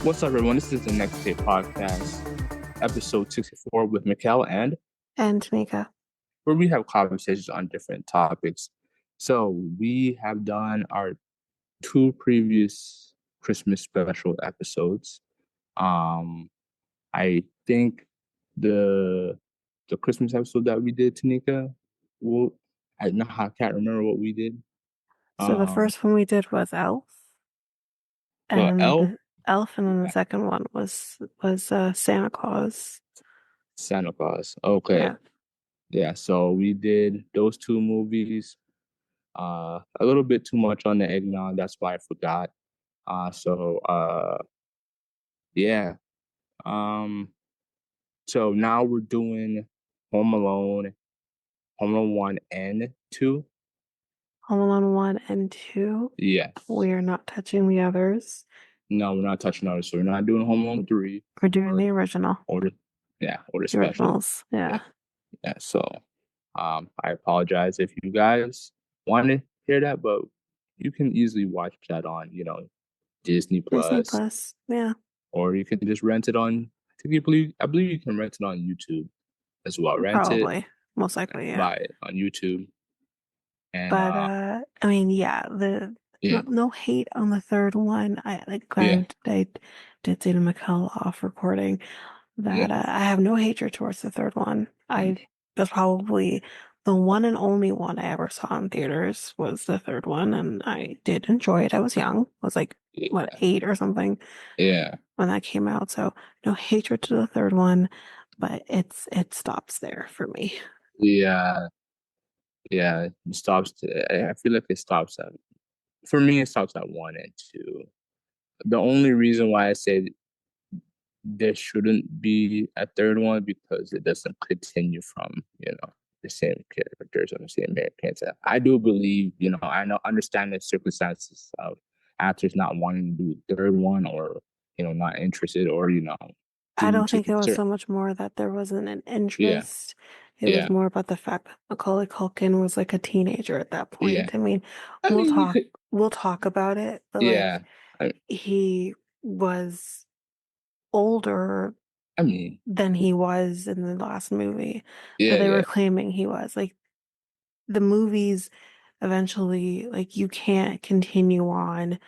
What's up, everyone? This is the Next Day Podcast, episode 64 with Mikel, and And Tanyka. where we have conversations on different topics. So we have done our two previous Christmas special episodes. Um, I think the the Christmas episode that we did, Tanika, well, I can't remember what we did. So the Um, first one we did was Elf, the and Elf, the Elf, and then the yeah, second one was Santa Claus. Santa Claus. Okay, Yeah, yeah. So we did those two movies. A little bit too much on the eggnog. That's why I forgot. Yeah. Um, so now we're doing Home Alone, Home Alone 1 and 2. Home Alone 1 and 2. Yes. We are not touching the others. No, we're not touching others. So we're not doing Home Alone 3 We're doing or the original, or the or the the special. originals. Yeah. Yeah, Yeah. So I apologize if you guys want to hear that, but you can easily watch that on, Disney Disney Plus. Plus. Yeah, Or you can just rent it on. I believe you can rent it on YouTube as well. Rent it, probably, most likely. Yeah, buy it on YouTube, and but I mean, yeah, yeah, no hate on the third one. I like, yeah, granted, I did say to Mikel off recording yeah, that I have no hatred towards the third one. mm, I was probably the one and only one I ever saw in theaters was the third one, and I did enjoy it. I was young. I was like, what, yeah, 8 or something yeah, when that came out. So no hatred to the third one, but it stops there for me. yeah, yeah. It stops. I feel like it stops at for me. It stops at 1 and 2. The only reason why I say there shouldn't be a third one because it doesn't continue from the same characters or the same characters. I do believe I know understand the circumstances of actors not wanting to do the third one or not interested or I due don't to think it was certain so much more that there wasn't an yeah interest. It was yeah more about the fact that Macaulay Culkin was like a teenager at that yeah point. I mean, I we'll mean you talk could we'll talk about it, but yeah like I, he was older I mean than he was in the last movie that yeah they were yeah claiming he was. Like the movies eventually, like you can't continue on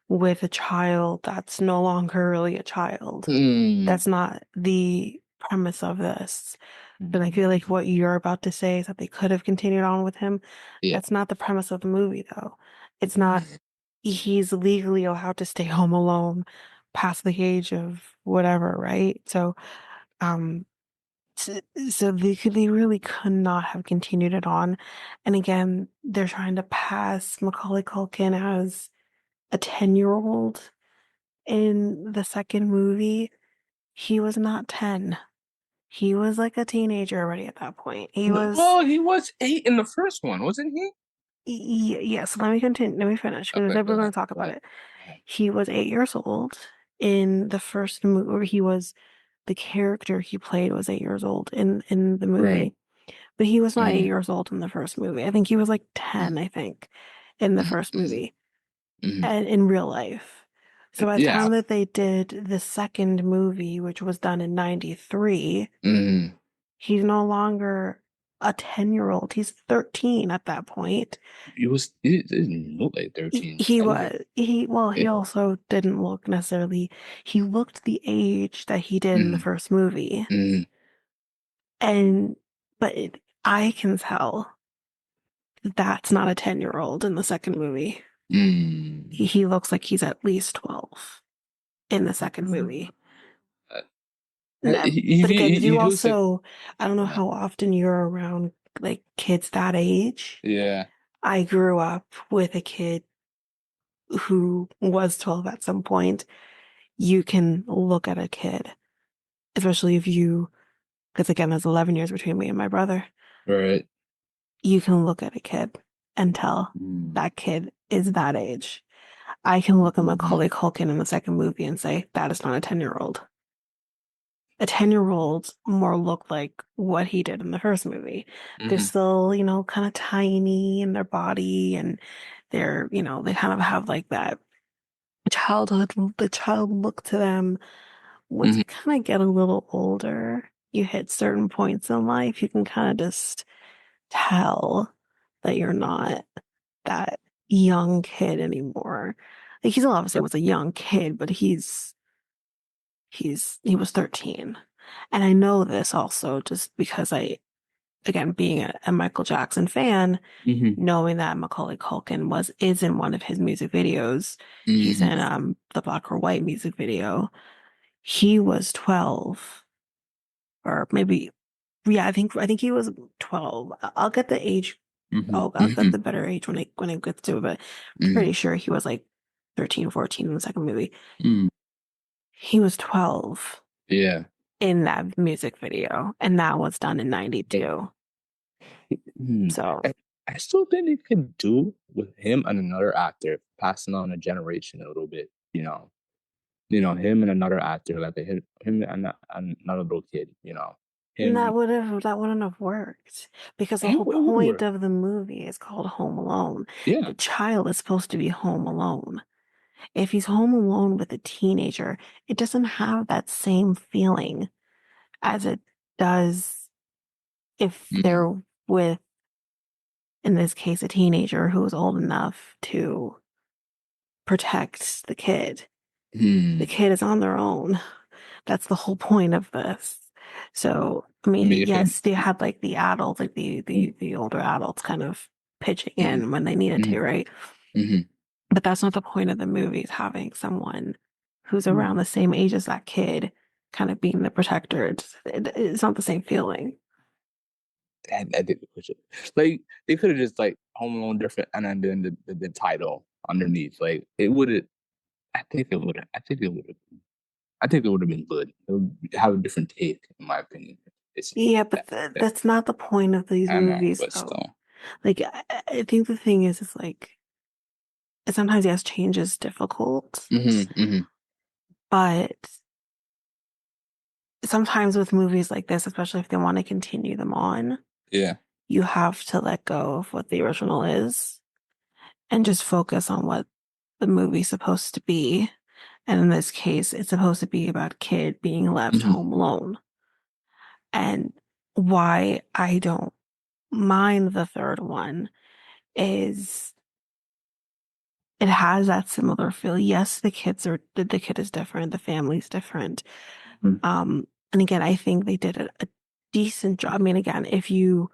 with a child that's no longer really a child. mm, That's not the premise of this. And I mm, feel like what you're about to say is that they could have continued on with him. yeah That's not the premise of the movie, though. It's not, he's legally allowed to stay home alone past the age of whatever, right? So, um, so, they really could not have continued it on. And again, they're trying to pass Macaulay Culkin as a 10-year-old in the second movie. He was not 10. He was like a teenager already at that point. He was, well he was 8 in the first one, wasn't he? yes, let me continue. Let me finish because Okay, we're go going to ahead, talk go about ahead, it. go ahead. He was 8 years old in the first movie, or he was the character he played was 8 years old in the Right. movie. But he was not eight Mm, years old in the first movie. I think he was like 10, I think, in the mm, first mm, movie mm. and in real life. So by the Yeah. time that they did the second movie, which was done in 93, Mm. he's no longer a 10-year-old. He's 13 at that point. He didn't look like He, 13. he I look was he well, he yeah. also didn't look necessarily he looked the age that he did in the Mm, first movie. mm, And but I can tell that's not a 10-year-old in the second movie. mm. He looks like he's at least 12 in the second movie. Uh, But again, he you looks like also, I don't know uh, how often you're around like kids that age. yeah. I grew up with a kid who was 12 at some point. You can look at a kid, especially if you, because again, there's 11 years between me and my brother. Right. You can look at a kid and tell Mm. that kid is that age. I can look at Mhm. Macaulay Culkin in the second movie and say, that is not a 10-year-old. a 10-year-old more look like what he did in the first movie. They're Mhm. still, kind of tiny in their body and they're, they kind of have like that the child look to them. Once Mhm. you kind of get a little older, you hit certain points in life, you can kind of just tell that you're not that young kid anymore. Like he's obviously was a young kid, but he was 13. And I know this also just because again, being a Michael Jackson fan, Mhm. knowing that Macaulay Culkin is in one of his music videos. He's in Mhm. the Black or White music video. He was 12 or maybe yeah, I think he was 12. I'll get the age. Mhm. I'll get Mhm. the better age when it gets to it, but Mhm. pretty sure he was like 13, 14 in the second movie. Mhm. He was 12 Yeah. in that music video, and that was done in But 92. hmm, So, I still think they could do with him and another actor passing on a generation a little bit. Him and another actor, like him and another little kid. and Him. that wouldn't have worked because the whole It would point work. of the movie is called Home Alone. Yeah. The child is supposed to be home alone. If he's home alone with a teenager, it doesn't have that same feeling as it does if Mm-hmm. they're with, in this case, a teenager who is old enough to protect the kid. The Hmm. kid is on their own. That's the whole point of this. So, I I mean, mean, if it. yes, they had like the adults, like the older adults kind of pitching Mm-hmm. in when they needed to, right? Mm-hmm. But that's not the point of the movie, is having someone who's Mm-hmm. around the same age as that kid kind of being the protector. It's not the same feeling. I did push it. Like they could have just like Home Alone different, and then the title underneath. Like it would have. I think it would. I think it would have. I think it would have been good. It would have a different take, in my opinion. It's Yeah, that, but that that's not the point of these I know, movies, but though. still. Like, I think the thing is like, sometimes, yes, change is difficult, Hmm. Hmm. but sometimes with movies like this, especially if they want to continue them on, Yeah. you have to let go of what the original is and just focus on what the movie's supposed to be. And in this case, it's supposed to be about a kid being left Hmm. home alone. And why I don't mind the third one is it has that similar feel. Yes, the kid is different, the family's different. And again, I think they did a decent job. I mean, again, if you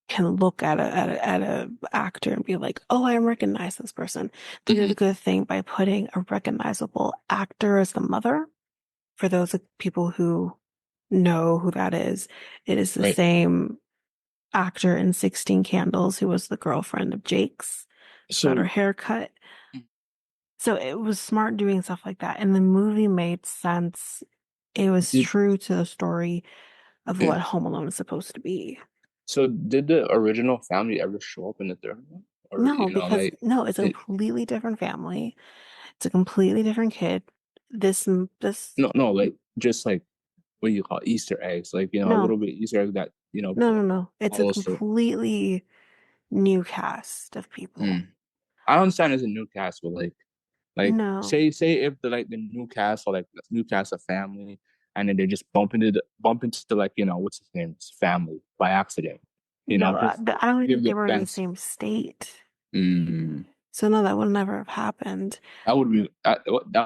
can look at a actor and be like, oh, I recognize this person. They did Hmm. a good thing by putting a recognizable actor as the mother. For those people who know who that is, it is the Right. same actor in 16 Candles who was the girlfriend of Jake's, who got her So hair cut. So it was smart doing stuff like that. And the movie made sense. It was did true to the story of yeah. what Home Alone is supposed to be. So did the original family ever show up in the third one, or No, because like no, it's a it? completely different family. It's a completely different kid. This No, like just like what do you call it? Easter eggs, like a no, little bit Easter egg that no. It's a follows through. completely new cast of people. Mm. I understand it's a new cast, but like No, say if the new cast or like the new cast of family, and then they just bump into like what's his name's family by accident, no, just I don't even give think they the were in the fans. same state. Mm, So no, that would never have happened. that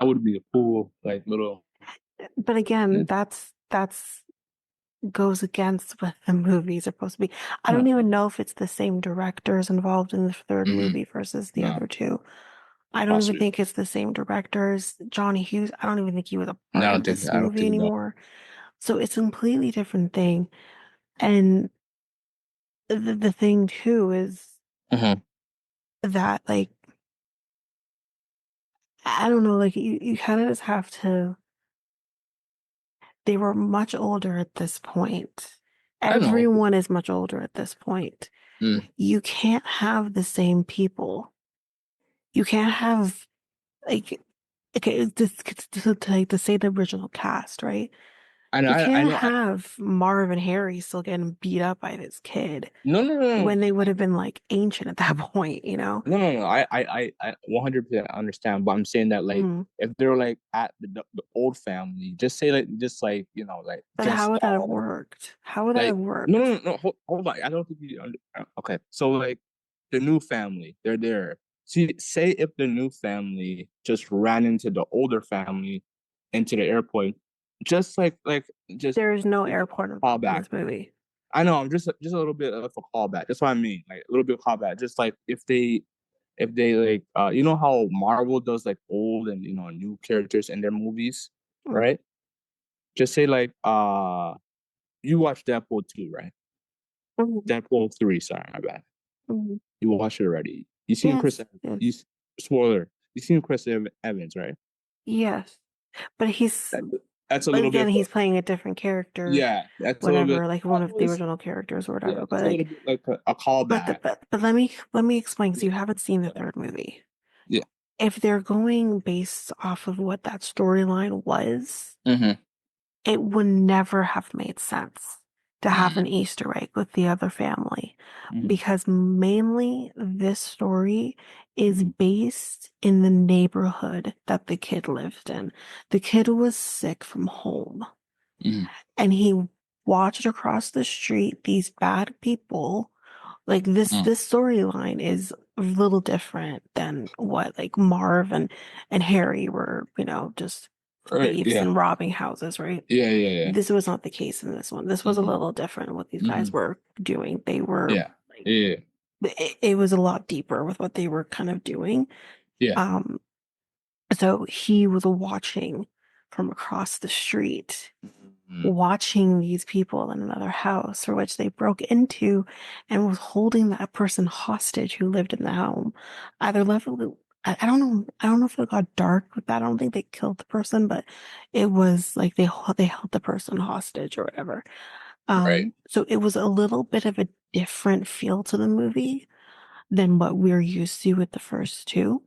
would be a cool like little. But again, that's goes against what the movies are supposed to be. I Huh. don't even know if it's the same directors involved in the third Hmm. movie versus the No, other two. I don't even possibly. think it's the same directors. Johnny Hughes, I don't even think he was a No, part of this I don't movie think no. anymore. So it's a completely different thing. And the thing too is Hmm. that like I don't know, like you kind of just have to they were much older at this point. I know. Everyone is much older at this point. Mm, You can't have the same people. You can't have like okay, like to say the original cast, right? I know, You I can't know. have Marv and Harry still getting beat up by this kid No, no, no, no. when they would have been like ancient at that point, you know? No, no, no. I 100% understand, but I'm saying that like Mm. if they're like at the old family, just say like just like like But how just would that have worked? How would that have like no, no, worked? no, no. Hold on. I don't think okay. So like the new family, they're there. See, say if the new family just ran into the older family into the airport, just just There is no a airport involved in callback. this movie. I know I'm just a little bit of a callback. That's what I mean. Like a little bit of callback. Just like if they like you know how Marvel does like old and new characters in their movies, Mm, right? Just say like you watched Deadpool 2, right? mm, Deadpool 3, sorry, my bad. mm. You watched it already. You seen Chris Yes, Evans. You yes, spoiler. You seen Chris Evans, right? yes. But he's, That, that's a but little again, bit he's playing a different character, yeah, that's a little bit whatever, like one of the original characters or yeah, whatever. But that's a little like, bit like a callback. but let me explain because Yeah. you haven't seen the third movie. Yeah. If they're going based off of what that storyline was, Mm-hmm. it would never have made sense to have an Mm-hmm. Easter egg with the other family Mm-hmm. because mainly this story is Mm-hmm. based in the neighborhood that the kid lived in. The kid was sick from home and he watched across the street these bad people. Like Mm-hmm. this storyline is a little different than what like Marv and Harry were, just Right. thieves Yeah. and robbing houses, right? Yeah. Yeah. Yeah. This was not the case in this one. This was a Mm-hmm. little different what these guys Mm-hmm. were doing. They were Yeah. like Yeah. it was a lot deeper with what they were kind of doing. Yeah. Um, so he was watching from across the street, Mm-hmm. watching these people in another house for which they broke into and was holding that person hostage who lived in the home. Either level, I don't know. I don't know if it got dark with that. I don't think they killed the person, but it was like they held the person hostage or whatever. Right. So it was a little bit of a different feel to the movie than what we're used to with the first two.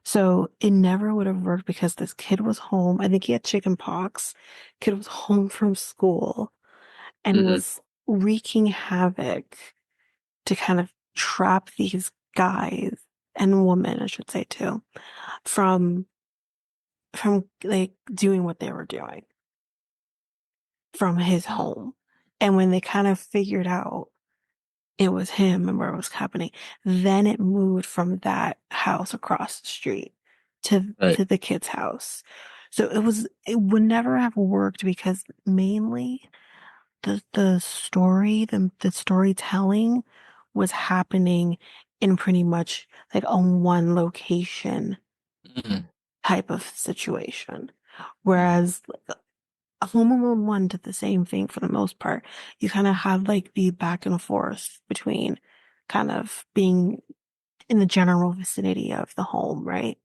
So it never would have worked because this kid was home. I think he had chicken pox. Kid was home from school and Mm-hmm. was wreaking havoc to kind of trap these guys and women, I should say too, from like doing what they were doing from his home. And when they kind of figured out it was him and where it was happening. Then it moved from that house across the street Right. to the kid's house. So it would never have worked because mainly the storytelling was happening in pretty much like a one location Mm-hmm. type of situation. Mm-hmm. Whereas Home Alone 1 did the same thing for the most part. You kind of had like the back and forth between kind of being in the general vicinity of the home, right?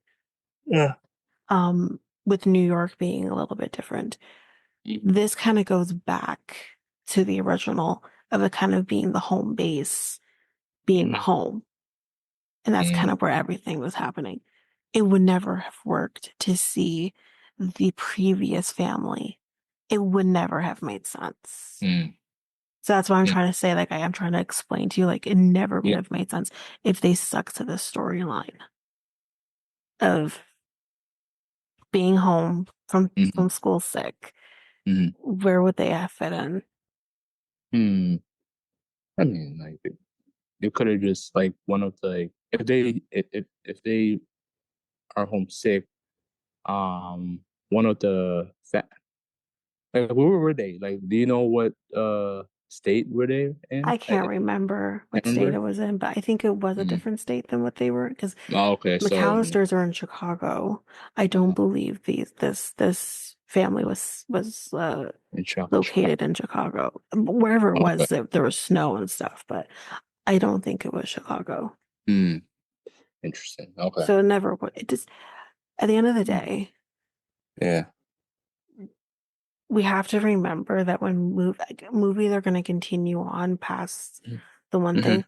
Yeah. With New York being a little bit different. Mm-hmm. This kind of goes back to the original of it kind of being the home base, being Mm-hmm. home. And that's kind of where everything was happening. It would never have worked to see the previous family. It would never have made sense. Mm-hmm. So that's what I'm trying to say. Like I am trying to explain to you, like it never would Yeah. have made sense if they stuck to the storyline of being home Mm-hmm. from school sick. Mm-hmm. Where would they have fit in? Hmm. I mean, like they could have just like one of the like, if they are homesick, one of the like where were they? Like, do you know what state were they in? I can't remember what state it Remember? was in, but I think it was a Mm. different state than what they were because Oh, okay, so McAllisters are in Chicago. I don't believe this family was in Chicago. located in Chicago. Wherever it Okay. was, there was snow and stuff, but I don't think it was Chicago. Hmm. Interesting. Okay. So it never would. It just at the end of the Mm. day, Yeah. we have to remember that when movies are going to continue on past the one Mm-hmm. thing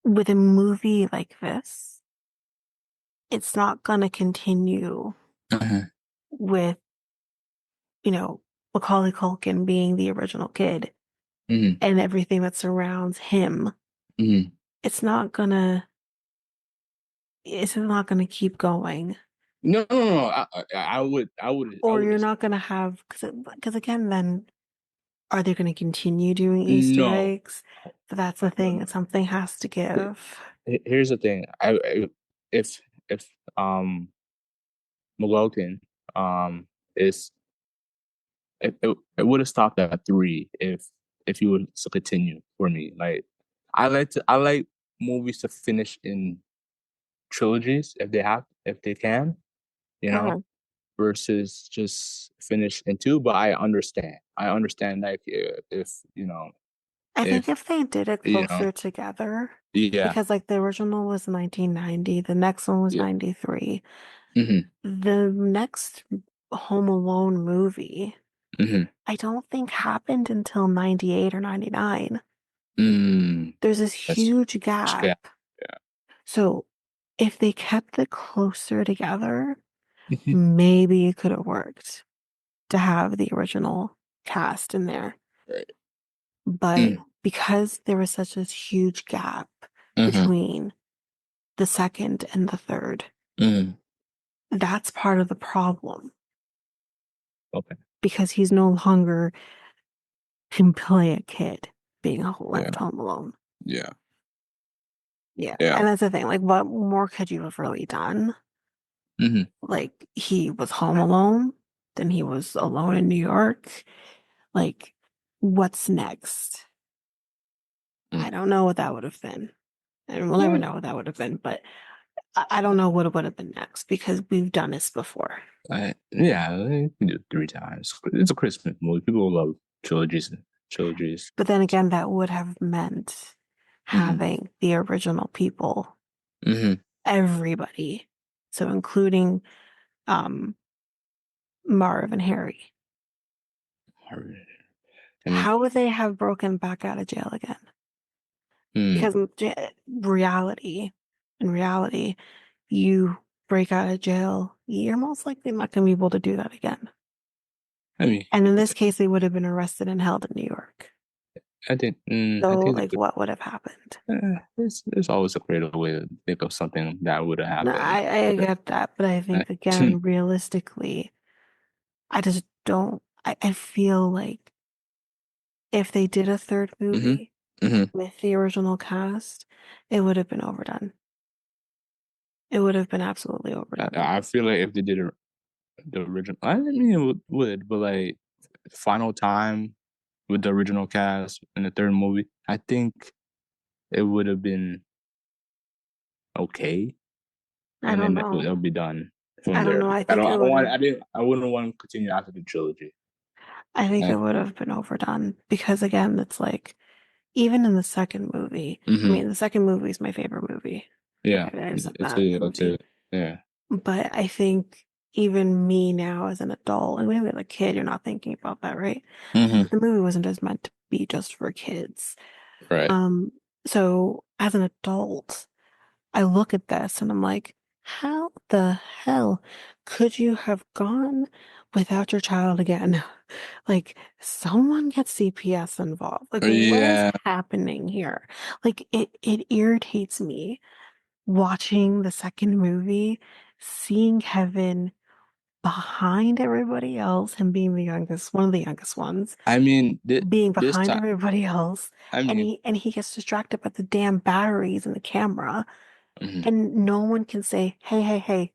with a movie like this, it's not going to continue Uh-huh. with you know, Macaulay Culkin being the original kid Mhm. and everything that surrounds him, Mhm. it's not gonna it's not gonna keep going. No, no, no. I Or would you're expect. not gonna have because again, then are they gonna continue doing Easter No, eggs? But that's the no, thing, no. something has to give. Here's the thing. If Mulligan is it would have stopped at three if you would to continue for me. Like I like movies to finish in trilogies if they can, you know, Mhm. versus just finish in two. But I understand like if I think if if they did it you know closer together, yeah because like the original was 1990, the next one was yeah 93. hmm The next Home Alone movie, hmm I don't think happened until 98 or 99. mm, There's this that's huge gap. yeah So if they kept it closer together, yeah maybe it could have worked to have the original cast in there. right But mm, because there was such a huge gap hmm between the second and the third, mm, that's part of the problem okay because he's no longer can play a kid being left yeah home alone. yeah Yeah. yeah And that's the thing. Like, what more could you have really done? hmm Like, he was home alone, then he was alone in New York. Like, what's next? I mm. don't know what that would have been. And we'll never Yeah. know what that would have been, but I don't know what it would have been next because we've done this before. Yeah, you can do it three times. It's a Christmas movie. People love trilogies and trilogies. But then again, that would have meant hmm having the original people, hmm everybody. So including um Marv and Harry. I mean, How would they have broken back out of jail again? hmm, Because in reality, you break out of jail, you're most likely not going to be able to do that again. I mean, And in this case, they would have been arrested and held in New York. I So, think like, what would have happened? there's always a creative way to think of something that would have No, happened. I get that, but I think again, realistically, I just don't. I feel like if they did a third hmm movie hmm with the original cast, it would have been overdone. It would have been absolutely overdone. I feel like if they did the original, I mean, it would, but like final time with the original cast in the third movie, I think it would have been okay, I and don't then know. it'll be done I from don't know. there. I think it would have. I wouldn't want to continue after the trilogy. I think Uh, it would have been overdone because again, it's like even in the second movie. I hmm mean, the second movie is my favorite movie. Yeah, I've said it's that a, it's movie. a, yeah. But I think even me now as an adult, and when you're a kid, you're not thinking about that, right? hmm The movie wasn't just meant to be just for kids. Right. Um, so as an adult, I look at this and I'm like, how the hell could you have gone without your child again? Like, someone gets CPS involved. Like, what is Yeah. happening here? Like, it irritates me watching the second movie, seeing Kevin behind everybody else, him being the youngest, one of the youngest ones, I mean, being this behind time. everybody else, I and mean, he gets distracted by the damn batteries in the camera, hmm and no one can say, "Hey, hey, hey,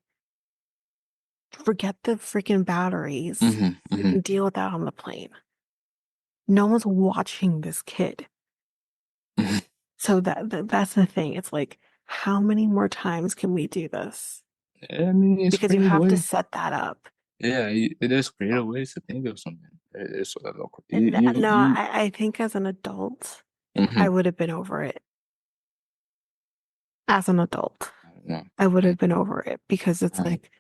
forget the freaking batteries. hmm We hmm can deal with that on the plane." No one's watching this kid. So that's the thing. It's like, how many more times can we do this? I mean, it's Because you creative have to way. set that up. Yeah, it is creative ways to think of something. It's No, you. I think as an adult, I hmm would have been over it. As an adult, I don't know. I would I, have been over it because it's I, like,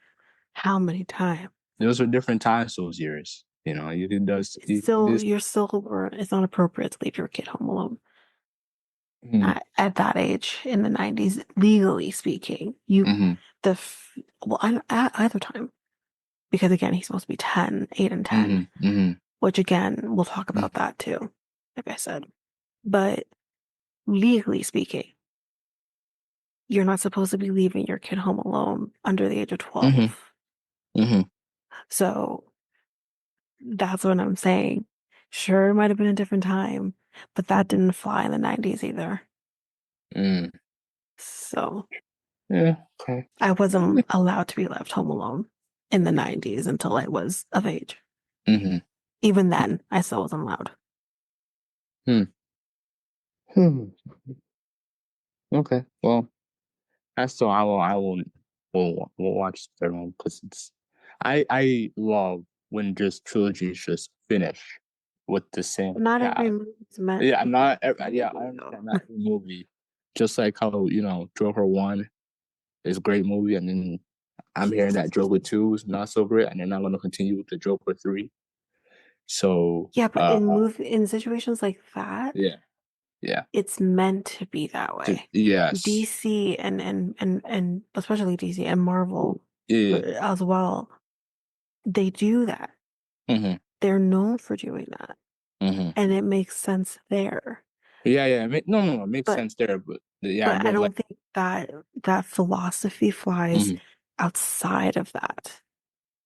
how many times? those were different times those years. You know, you did does It's you still, this. you're still, or it's not appropriate to leave your kid home alone. Mm-hmm. At that age in the 90s, legally speaking, you, hmm well, either time. because again, he's supposed to be 10, 8 and 10, Mhm. Mhm. which again, we'll talk Mhm. about that too, like I said. But legally speaking, you're not supposed to be leaving your kid home alone under the age of Mhm. 12. Mhm. So that's what I'm saying. Sure, it might have been a different time, but that didn't fly in the 90s either. Mm. So Yeah. Okay. I wasn't allowed to be left home alone in the 90s until I was of age. Mhm. Even then, I still wasn't allowed. Hmm. Hmm. Okay. Well, that's so will watch the third one because I love when just trilogies just finish with the same Not every cast. movie is meant Yeah, to be not a yeah, I movie, though. understand not every movie. Just like how, Joker 1 is a great movie, and then I'm hearing that Joker 2 is not so great, and they're not gonna continue with the Joker 3. So Yeah, but in situations like that, yeah, yeah. it's meant to be that way. Yes. DC and especially DC and Marvel Yeah. as well, they do that. Hmm. They're known for doing that, Hmm. and it makes sense there. Yeah, yeah. No, no, no. It makes But sense there, but yeah, I but I don't like. don't think that that philosophy flies Mhm. outside of that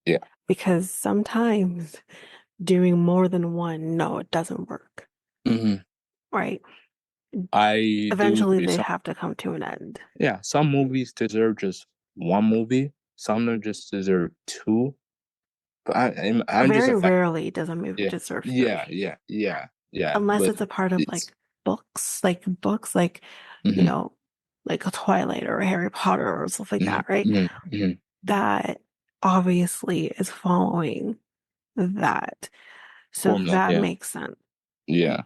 Yeah. because sometimes doing more than one, no, it doesn't work, Hmm. right? I do Eventually, agree. they Some have to come to an end. Yeah, some movies deserve just one movie. Some of them just deserve two. But I'm just a Very fan. rarely does a movie Yeah, deserve yeah, three, yeah, yeah, yeah. unless But it's a part of it's like books, like you hmm know, like a Twilight or a Harry Potter or stuff like hmm that, right? hmm hmm That obviously is following that. So formula. that Yeah, makes sense. yeah.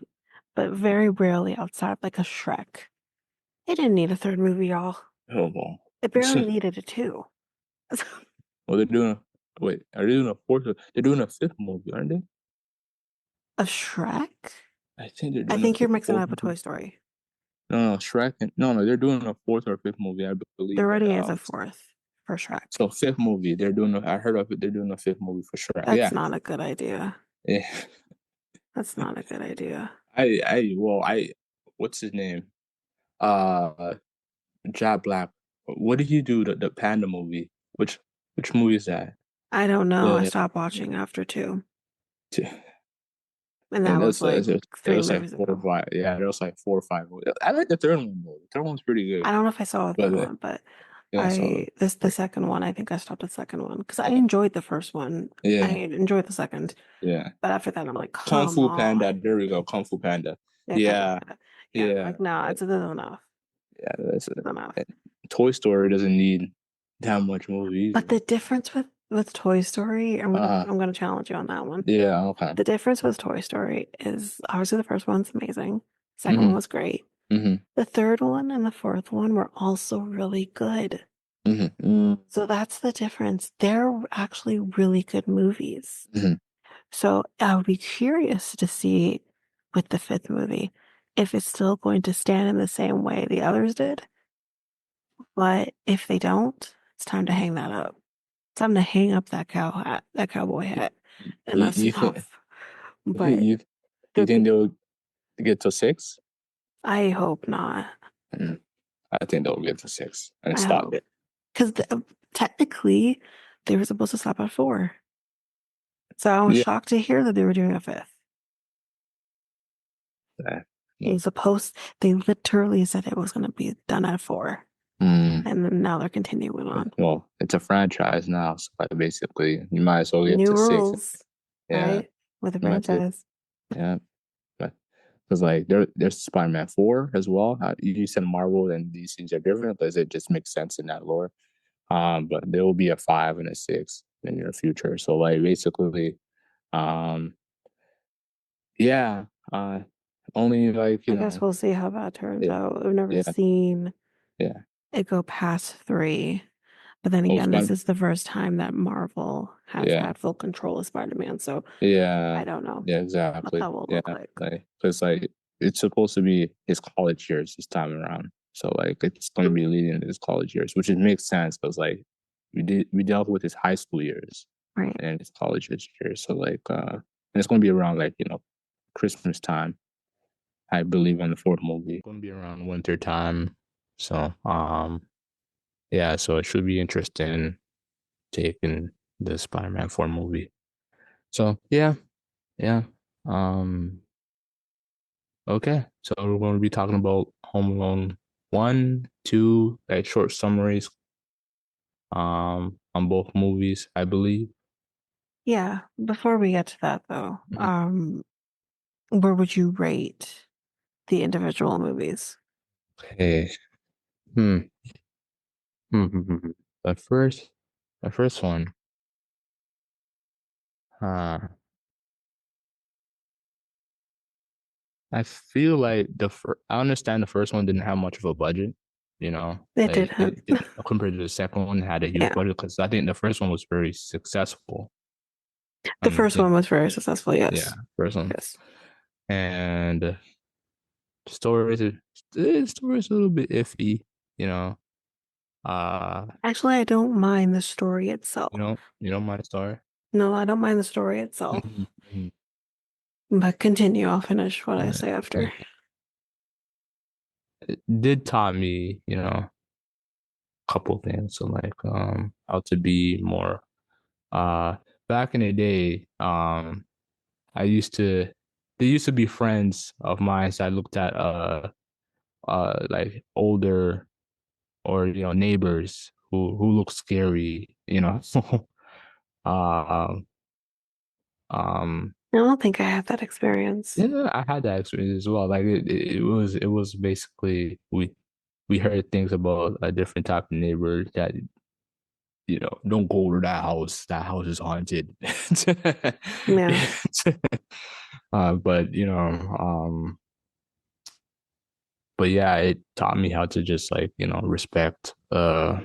But very rarely outside of like a Shrek. It didn't need a third movie, y'all. Oh well. It barely needed a two. Well, they're doing. Wait, are they doing a fourth? They're doing a fifth movie, aren't they? A Shrek? I think they're I doing a think you're fifth, mixing fourth that up with movie. Toy Story. No, no, Shrek. No, they're doing a fourth or fifth movie, I There believe. And already is a fourth for Shrek. so fifth movie, they're doing. I heard of it. They're doing a fifth movie for Shrek. That's Yeah, not a good idea. yeah. That's not a good idea. What's his name? Uh, Jack Black. What did he do? The Panda movie. Which movie is that? I don't know. I The stopped watching after two. And that and was like it three was like movies four or ago. five. Yeah, there was like four or five movies. I like the third one though. The third one's pretty good. I don't know if I saw the But third one, but yeah, so the second one, I think I stopped at the second one because I enjoyed the first one. I yeah, enjoyed the second, yeah. but after that, I'm like, Kung come Fu on. Panda. There we go. Kung Fu Panda. Yeah, Kung Fu Yeah, Panda. Yeah, yeah, like, nah, it's enough. yeah. That's it. It's enough. And Toy Story doesn't need that much movie But either. the difference with Toy Story, Uh, I'm gonna challenge you on that one. yeah. Okay. The difference with Toy Story is obviously the first one's amazing. Second one Hmm. was great. Hmm. The third one and the fourth one were also really good. Hmm. So that's the difference. They're actually really good movies. Hmm. So I would be curious to see with the fifth movie if it's still going to stand in the same way the others did. But if they don't, it's time to hang that up. It's time to hang up that that cowboy hat, and that's You think enough. But you you they're think good. they'll get to six? I hope not. Mm. I think they'll get to six and I stop hope it. because technically they were supposed to stop at four. So I was Yeah. shocked to hear that they were doing a fifth. Uh, It was supposed, they literally said it was going to be done at four. mm, And then now they're continuing on. well, it's a franchise now, so like basically you might as well get New to six. rules, Yeah, right? With the that's it. franchise. Yeah, because like there's Spider-Man 4 as well. You said Marvel and DCs are different because it just makes sense in that lore. But there will be a 5 and a 6 in your future. So like basically, um, yeah, only like I guess we'll see how that turns yeah, out. I've never yeah, seen yeah. it go past three. But then Oh, again, this Spider, is the first time that Marvel has yeah, had full control of Spider-Man. So I yeah, don't know yeah, what exactly. that will Yeah, look like. like because like it's supposed to be his college years this time around. So like it's going to be leading into his college years, which it makes sense because like we dealt with his high school years. Right. and it's college this year. So like, and it's gonna be around like Christmas time, I believe, on the fourth movie. It's gonna be around winter time. So yeah, so it should be interesting taking the Spider-Man 4 movie. So yeah, yeah. Um, okay. So we're going to be talking about Home Alone 1, 2, like short summaries on both movies, I believe. Yeah. Before we get to that though, Mhm. where would you rate the individual movies? Okay. Hmm. The first one. Uh, I feel like I understand the first one didn't have much of a budget, It like didn't. compared to the second one had a huge Yeah. budget because I think the first one was very successful. The And first one was very successful, yeah, yes. first one. Yes. And story is the story is a little bit iffy, you know. Uh, Actually, I don't mind the story itself. you know my story. No, I don't mind the story Mhm, itself. mhm. But continue, I'll finish what I Right. say after. It did taught me, a couple things. So like how to be more back in the day, I used to they used to be friends of mine, so I looked at like older or neighbors who look scary, um um I don't think I had that experience. yeah, I had that experience as well. Like it was basically we heard things about a different type of neighbor that don't go to that house. That house is haunted. Yeah. But but yeah, it taught me how to just like respect uh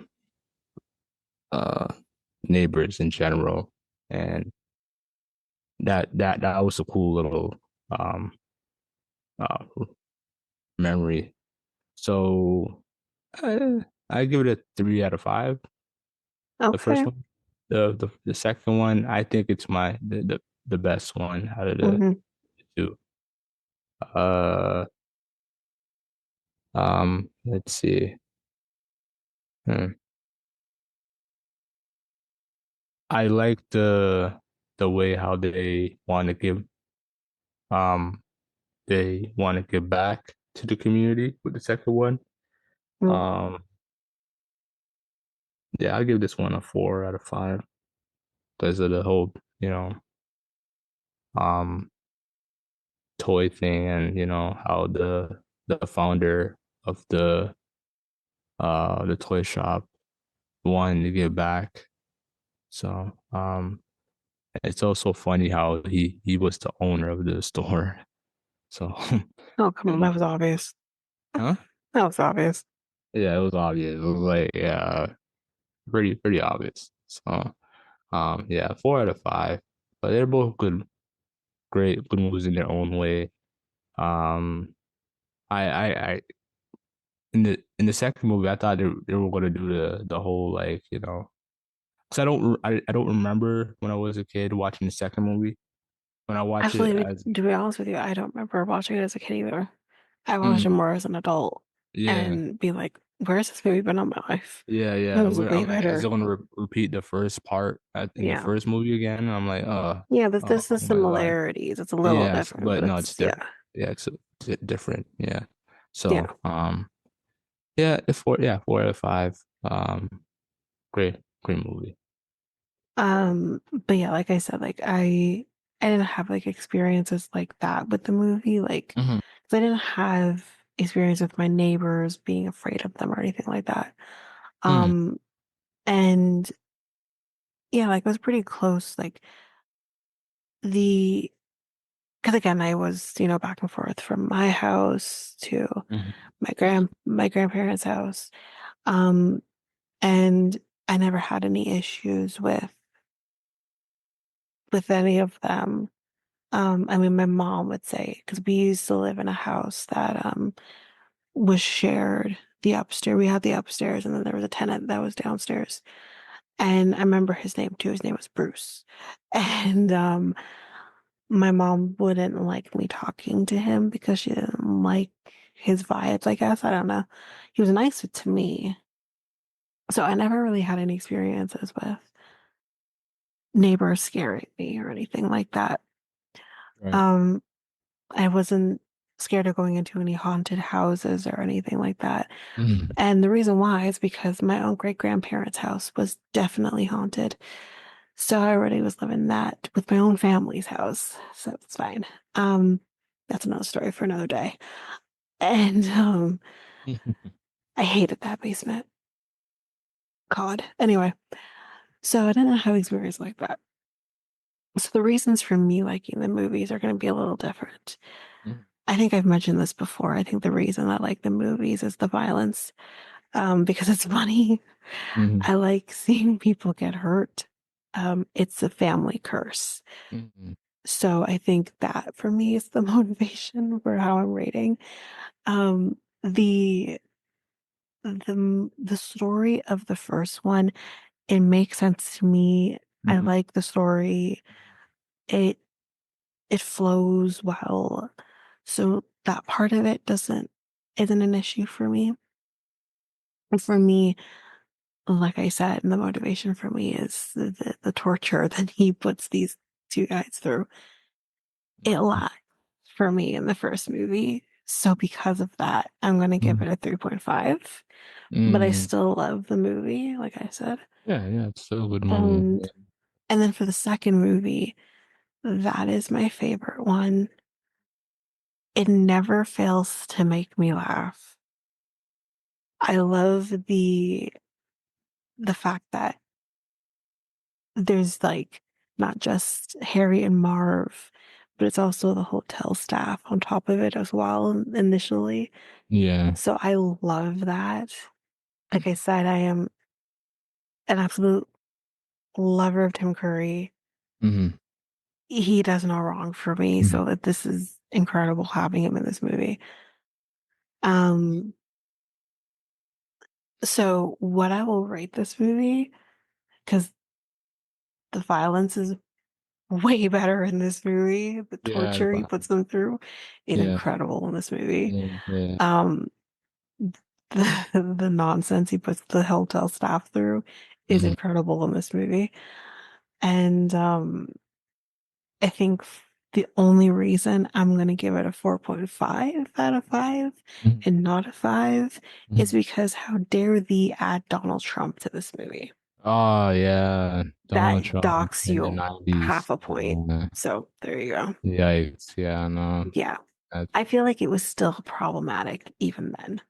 neighbors in general, and that was a cool little um uh memory. So I give it a 3 out of 5. The first Okay. one, the second one, I think it's the best one out of the Hmm. two. Uh, let's see. Hmm. I like the way how um they want to give back to the community with the second one. Um, yeah, I'll give this one a 4 out of 5 because of the whole um toy thing, and how the founder of the toy shop wanted to give back. So it's also funny how he was the owner of the store. So Oh, come on. That was obvious. huh? That was obvious. Yeah, it was obvious. It was like, yeah, pretty obvious. So yeah, 4 out of 5. But they're both good movies in their own way. Um I in the second movie, I thought they were gonna do the whole like, because I don't remember when I was a kid watching the second movie. When I watch it Actually, as to be honest with you, I don't remember watching it as a kid either. I watched it mm, more as an adult yeah, and be like, where's this movie been all my life? That yeah. was way I'm like, is it better. gonna repeat the first part in the Yeah. first movie again? And I'm like, Yeah, there's oh, this the oh my God. similarities. It's a little Yes, different, but but no, it's it's different. yeah. Yeah, it's different. Yeah. Yeah. So, yeah, yeah, 4 out of 5. Great movie. But yeah, like I said, like I didn't have like experiences like that with the movie, like Hmm. 'cause I didn't have experience with my neighbors being afraid of them or anything like that. Mm, Um, and yeah, like it was pretty close. Like the because again, I was, back and forth from my house to hmm. my grandparents' house. Um, and I never had any issues with any of them. I mean, my mom would say, because we used to live in a house that was shared. The upstairs, we had the upstairs, and then there was a tenant that was downstairs. And I remember his name too. His name was Bruce. And my mom wouldn't like me talking to him because she didn't like his vibes, I guess. I don't know. He was nice to me. So I never really had any experiences with neighbors scaring me or anything like that. Right. Um, I wasn't scared of going into any haunted houses or anything like that. Mhm. And the reason why is because my own great grandparents' house was definitely haunted. So I already was living that with my own family's house. So it's fine. Um, that's another story for another day. And I hated that basement. God. Anyway, so I didn't have experience like that. So the reasons for me liking the movies are going to be a little different. Mhm. I think I've mentioned this before. I think the reason I like the movies is the violence, because it's funny. Mhm. I like seeing people get hurt. It's a family curse. Mhm. So I think that for me is the motivation for how I'm rating. Um, the the story of the first one, it makes sense to me. I Mhm. like the story. It it flows well. So that part of it doesn't isn't an issue for me. For me, like I said, the motivation for me is the torture that he puts these two guys through. It lacked for me in the first movie. So because of that, I'm going to give Mhm. it a 3.5. But I Mm. still love the movie, like I said. Yeah, yeah, it's still a good movie. And and then for the second movie, that is my favorite one. It never fails to make me laugh. I love the fact that there's like not just Harry and Marv, but it's also the hotel staff on top of it as well initially. Yeah. So I love that. Like I said, I am an absolute lover of Tim Curry. Mhm. He does no wrong for me, Mhm. so that this is incredible having him in this movie. Um, so what I will rate this movie, because the violence is way better in this movie. The Yeah, torture he puts them through is yeah, incredible in this movie. yeah, yeah. Um, the nonsense he puts the hotel staff through is Mhm. incredible in this movie. And I think the only reason I'm going to give it a 4.5 out of 5 Mhm. and not a 5 is Mhm. because how dare thee add Donald Trump to this movie? Oh yeah, Donald That Trump docks in the you half 90s. a point. Yeah. So there you go. Yikes. Yeah, no. Yeah. That's I feel like it was still problematic even then.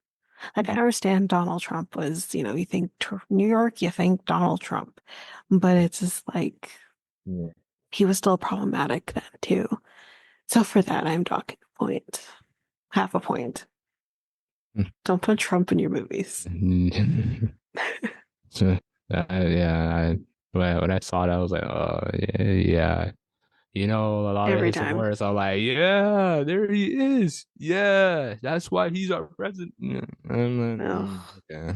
Like, I understand Donald Trump was, you think New York, you think Donald Trump, but it's just like yeah. he was still problematic then too. So for that, I'm docking a point, half a point. Don't put Trump in your movies So, yeah, when I saw that, I was like, oh yeah, yeah. A lot of every his time. words are like, yeah, there he is. Yeah, that's why he's our president. Yeah. I'm like, Ugh. okay.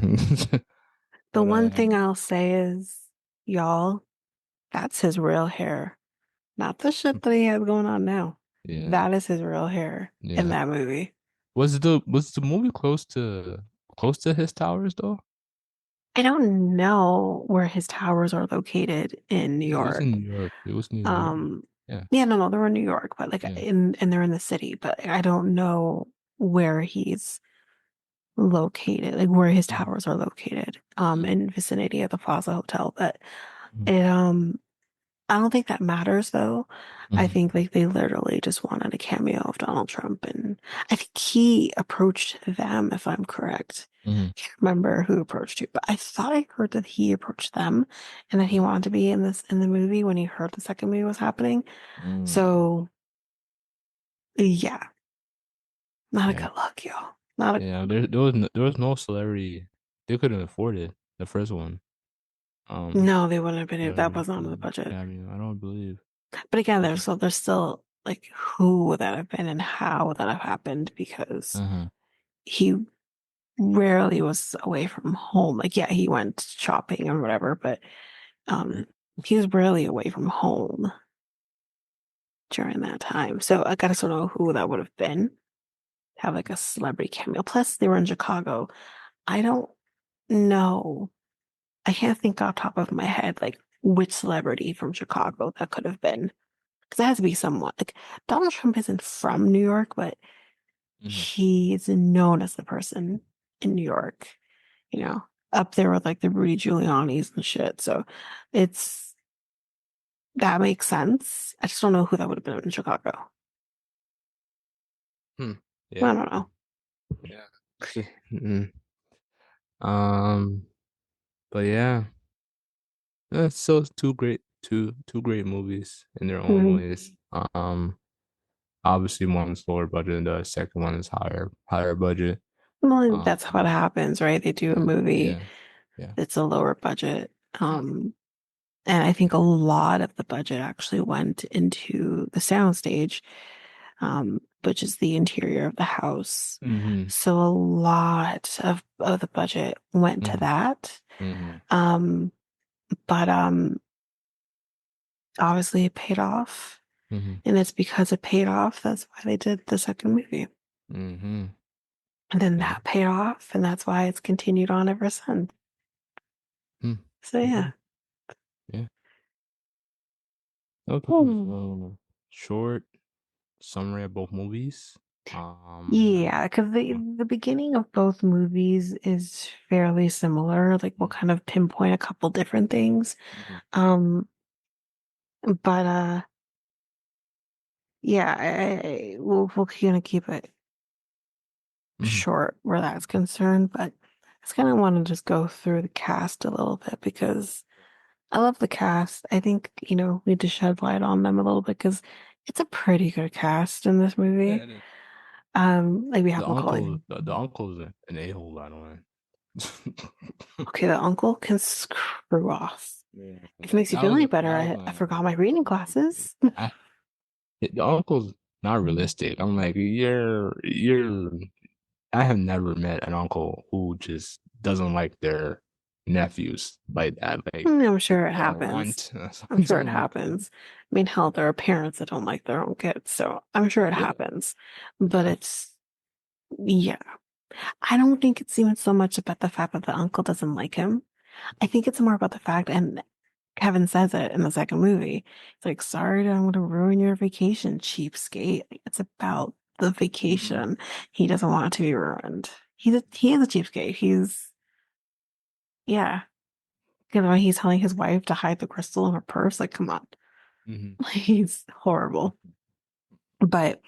The But one thing I'll say is, y'all, that's his real hair, not the shit that he has going on now. yeah, That is his real hair in yeah. that movie. Was the movie close to his towers though? I don't know where his towers are located in New It was in York. New York. It was near New York. Um, Yeah, yeah, no, they're in New York, but like yeah. and they're in the city, but I don't know where he's located, like where his Mhm. towers are located, Mhm. in vicinity of the Plaza Hotel. But Mhm. it, I don't think that matters though. I Mhm. think like they literally just wanted a cameo of Donald Trump, and I think he approached them, if I'm correct. Mhm. I can't remember who approached you, but I thought I heard that he approached them and that he wanted to be in the movie when he heard the second movie was happening. Mhm. So yeah, not a Yeah, good look, y'all. Not a yeah. There was no celebrity. They couldn't afford it. The first one. no, they wouldn't have been able, that Celebrity wasn't on the to budget. cameo. I don't believe. But again, Uh there's still like who would that have been and how would that have happened because huh. he rarely was away from home. Like, yeah, he went shopping and whatever, but Um, he was rarely away from home during that time. So I gotta sort of know who that would have been. Have like a celebrity cameo. Plus, they were in Chicago. I don't know. I can't think off the top of my head like which celebrity from Chicago that could have been. Because it has to be someone. Like Donald Trump isn't from New York, but Mhm. he's known as the person in New York, you Yeah. know, up there with like the Rudy Giuliani's and shit. So it's that makes sense. I just don't know who that would have been in Chicago. Hmm. I Yeah. don't know. Yeah. Mm. Um. But yeah, still two great movies in their own Mhm. ways. Obviously one's lower budget and the second one is higher budget. Well, that's how it Um. happens, right? They do a Yeah. movie Yeah. Yeah. that's a lower budget. And I think a lot of the budget actually went into the soundstage, which is the interior of the house. Mm-hmm. So a lot of the budget went to Mm-hmm. that. Mm-hmm. Um, but obviously it paid off. Mm-hmm. And it's because it paid off, that's why they did the second movie. Mm-hmm. And then Yeah. that paid off, and that's why it's continued on ever since. Mm. So Mm-hmm. yeah. Yeah. Okay. Hmm. Short summary of both movies. Yeah, because the beginning of both movies is fairly similar. Like we'll kind of pinpoint a couple different things. Mm-hmm. Um, but yeah, we'll kind of keep it Mm-hmm. short where that's concerned. But I just kind of want to just go through the cast a little bit because I love the cast. I think, we need to shed light on them a little bit because it's a pretty good cast in this Yeah, movie. it is. Like we have Macaulay. The uncle's an a-hole, by the way. Okay, the uncle can screw off. Yeah, If it makes you that feel was any better, that was I my forgot my reading glasses. I, the uncle's not realistic. I'm like, you're. I have never met an uncle who just doesn't like their nephews like that. Like I'm it's sure it a happens. runt, I'm sure it something like that. happens. I mean, hell, there are parents that don't like their own kids, so I'm sure it Yeah, happens. But yeah. I don't think it's even so much about the fact that the uncle doesn't like him. I think it's more about the fact, and Kevin says it in the second movie. It's like, sorry, I'm going to ruin your vacation, cheapskate. Like, it's about the mm-hmm. vacation. He doesn't want it to be ruined. He is a cheapskate. Yeah. When he's telling his wife to hide the crystal in her purse, like, come on. Mm-hmm. He's horrible. But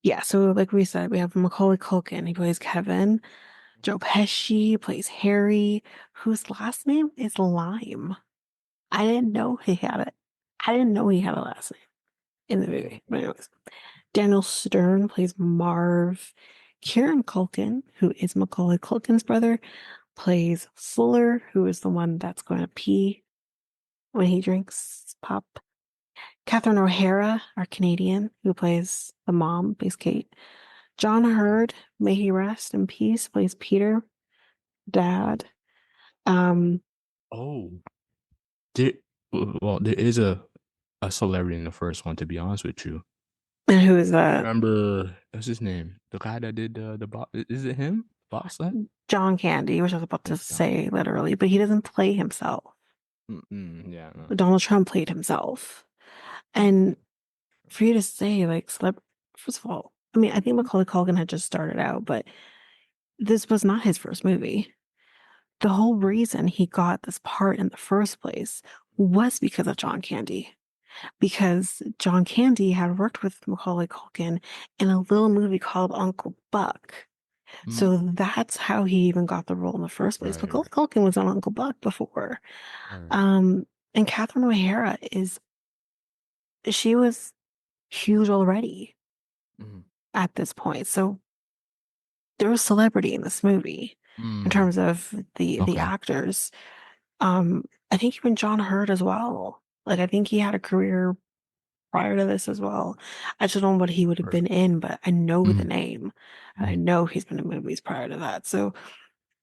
yeah, so like we said, we have Macaulay Culkin. He plays Kevin. Joe Pesci plays Harry, whose last name is Lime. I didn't know he had it. I didn't know he had a last name in the movie. But anyways, Daniel Stern plays Marv. Kieran Culkin, who is Macaulay Culkin's brother, plays Fuller, who is the one that's going to pee when he drinks pop. Catherine O'Hara, our Canadian, who plays the mom, plays Kate. John Hurd, may he rest in peace, plays Peter, dad. Um, Oh, there. Well, there is a celebrity in the first one. To be honest with you, and who is that? remember what's his name? The guy that did the box. Is it him? Bobsled? John Candy, which I was about Yeah, to John. say literally, but he doesn't play himself. Mm-mm, yeah, no. Donald Trump played himself. Mm, And for you to say, like, first of all, I mean, I think Macaulay Culkin had just started out, but this was not his first movie. The whole reason he got this part in the first place was because of John Candy. Because John Candy had worked with Macaulay Culkin in a little movie called Uncle Buck. mm, So that's how he even got the role in the first place. right, Macaulay Culkin was on Uncle Buck before. right. Um, and Catherine O'Hara she was huge already Mm, at this point. So there was celebrity in this movie in mm, terms of the okay. actors. I think even John Hurt as well. Like I think he had a career prior to this as well. I just don't know what he would have been Perfect. in, but I know the Mm, name. And I mm, know he's been in movies prior to that. So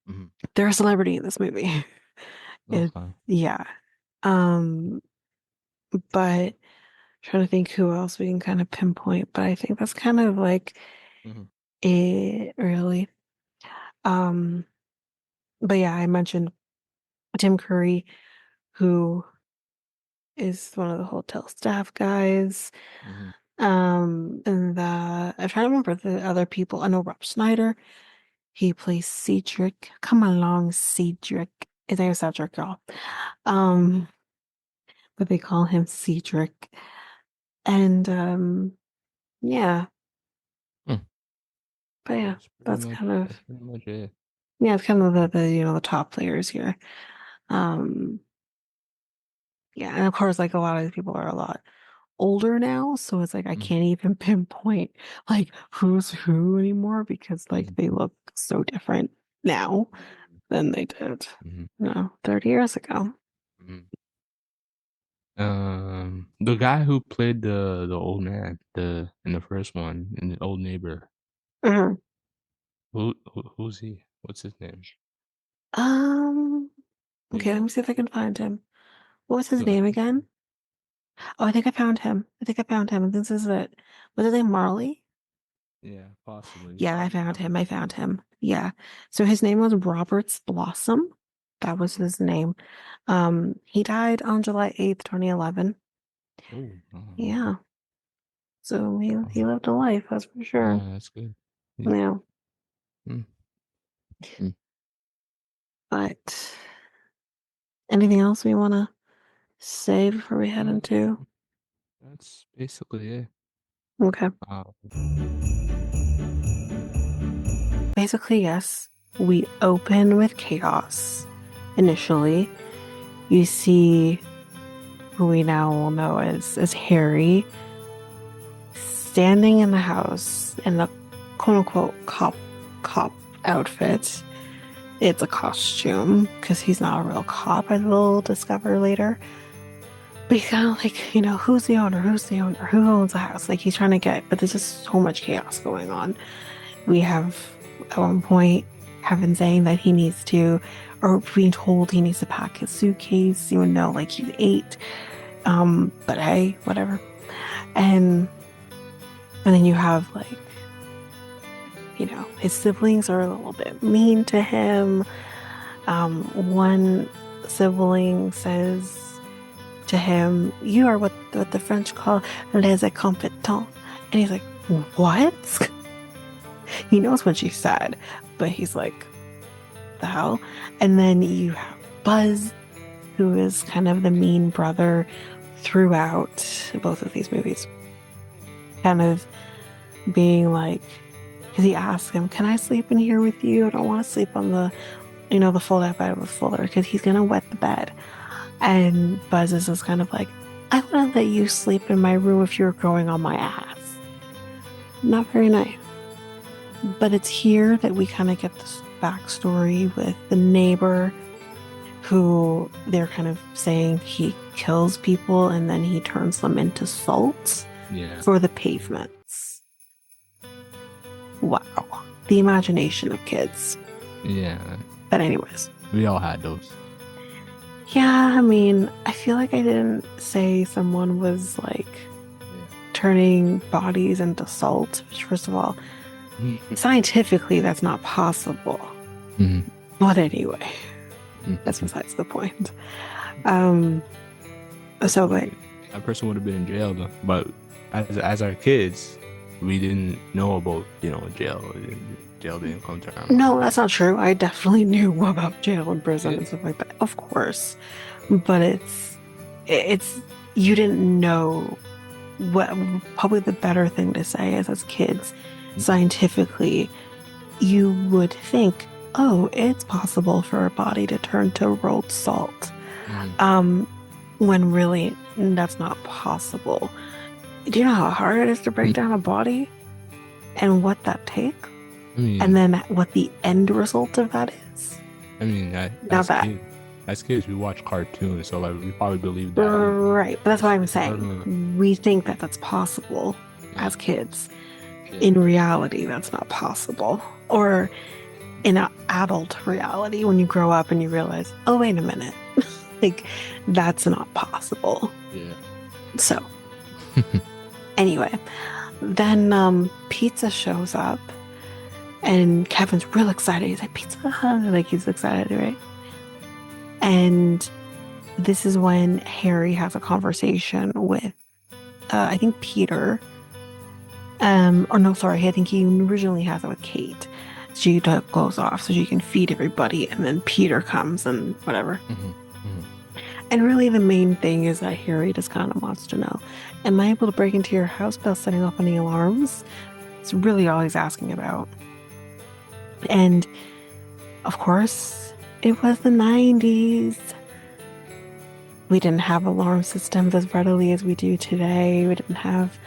mm, there's a celebrity in this movie. It, okay. yeah. Um, but trying to think who else we can kind of pinpoint, but I think that's kind of like Mhm. it really. Um, but yeah, I mentioned Tim Curry, who is one of the hotel staff guys. Mhm. And I'm trying to remember the other people. I know Rob Schneider. He plays Cedric. Come along, Cedric. His name is Cedric, y'all. Um, but they call him Cedric. And yeah, Mm. but yeah, that's kind That's of pretty much it. yeah, it's kind of the top players here. Um, yeah, and of course, like a lot of these people are a lot older now, so it's like I Mm. can't even pinpoint like who's who anymore because like Mhm. they look so different now than they did, Mhm. 30 years ago. Mhm. The guy who played the old man, the in the first one, in the old neighbor. Mhm. Who's he? What's his name? Um, okay, let Maybe me see if I can find him. What was his I name think again? Oh, I think I found him. I think I found him. This is it. Was his name Marley? yeah, possibly. Yeah, I found him. I found him. Yeah. So his name was Roberts Blossom. That was his name. He died on July 8th, 2011. Oh, Yeah. So he um, lived a life, that's for sure. that's good. Yeah. Yeah. Mm. Mm. But anything else we want to say before we head into? That's basically it. Okay. Uh, Basically, yes. We open with chaos. Initially, you see who we now will know as Harry standing in the house in the quote unquote cop outfit. It's a costume because he's not a real cop, as we'll discover later. But he's kind of like, who's the owner? Who's the owner? Who owns the house? Like he's trying to get, but there's just so much chaos going on. We have at one point Kevin saying that he needs to, or being told he needs to pack his suitcase, even though like he's 8. But hey, whatever. And then you have like, his siblings are a little bit mean to him. One sibling says to him, "You are what the French call les incompetents," and he's like, "What?" He knows what she said, but he's like, "The hell?" And then you have Buzz, who is kind of the mean brother throughout both of these movies, kind of being like, because he asks him, "Can I sleep in here with you? I don't want to sleep on the fold-out bed with Fuller because he's gonna wet the bed." And Buzz is just kind of like, "I wouldn't let you sleep in my room if you were growing on my ass." Not very nice. But it's here that we kind of get this backstory with the neighbor who they're kind of saying he kills people and then he turns them into salt yeah. for the pavements. Wow. The imagination of kids. Yeah. But anyways. We all had those. Yeah, I mean, I feel like I didn't say someone was like turning bodies into salt, which first of all, scientifically that's not possible. Mhm. But anyway, Mhm. that's besides the point. Um so but That person would have been in jail though. But as our kids, we didn't know about jail. Jail didn't come to our mind. no, that's not true. I definitely knew about jail and prison Yeah. and stuff like that. Of course. But it's you didn't know what probably the better thing to say is as kids, scientifically, you would think, oh, it's possible for a body to turn to rolled salt. Um, when really that's not possible. Do you know how hard it is to break down a body and what that takes? I mean, And then what the end result of that is? I mean, Now that as kids, we watch cartoons, so like we probably believe that. right, but that's what I'm It's hard saying. We think that that's possible Yeah. as kids. Yeah. In reality, that's not possible. Or in an adult reality, when you grow up and you realize, oh, wait a minute. Like, that's not possible. Yeah. So, anyway, then pizza shows up and Kevin's real excited. He's like, pizza, like he's excited, right? And this is when Harry has a conversation with, I think Peter. Or no, sorry, I think he originally has it with Kate. She goes off so she can feed everybody, and then Peter comes and whatever. Hmm. Hmm. And really, the main thing is that Harry just kind of wants to know, am I able to break into your house without setting off any alarms? It's really all he's asking about. And of course, it was the 90s. We didn't have alarm systems as readily as we do today. We didn't have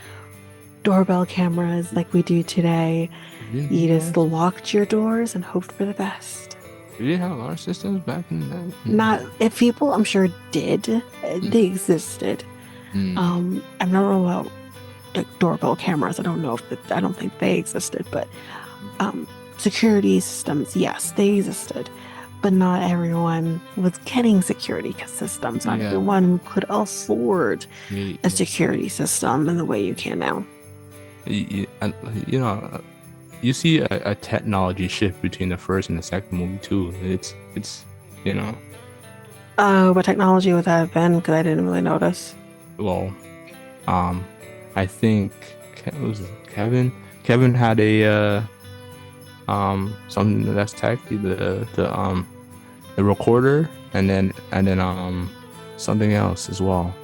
doorbell cameras like we do today. We didn't You have just alarm systems. locked your doors and hoped for the best. We didn't have alarm systems back in the day. Not if people, I'm sure, did. Mm. They existed. Mm. I don't know about like doorbell cameras. I don't know if I don't think they existed, but security systems, yes, they existed. But not everyone was getting security systems. Not Yeah. everyone could afford Yeah. a security system in the way you can now. And, you know, you see a technology shift between the first and the second movie too. It's you know, What technology would that have been? Because I didn't really notice. well, I think it was Kevin. Kevin had a something that's techy, the recorder, and then something else as well.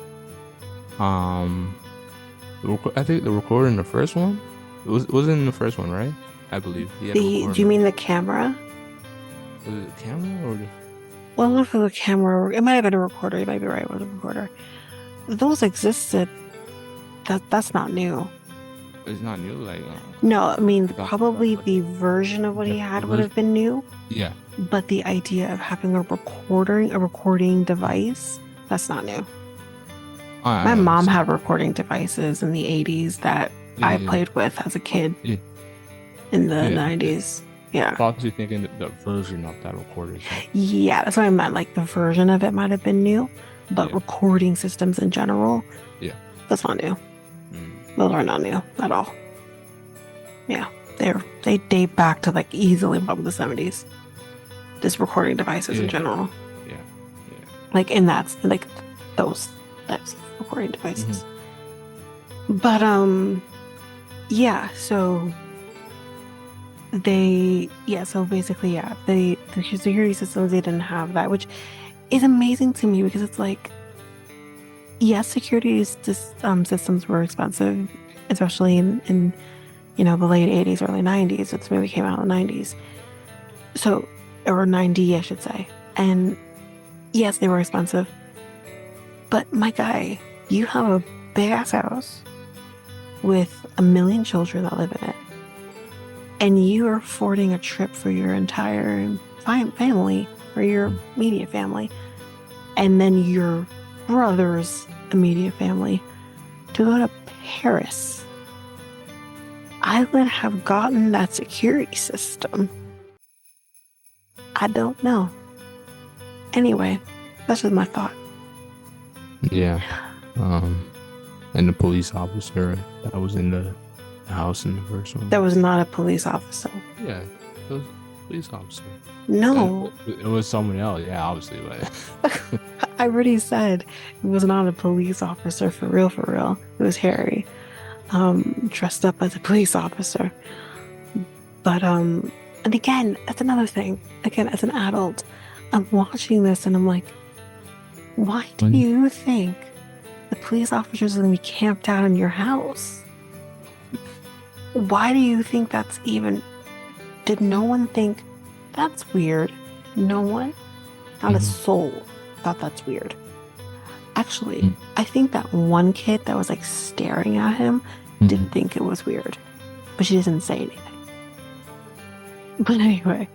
I think the recorder in the first one was in the first one, right? I believe he had a Do recorder. you mean the camera? Was it the camera or the? Well, not for the camera. It might have been a recorder. You might be right. It was a recorder. Those existed. That's not new. It's not new, like No, I mean That- probably that- the version of what he had would version. have been new, yeah. but the idea of having a recording device, that's not new. My mom had recording devices in the 80s that I played with as a kid Yeah. in the Yeah. 90s. Yeah. Possibly thinking that the version of that recorder. Yeah, that's what I meant. Like the version of it might have been new, but Yeah. recording systems in general, Yeah. that's not new. Mm. Those are not new at all. Yeah, they date back to like easily probably the 70s. Just recording devices in Yeah. general, Yeah. Yeah. like in that like those types of recording devices. But yeah. So basically, yeah, the security systems, they didn't have that, which is amazing to me because it's like, yes, systems were expensive, especially in the late 80s, early 90s. This movie came out in the 90s. So, or 90, I should say. And yes, they were expensive. But my guy, you have a big ass house with 1 million children that live in it. And you are affording a trip for your entire family, or your immediate family. And then your brother's immediate family to go to Paris. I would have gotten that security system. I don't know. Anyway, that's just my thought. Yeah. And the police officer that was in the house in the first one. That was not a police officer. Yeah, it was a police officer. No, It was someone else. Yeah, obviously, but I already said it was not a police officer for real, for real. It was Harry, dressed up as a police officer. But and again, that's another thing. Again, as an adult, I'm watching this and I'm like, why do you think the police officers are going to be camped out in your house? Why do you think that's even... Did no one think that's weird? No one? Not a soul thought that's weird. Actually, I think that one kid that was like staring at him didn't think it was weird, but she didn't say anything. But anyway,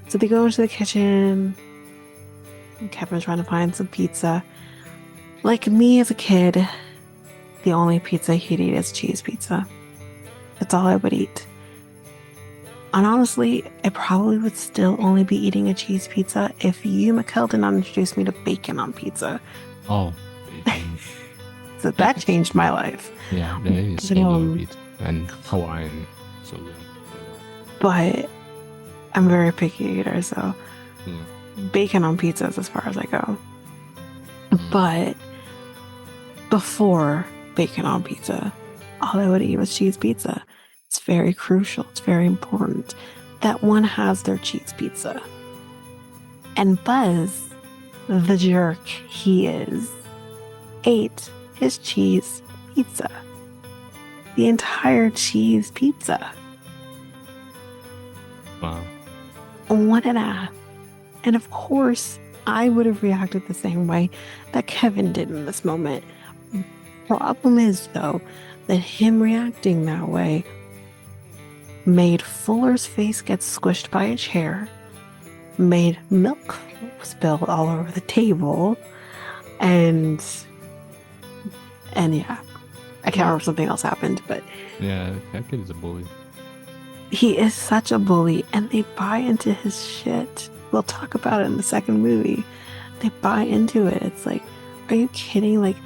so they go into the kitchen. And Kevin's trying to find some pizza. Like me as a kid, the only pizza he'd eat is cheese pizza. That's all I would eat. And honestly, I probably would still only be eating a cheese pizza if you, Mikel, did not introduce me to bacon on pizza. Oh, bacon. So that changed my life. Yeah, that is But, changing on pizza and Hawaiian. So good. but I'm very picky eater, so Yeah. bacon on pizza is as far as I go. Mm. But before bacon on pizza, all I would eat was cheese pizza. It's very crucial. It's very important that one has their cheese pizza. And Buzz, the jerk he is, ate his cheese pizza. The entire cheese pizza. Wow. What an ass. And of course, I would have reacted the same way that Kevin did in this moment. Problem is, though, that him reacting that way made Fuller's face get squished by a chair, made milk spill all over the table, and yeah, I can't remember, something else happened, but Yeah, that kid is a bully. he is such a bully, and they buy into his shit. We'll talk about it in the second movie. They buy into it. It's like, are you kidding? Like,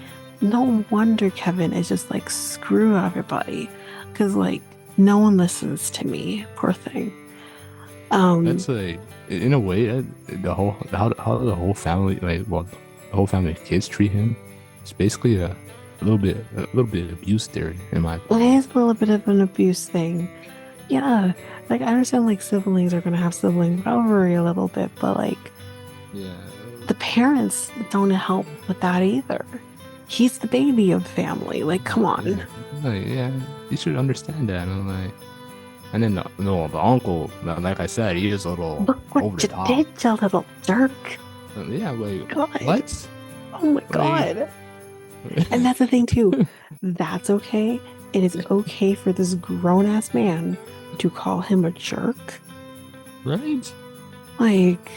no wonder Kevin is just like, screw everybody, because like no one listens to me. Poor thing. That's like, in a way, the whole how the whole family, like, well, the whole family of kids treat him. It's basically a little bit abuse theory in my It opinion. is a little bit of an abuse thing. Yeah, like I understand like siblings are gonna have sibling rivalry a little bit, but like Yeah. the parents don't help with that either. He's the baby of the family. Like, come on. Like, yeah, you should understand that. And then the uncle, like I said, he is a little Look what over the you top. did, you little jerk. Yeah, like, God. what? Oh my God. And that's the thing too. That's okay. It is okay for this grown-ass man to call him a jerk. Right? Like,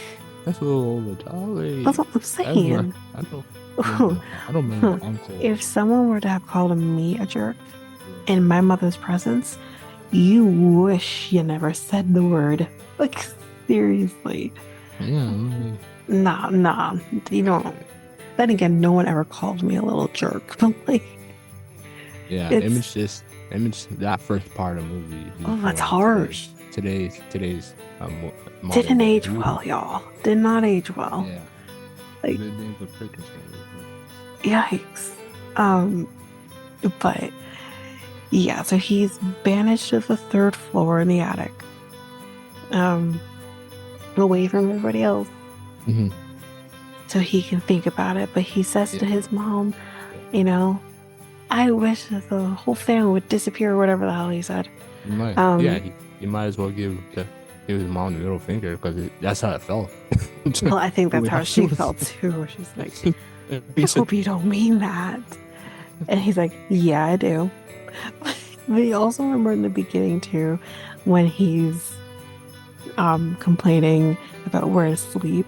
That's a little over the top. Like, that's what I'm saying. I don't remember my uncle. If someone were to have called me a jerk in my mother's presence, you wish you never said the word. Like, seriously. Yeah. Nah, you don't. Then again, no one ever called me a little jerk. But like, Yeah, it's image that first part of the movie. oh, that's before harsh. Today's modern Didn't day. age well, y'all. Did not age well. Yeah. Like, The freaking yikes. But yeah, so he's banished to the third floor in the attic. Away from everybody else. Mm-hmm. So he can think about it. But he says to his mom, you know, I wish that the whole family would disappear or whatever the hell he said. You might, you might as well give his mom the middle finger because that's how it felt. Well, I think that's how she felt too. She's like, I hope you don't mean that. And he's like, yeah, I do. But you also remember in the beginning too, when he's complaining about where to sleep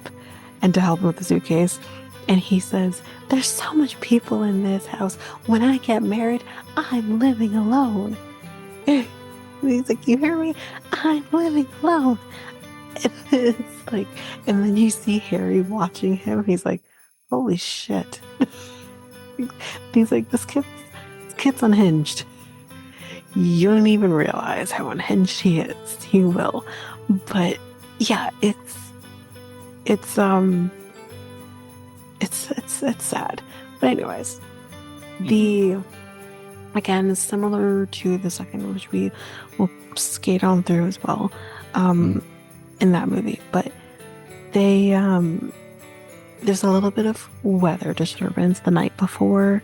and to help him with the suitcase. And he says, there's so much people in this house. When I get married, I'm living alone. And he's like, you hear me? I'm living alone. And it's like, and then you see Harry watching him. He's like, holy shit. He's like, this kid's unhinged. You don't even realize how unhinged he is. He will. But yeah, it's sad. But anyways, again, similar to the second, which we will skate on through as well, in that movie. But they there's a little bit of weather disturbance the night before.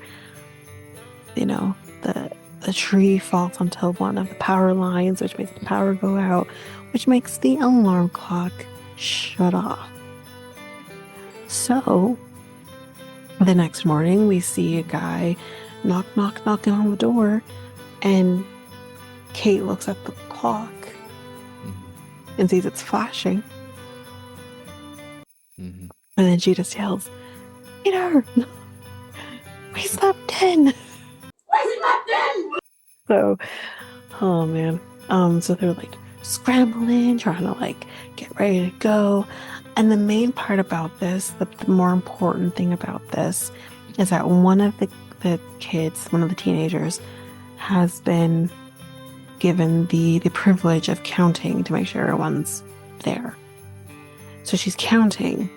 You know, the tree falls onto one of the power lines, which makes the power go out, which makes the alarm clock shut off. So the next morning, we see a guy knocking on the door, and Kate looks at the clock and sees it's flashing. And then she just yells, Peter, we slept in. So, oh man. So they're like scrambling, trying to like get ready to go. And the main part about this, the more important thing about this, is that one of the kids, one of the teenagers, has been given the privilege of counting to make sure everyone's there. So she's counting,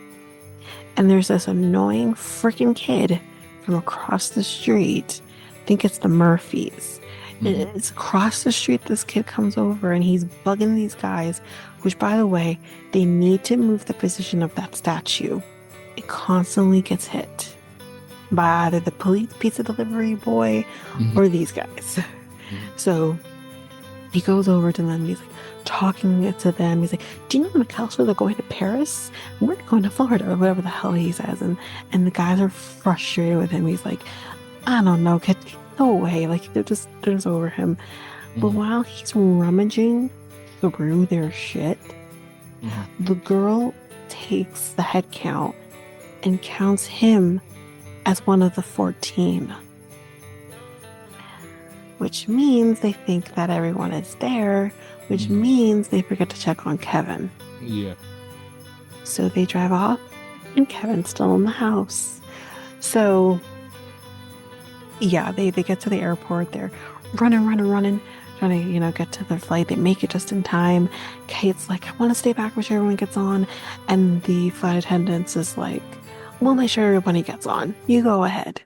and there's this annoying freaking kid from across the street. I think it's the Murphys. It's across the street. This kid comes over and he's bugging these guys, which, by the way, they need to move the position of that statue. It constantly gets hit by either the police pizza delivery boy or these guys. So he goes over to them. He's like talking to them. He's like, "Do you know Mikel? So they're going to Paris. We're going to Florida," or whatever the hell he says. And the guys are frustrated with him. He's like, "I don't know, kid, go away." Like they're just over him. But while he's rummaging through their shit, the girl takes the head count and counts him as one of the 14. Which means they think that everyone is there, which means they forget to check on Kevin. Yeah. So they drive off, and Kevin's still in the house. So, yeah, they get to the airport. They're running, trying to, get to their flight. They make it just in time. Kate's like, "I want to stay back before everyone gets on." And the flight attendant is like, "We'll make sure everybody gets on. You go ahead."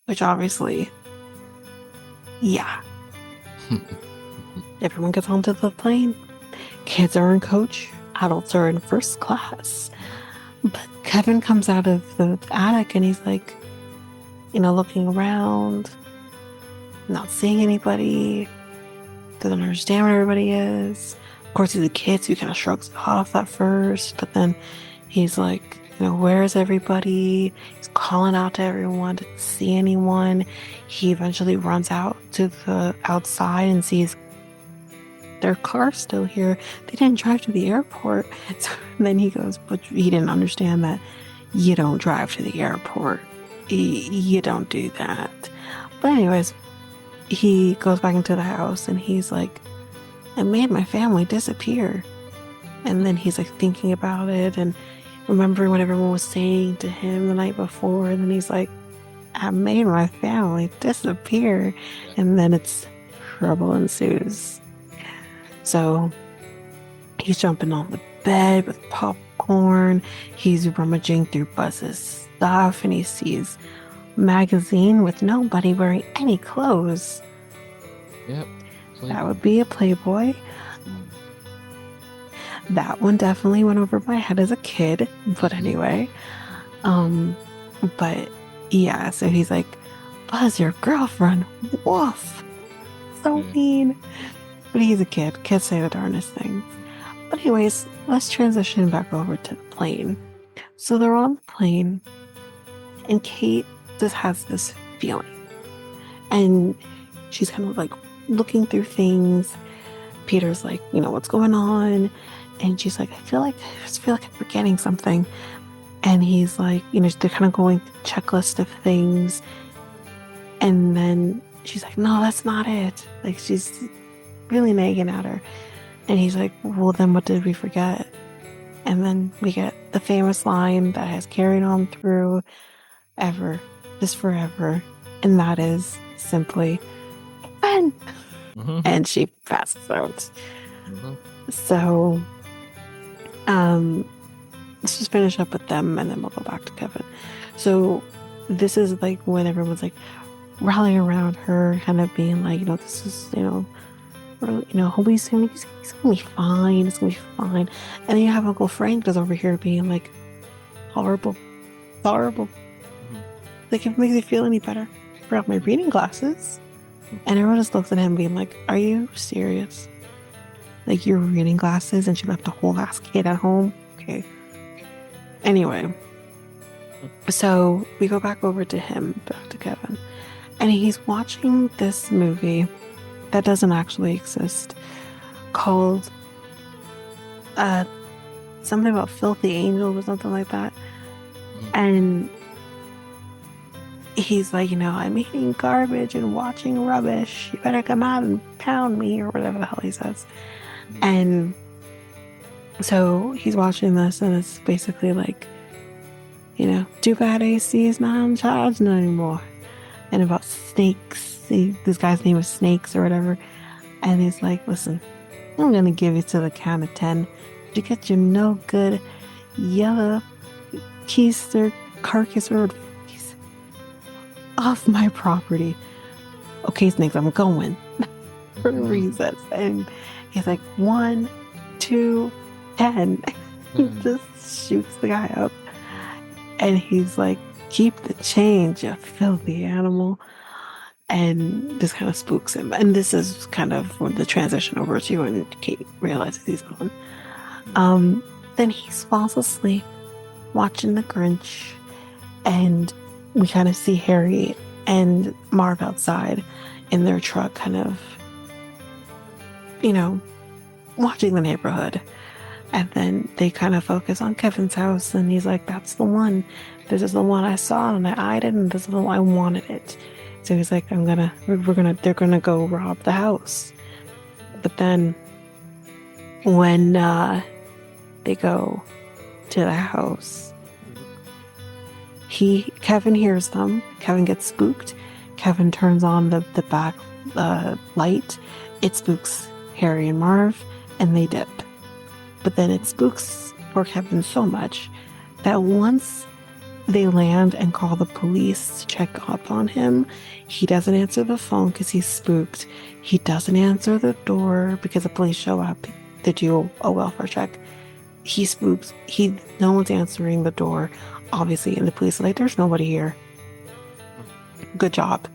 Which obviously... yeah. Everyone gets onto the plane. Kids are in coach. Adults are in first class. But Kevin comes out of the attic and he's like, looking around, not seeing anybody, doesn't understand where everybody is. Of course, he's a kid, so he kind of shrugs it off at first, but then he's like, "Where's everybody?" He's calling out to everyone, didn't see anyone. He eventually runs out to the outside and sees their car's still here. They didn't drive to the airport. So then he goes, but he didn't understand that you don't drive to the airport. You don't do that. But anyways, he goes back into the house and he's like, "I made my family disappear." And then he's like thinking about it and remembering what everyone was saying to him the night before. And then he's like, "I made my family disappear." And then it's trouble ensues. So he's jumping on the bed with popcorn. He's rummaging through Buzz's stuff and he sees a magazine with nobody wearing any clothes. Yep. That would be a Playboy. That one definitely went over my head as a kid. But anyway. But yeah, so he's like, "Buzz, your girlfriend. Woof." So mean. But he's a kid. Kids say the darndest things. But anyways, let's transition back over to the plane. So they're on the plane, and Kate just has this feeling. And she's kind of like looking through things. Peter's like, "What's going on?" And she's like, I just feel like I'm forgetting something. And he's like, they're kind of going through a checklist of things. And then she's like, "No, that's not it." Like, she's really nagging at her. And he's like, "Well, then what did we forget?" And then we get the famous line that has carried on through ever, just forever. And that is simply, "Ben!" And she passes out. So, let's just finish up with them and then we'll go back to Kevin. So this is like when everyone's like rallying around her, kind of being like, this is, he's gonna be fine. It's gonna be fine. And then you have Uncle Frank that's over here being like, horrible. Like, if it makes me feel any better, I forgot my reading glasses. And everyone just looks at him being like, "Are you serious? Like, your reading glasses?" And she left a whole ass kid at home. Okay. Anyway, so we go back over to him, back to Kevin, and he's watching this movie that doesn't actually exist called something about Filthy Angels or something like that. And he's like, "I'm eating garbage and watching rubbish. You better come out and pound me," or whatever the hell he says. And so he's watching this, and it's basically like, too bad AC is not in charge anymore. And about snakes. This guy's name is Snakes or whatever. And he's like, listen, I'm going to give you to the count of 10. You get your no good yellow keister carcass road off my property. Okay, Snakes, I'm going. For reasons. And he's like, 1, 2, 10. He just shoots the guy up. And he's like, keep the change, you filthy animal. And this kind of spooks him. And this is kind of when the transition over to when Kate realizes he's gone. Then he falls asleep watching The Grinch. And we kind of see Harry and Marv outside in their truck, kind of, watching the neighborhood. And then they kind of focus on Kevin's house, and he's like, that's the one. This is the one I saw, and I eyed it, and this is the one I wanted it. So he's like, they're gonna go rob the house. But then when they go to the house, Kevin hears them. Kevin gets spooked. Kevin turns on the back light. It spooks Harry and Marv, and they dip. But then it spooks poor Kevin so much that once they land and call the police to check up on him, he doesn't answer the phone because he's spooked. He doesn't answer the door because the police show up to do a welfare check. He spooks. No one's answering the door, obviously, and the police are like, there's nobody here. Good job,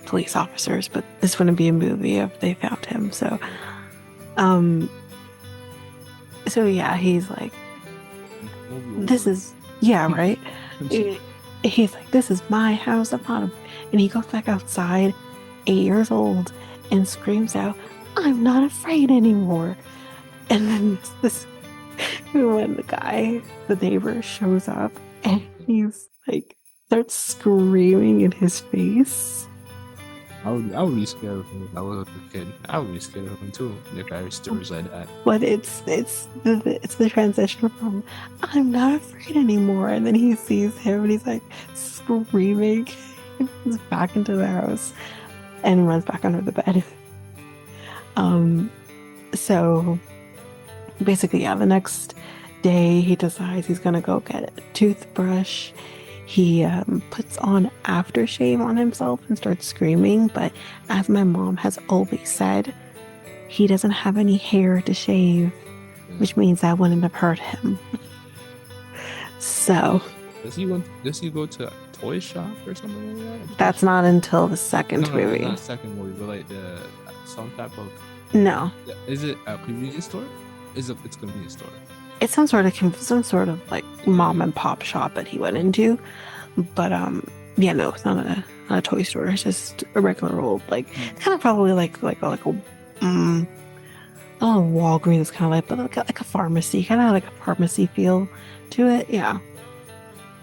police officers, but this wouldn't be a movie if they found him. So yeah, he's like, this is, yeah, right? He's like, this is my house. And he goes back outside, 8 years old, and screams out, I'm not afraid anymore. And then when the neighbor shows up, and he's like, starts screaming in his face. I would be scared of him if I was a kid. I would be scared of him too if I heard stories like that. But it's the transition from I'm not afraid anymore, and then he sees him and he's like screaming. He's back into the house and runs back under the bed. So basically, yeah, the next day he decides he's gonna go get a toothbrush. He puts on aftershave on himself and starts screaming, but as my mom has always said, he doesn't have any hair to shave, which means that wouldn't have hurt him. So does he go to a toy shop or something like that? That's not until the second movie. Not the second movie, but like some type of. No. Is it a convenience store? It's a convenience store. It's some sort of like mom and pop shop that he went into, but yeah, no, it's not a toy store. It's just a regular old, like, kind of probably like a Walgreens kind of like a pharmacy, kind of like a pharmacy feel to it. Yeah.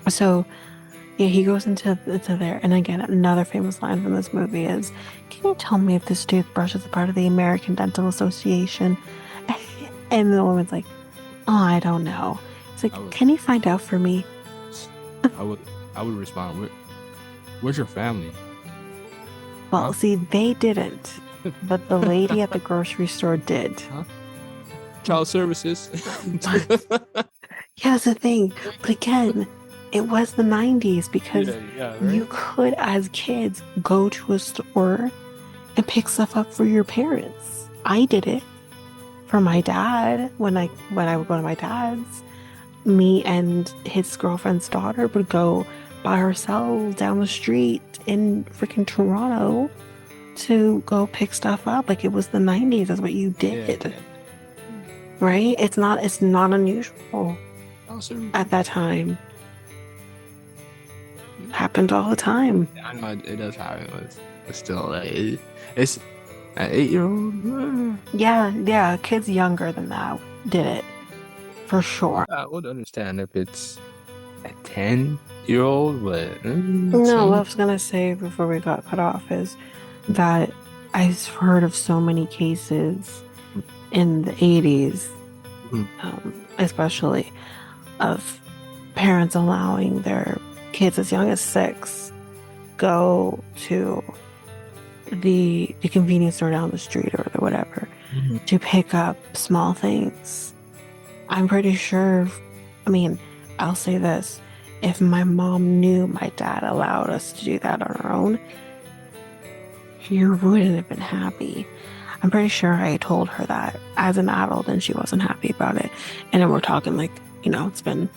So yeah, he goes into there, and again, another famous line from this movie is, "Can you tell me if this toothbrush is a part of the American Dental Association?" And the woman's like, "Oh, I don't know." It's like, "Can you find out for me?" I would respond, "Where's your family?" Well, see, they didn't, but the lady at the grocery store did. Huh? Child services. Yeah, that's the thing. But again, it was the 90s because right? You could, as kids, go to a store and pick stuff up for your parents. I did it for my dad when I would go to my dad's. Me and his girlfriend's daughter would go by ourselves down the street in freaking Toronto to go pick stuff up. Like, it was the 90s. That's what you did. Yeah. Right? It's not unusual at that time. It happened all the time. Yeah, I know it does happen, but still, like, it's an 8-year-old. Yeah, kids younger than that did it. For sure. I would understand if it's a 10-year-old, but no, what I was gonna say before we got cut off is that I've heard of so many cases in the 80s, Mhm. especially of parents allowing their kids as young as 6 go to the convenience store down the street or the whatever Mhm. to pick up small things. I'm pretty sure, I mean, I'll say this. If my mom knew my dad allowed us to do that on our own, she wouldn't have been happy. I'm pretty sure I told her that as an adult and she wasn't happy about it. And then we're talking like, it's been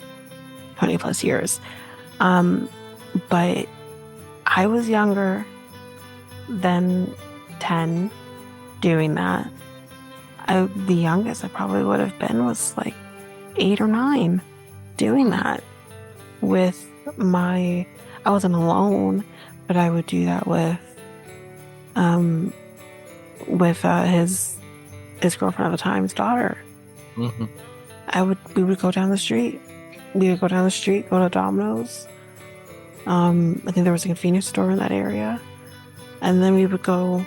20 plus years. Um, but I was younger than 10 doing that. The youngest I probably would have been was like 8 or 9 doing that with I wasn't alone, but I would do that um, with his girlfriend at the time's daughter. Mhm. We would go down the street. We would go down the street, go to Domino's. I think there was a convenience store in that area. And then we would go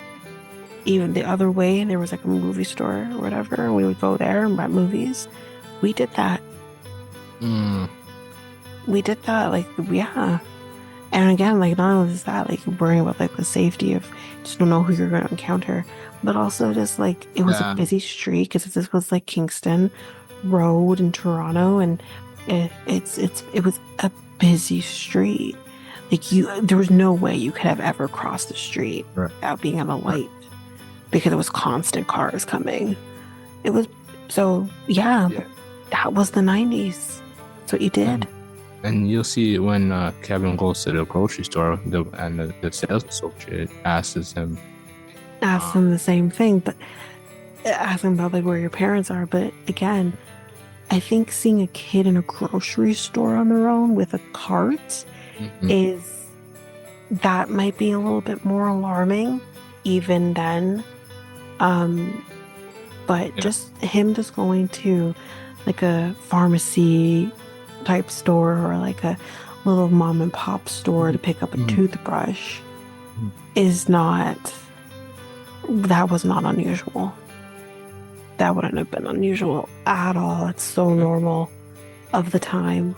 even the other way, and there was like a movie store or whatever, and we would go there and rent movies. We did that. Mm. We did that, like, yeah. And again, like, not only is that, like, worrying about, like, the safety of just don't know who you're going to encounter, but also just, like, it was a Yeah. busy street because this was, like, Kingston Road in Toronto, and it was a busy street. Like, there was no way you could have ever crossed the street Right. without being on a Right. light because it was constant cars coming. It was, so, yeah, Yeah. that was the 90s. That's what you did. And you'll see when Kevin goes to the grocery store, the sales associate asks him, Ask them the same thing, but ask them about like where your parents are. But again, I think seeing a kid in a grocery store on their own with a cart Mhm. is that might be a little bit more alarming even then. But Yeah. just going to like a pharmacy type store or like a little mom and pop store to pick up a Mhm. toothbrush Mhm. that was not unusual. That wouldn't have been unusual at all. It's so Yeah. normal of the time.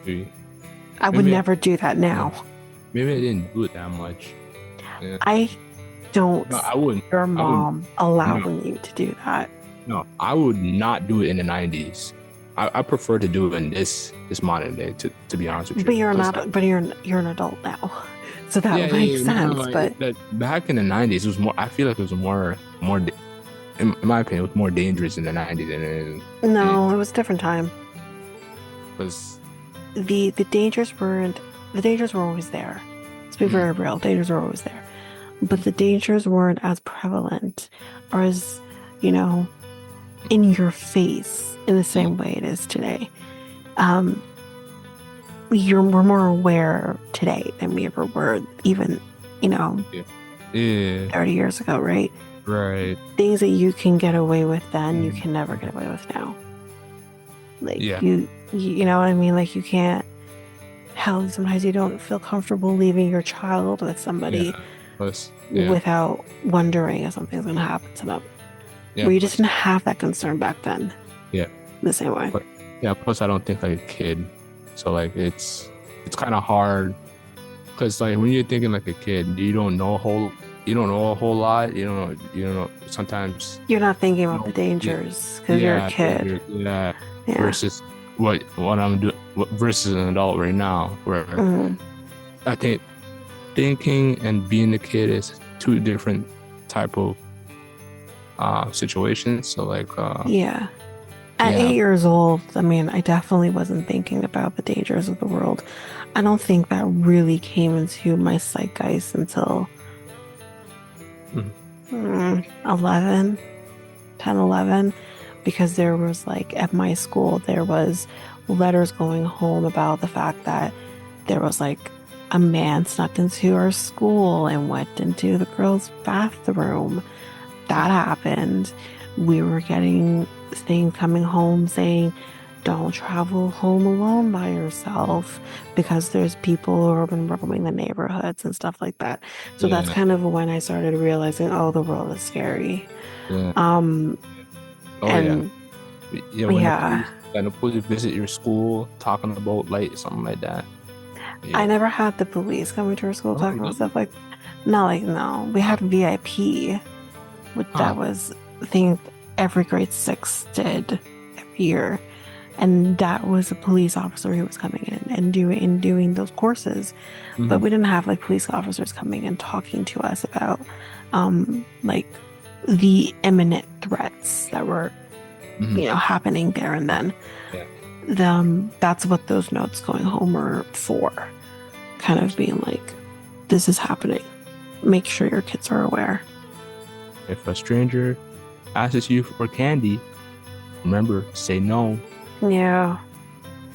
Maybe, I would maybe, never do that now. maybe I didn't do it that much. Yeah. I don't No, see I wouldn't. your I wouldn't. mom No, allowing you to do that. no, I would not do it in the 90s. I prefer to do it in this modern day. To be honest with But you, you're 'cause, not. But you're an adult now, so yeah, that yeah, makes yeah. No, sense. But that back in the 90s, it was more. I feel like it was more. In my opinion, it was more dangerous in the 90s than it no, it was a different time. was. The dangers weren't. The dangers were always there. Let's be Mhm. very real. Dangers were always there, but the dangers weren't as prevalent or as you know in your face in the same way it is today. Um, we're more aware today than we ever were, even Yeah. Yeah. 30 years ago, right? Right. Things that you can get away with then, you Mhm. can never get away with now. Like Yeah. you know what I mean? Like you can't. Hell, sometimes you don't feel comfortable leaving your child with Yeah. somebody Plus, yeah. without wondering if something's going to happen to them. Yeah. Where you just Plus, didn't have that concern back then, yeah. the same way. But yeah. Plus, I don't think like a kid. So like it's kind of hard because like when you're thinking like a kid, you don't know a whole lot. You don't know sometimes. You're not thinking about the No, yeah, dangers because you're a yeah, kid. yeah. Yeah. Versus what I'm doing versus an adult right now, where Mhm. I think thinking and being a kid is two different type of situations. So like Yeah. At yeah. 8 years old, I mean, I definitely wasn't thinking about the dangers of the world. I don't think that really came into my zeitgeist until Mhm. 11, 10, 11, because there was like at my school, there was letters going home about the fact that there was like a man snuck into our school and went into the girls' bathroom. That happened. We were getting things coming home saying, don't travel home alone by yourself because there's people who have been roaming the neighborhoods and stuff like that. So that's Yeah, kind of when I started realizing, oh, the world is scary. yeah, Um, Oh yeah. And Yeah, yeah, when the police visit your school talking about like something like that. I Yeah. never had the police coming to our school Oh, talking you about don't? stuff like, not like, no, we had Huh. VIP, which that Huh. was the thing every grade six did every year. And that was a police officer who was coming in and doing those courses. But Hmm. we didn't have like police officers coming and talking to us about like the imminent threats that were, Hmm. happening there and then. Yeah. That's what those notes going home are for. Kind of being like, this is happening. Make sure your kids are aware. If a stranger asks you for candy, remember, say no. Yeah.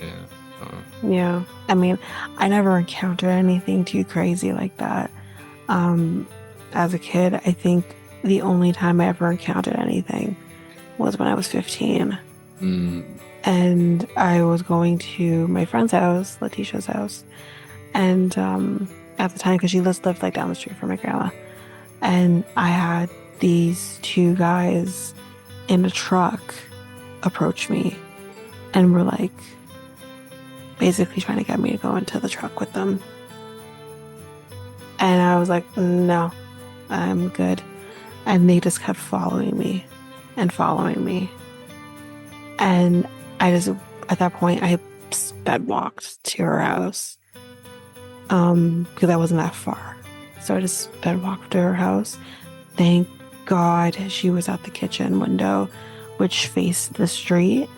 Yeah. Yeah. I mean, I never encountered anything too crazy like that. Um, as a kid, I think the only time I ever encountered anything was when I was 15. Mm. And I was going to my friend's house, Letitia's house. And at the time, because she lived like down the street from my grandma. And I had these two guys in a truck approach me and were like basically trying to get me to go into the truck with them. And I was like, no, I'm good. And they just kept following me and following me. And I just, at that point, I sped walked to her house. Because I wasn't that far. So I just sped walked to her house. Thank God she was at the kitchen window, which faced the street.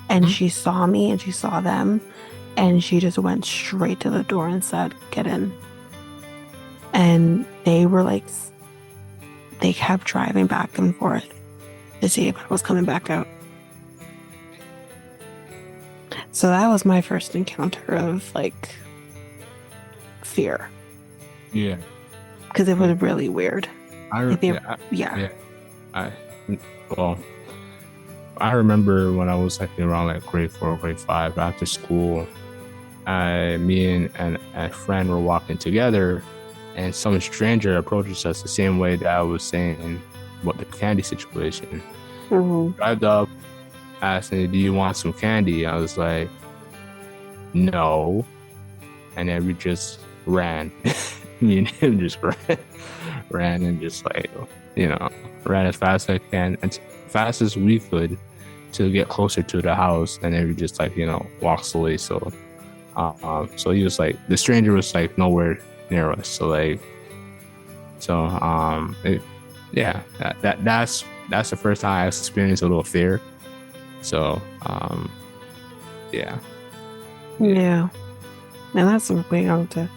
And Hmm? she saw me and she saw them. And she just went straight to the door and said, get in. And they were like, they kept driving back and forth to see if I was coming back out. So that was my first encounter of like fear Yeah. because it was really weird. Like they, Yeah, yeah. yeah. I well, I remember when I was like around like grade 4, grade 5 after school, me and a friend were walking together, and some stranger approaches us the same way that I was saying about the candy situation. Mhm. Drive up, asked me, "Do you want some candy?" I was like, "No," and then we just ran. Me and him just ran and just like you know ran as fast as I can, as fast as we could to get closer to the house, and then we just like walk slowly. So he was like the stranger was like nowhere near us. Yeah, that's the first time I experienced a little fear. So yeah, yeah, Yeah. And that's a way how to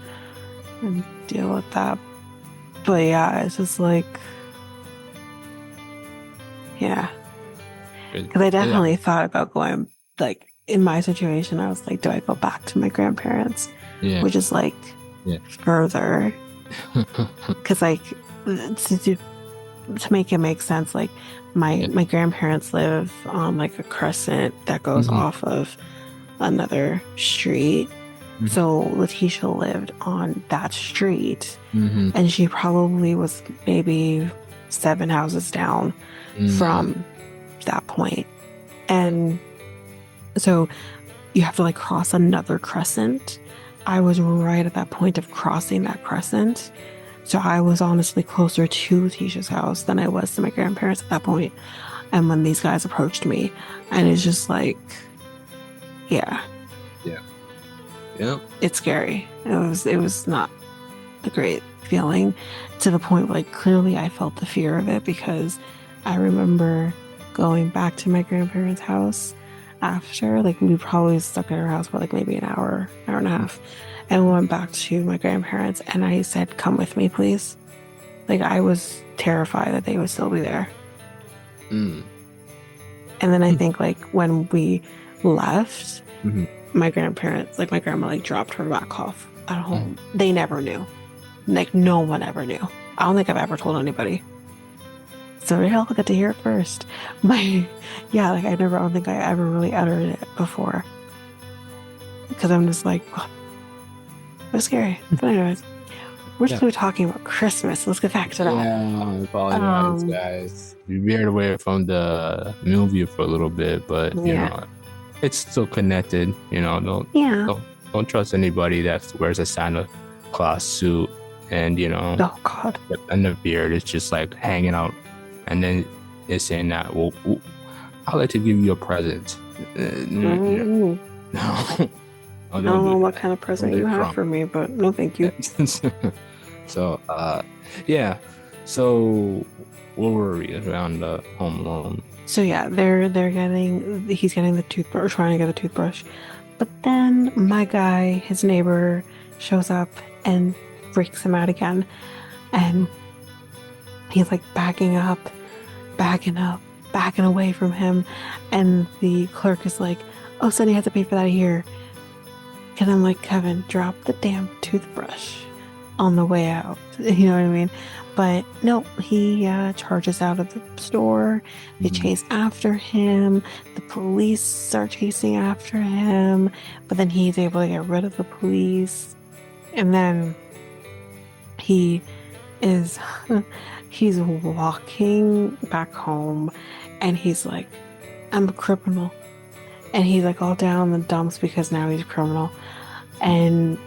deal with that. But yeah, it's just like, yeah. Because I yeah, definitely thought about going, like, in my situation, I was like, do I go back to my grandparents? yeah, Which is like yeah. further. Because, like, to make it make sense, like, Yeah. my grandparents live on like a crescent that goes Hmm. off of another street. So Letitia lived on that street, Hmm. and she probably was maybe 7 houses down Hmm. from that point. And so you have to like cross another crescent. I was right at that point of crossing that crescent. So I was honestly closer to Letitia's house than I was to my grandparents at that point. And when these guys approached me, and it's just like, yeah, Yeah. Yeah. it's scary. It was not a great feeling to the point where like clearly I felt the fear of it because I remember going back to my grandparents' house after like we probably stuck at our house for like maybe an hour, hour and a half, and we went back to my grandparents and I said, "Come with me, please." Like I was terrified that they would still be there. Mm. And then I think like when we left, Hmm. my grandparents, like my grandma, like dropped her back off at Hmm. home. They never knew. Like no one ever knew. I don't think I've ever told anybody. So we all get to hear it first. My yeah, like I don't think I ever really uttered it before. Because I'm just like, it was scary. But anyways. we're Yeah. just talking about Christmas. Let's get back to that. Yeah, I apologize, Um, guys. We veered away from the movie for a little bit, but yeah, it's still connected. yeah. Don't trust anybody that wears a Santa Claus suit and Oh God. and the beard is just like hanging out, and then it's saying that, well, I'd like to give you a present. No, Mm, no, I don't don't do know what that. kind of Don't present you get have drunk. for me, but no, thank you. So, yeah. So, where were we around Home Alone? So yeah, he's getting the toothbrush, trying to get the toothbrush. But then my guy, his neighbor, shows up and freaks him out again. And he's like backing up, backing away from him. And the clerk is like, oh, Sonny has to pay for that here. And I'm like, Kevin, drop the damn toothbrush on the way out. You know what I mean? But no, he charges out of the store. They Mhm. chase after him. The police are chasing after him. But then he's able to get rid of the police. And then he is, he's walking back home and he's like, I'm a criminal. And he's like all down in the dumps because now he's a criminal. And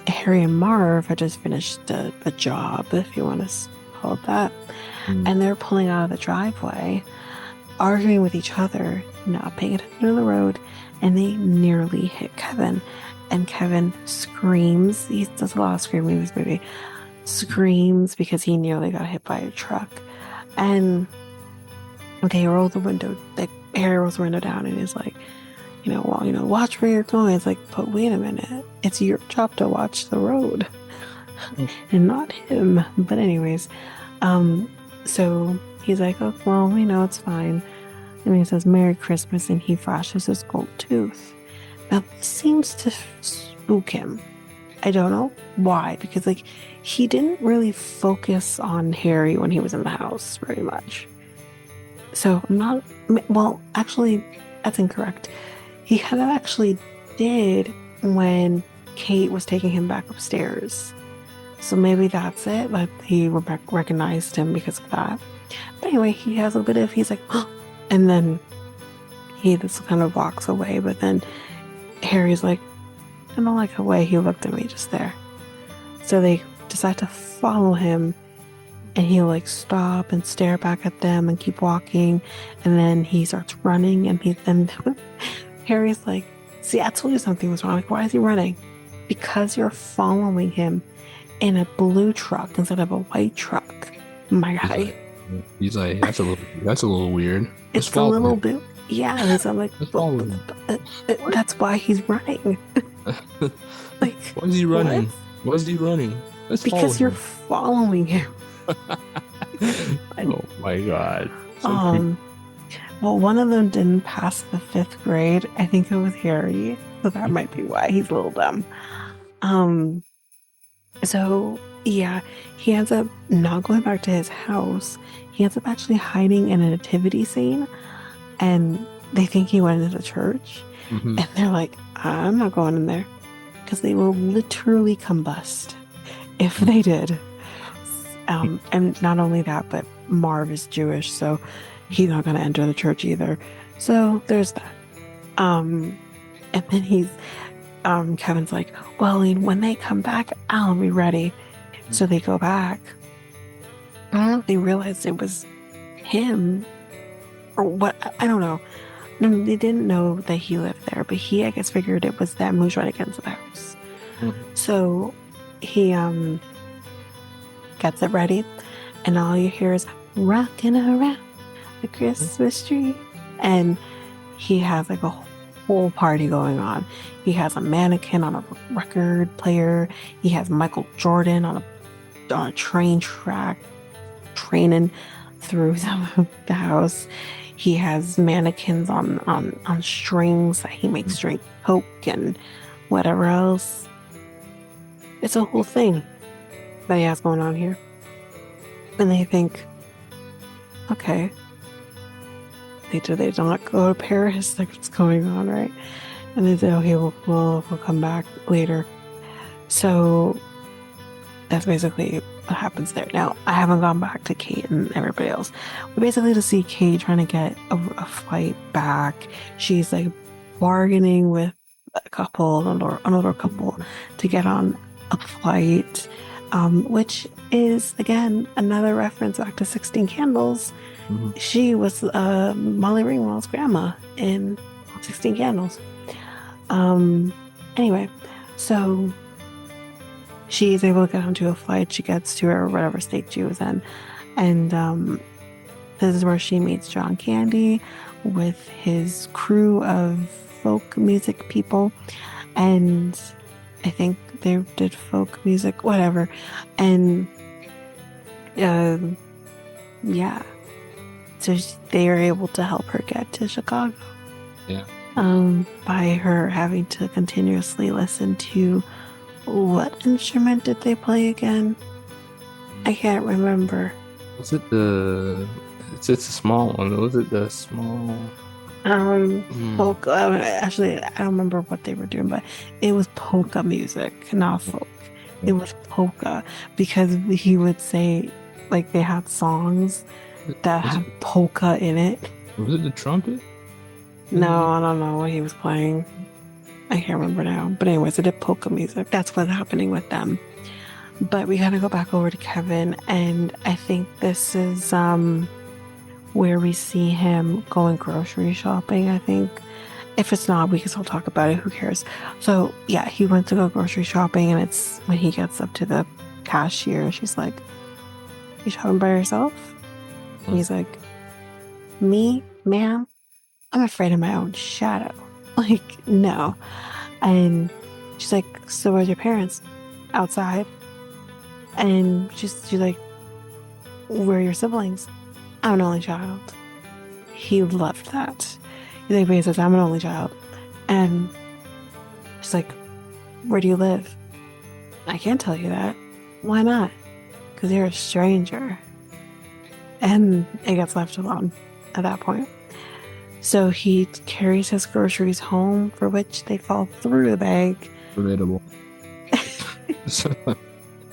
Harry and Marv had just finished the job, if you want to call it that. Mm. And they're pulling out of the driveway, arguing with each other, not paying attention to the road, and they nearly hit Kevin. And Kevin screams. He does a lot of screaming in this movie. Screams because he nearly got hit by a truck. And they roll the window, like Harry rolls the window down and is like, watch where you're going. It's like, but wait a minute, it's your job to watch the road and not him. But anyways, so he's like, oh, well, it's fine. And he says, Merry Christmas, and he flashes his gold tooth. Now, this seems to spook him. I don't know why, because like he didn't really focus on Harry when he was in the house very much. So I'm not, well, actually, that's incorrect. He kind of actually did when Kate was taking him back upstairs. So maybe that's it. Like he recognized him because of that. But anyway, he has a bit of, he's like, oh, and then he just kind of walks away. But then Harry's like, I don't like the way he looked at me just there. So they decide to follow him. And he'll like stop and stare back at them and keep walking. And then he starts running and then Harry's like, see, I told you something was wrong. Like, why is he running? Because you're following him in a blue truck instead of a white truck, my guy. He's like, that's a little weird. It's a little bit, yeah. And so I'm like, that's why he's running. Like, why is he running? What? Why is he running? Because you're following him. Oh my God. Well, one of them didn't pass the 5th grade. I think it was Harry. So that might be why he's a little dumb. So yeah, he ends up not going back to his house. He ends up actually hiding in a nativity scene. And they think he went into the church. Mm-hmm. And they're like, I'm not going in there. Because they will literally combust if they did. And not only that, but Marv is Jewish, so he's not going to enter the church either. So there's that. And then Kevin's like, well, when they come back, I'll be ready. So they go back. I don't know if they realized it was him or what. I don't know. No, they didn't know that he lived there, but he, I guess, figured it was them who's right against the house. Mm-hmm. So he gets it ready, and all you hear is rocking around the Christmas tree. And he has like a whole party going on. He has a mannequin on a record player. He has Michael Jordan on a train track, training through the house. He has mannequins on strings that he makes drink Coke and whatever else. It's a whole thing that he has going on here. And they think, okay, they don't go to Paris, like what's going on, right? And they say, okay, we'll come back later. So that's basically what happens there. Now, I haven't gone back to Kate and everybody else. We basically to see Kate trying to get a flight back. She's like bargaining with a couple, another couple, to get on a flight, which is again another reference back to 16 Candles. Mhm. She was Molly Ringwald's grandma in 16 Candles. Anyway, so she's able to get onto a flight. She gets to her whatever state she was in, and this is where she meets John Candy with his crew of folk music people, and I think they did folk music, whatever, and yeah, so they are able to help her get to Chicago. Yeah. By her having to continuously listen to what instrument did they play again? I can't remember. Was it the? It's a small one. Was it the small? Polka. Actually, I don't remember what they were doing, but it was polka music, not folk. It was polka because he would say like they had songs that had polka in it. Was it the trumpet? No, I don't know what he was playing. I can't remember now. But anyways, I did polka music. That's what's happening with them. But we gotta go back over to Kevin, and I think this is where we see him going grocery shopping, I think. If it's not, we can still talk about it. Who cares? So yeah, he went to go grocery shopping, and it's when he gets up to the cashier, she's like, "You shopping by yourself?" And he's like, "Me, ma'am? I'm afraid of my own shadow." Like, no. And she's like, "So where's your parents?" "Outside." And she's like, "Where are your siblings?" "I'm an only child." He loved that. He says, "I'm an only child." And she's like, "Where do you live?" "I can't tell you that." "Why not?" "Because you're a stranger." And it gets left alone at that point. So he carries his groceries home, for which they fall through the bag. Relatable.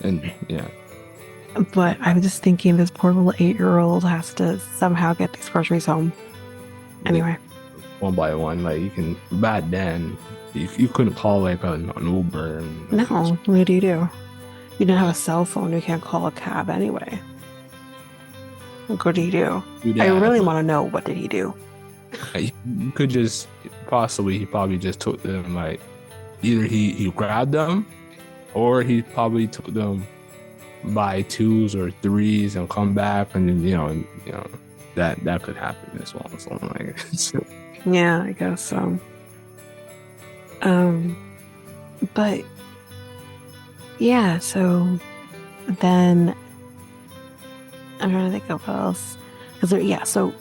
And yeah. But I'm just thinking this poor little 8-year-old has to somehow get these groceries home. Anyway. One by one, like you can, back then, you couldn't call like an Uber. And, no, what do? You didn't have a cell phone. You can't call a cab anyway. What do you do? I really want to know, what did he do? You could just, he probably just took them, like, either he grabbed them, or he probably took them by 2s or 3s and come back, and then that could happen as well. Something like that. Yeah, I guess so. But yeah, so then I'm trying to think of what else. So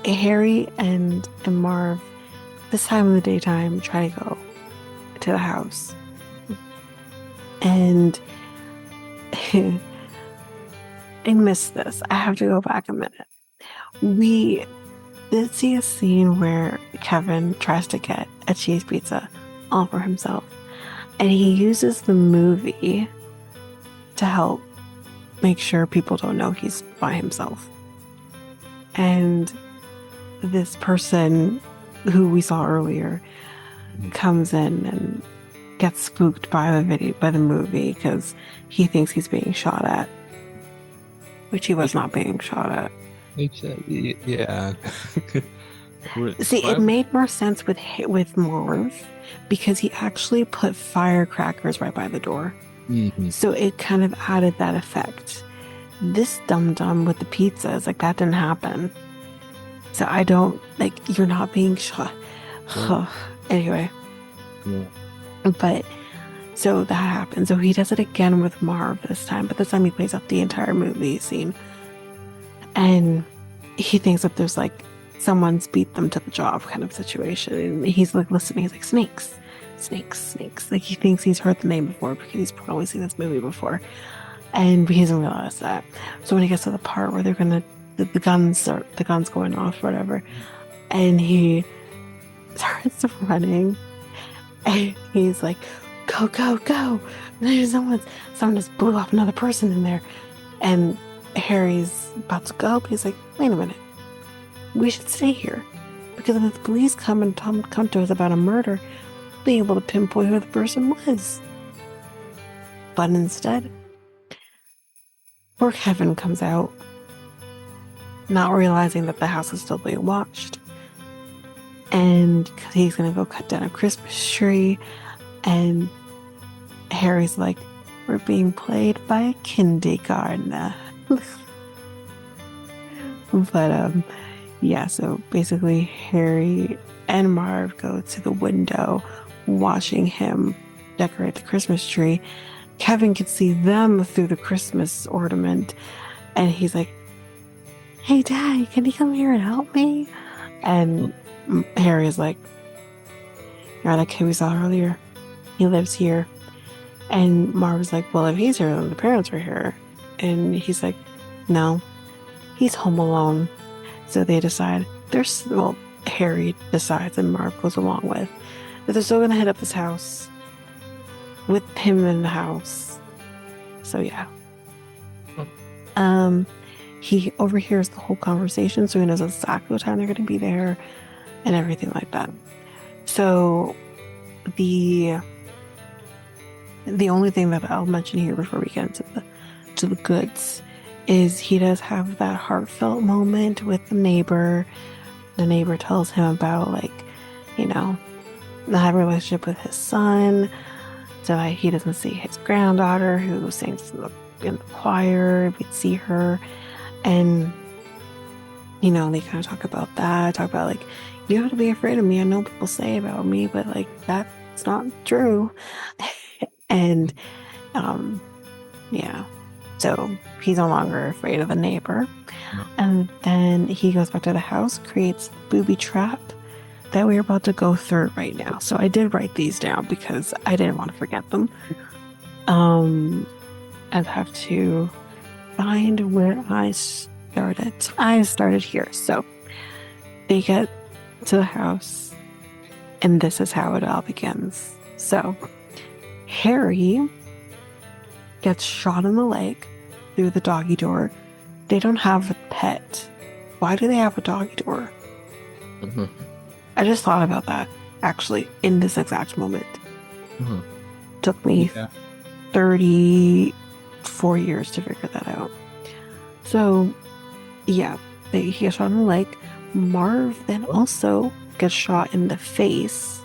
Harry and Marv, this time in the daytime, try to go to the house. And I missed this. I have to go back a minute. We did see a scene where Kevin tries to get a cheese pizza all for himself. And he uses the movie to help make sure people don't know he's by himself. And this person who we saw earlier comes in and gets spooked by the movie because he thinks he's being shot at, which he was not being shot at. Yeah. See, it made more sense with Marv because he actually put firecrackers right by the door. Mm-hmm. So it kind of added that effect. This dum-dum with the pizzas, like, that didn't happen. So I don't, like, you're not being shot. Yeah. Anyway. Yeah. But, so that happened. So he does it again with Marv this time, but this time he plays out the entire movie scene. And he thinks that there's, like, someone's beat them to the job kind of situation. And he's, like, listening. He's like, snakes. Like, he thinks he's heard the name before because he's probably seen this movie before. And he doesn't realize that. So when he gets to the part where they're gonna, the guns going off, whatever, and he starts running, and he's like, go, go, go. There's someone just blew up another person in there. And Harry's about to go, but he's like, wait a minute. We should stay here. Because if the police come and come to us about a murder, we'll be able to pinpoint who the person was. But instead, poor Kevin comes out, not realizing that the house is still being watched. And he's going to go cut down a Christmas tree. And Harry's like, we're being played by a kindergartner. But, yeah, so basically Harry and Marv go to the window watching him decorate the Christmas tree. Kevin can see them through the Christmas ornament, and he's like, hey, Dad, can you come here and help me? And Harry's like, you're that kid we saw earlier. He lives here. And Marv's like, well, if he's here, then the parents were here. And he's like, no, he's home alone. So they decide Harry decides, and Marv goes along with, that they're still going to hit up this house with him in the house. So yeah. He overhears the whole conversation, so he knows exactly what time they're going to be there and everything like that. So the only thing that I'll mention here before we get into the goods is he does have that heartfelt moment with the neighbor. The neighbor tells him about, like, you know, not having a relationship with his son, so he doesn't see his granddaughter who sings in the choir. We'd see her, and you know, they kind of talk about that. Talk about, like, you don't have to be afraid of me. I know people say about me, but like that's not true. And yeah, so he's no longer afraid of the neighbor. And then he goes back to the house, creates a booby trap that we're about to go through right now. So I did write these down because I didn't want to forget them. I'd have to find where I started. I started here. So they get to the house, and this is how it all begins. So Harry gets shot in the leg through the doggy door. They don't have a pet. Why do they have a doggy door? Mm-hmm. I just thought about that, actually, in this exact moment. Mm-hmm. Took me 34 years to figure that out. So, yeah, he gets shot in the leg. Marv then also gets shot in the face.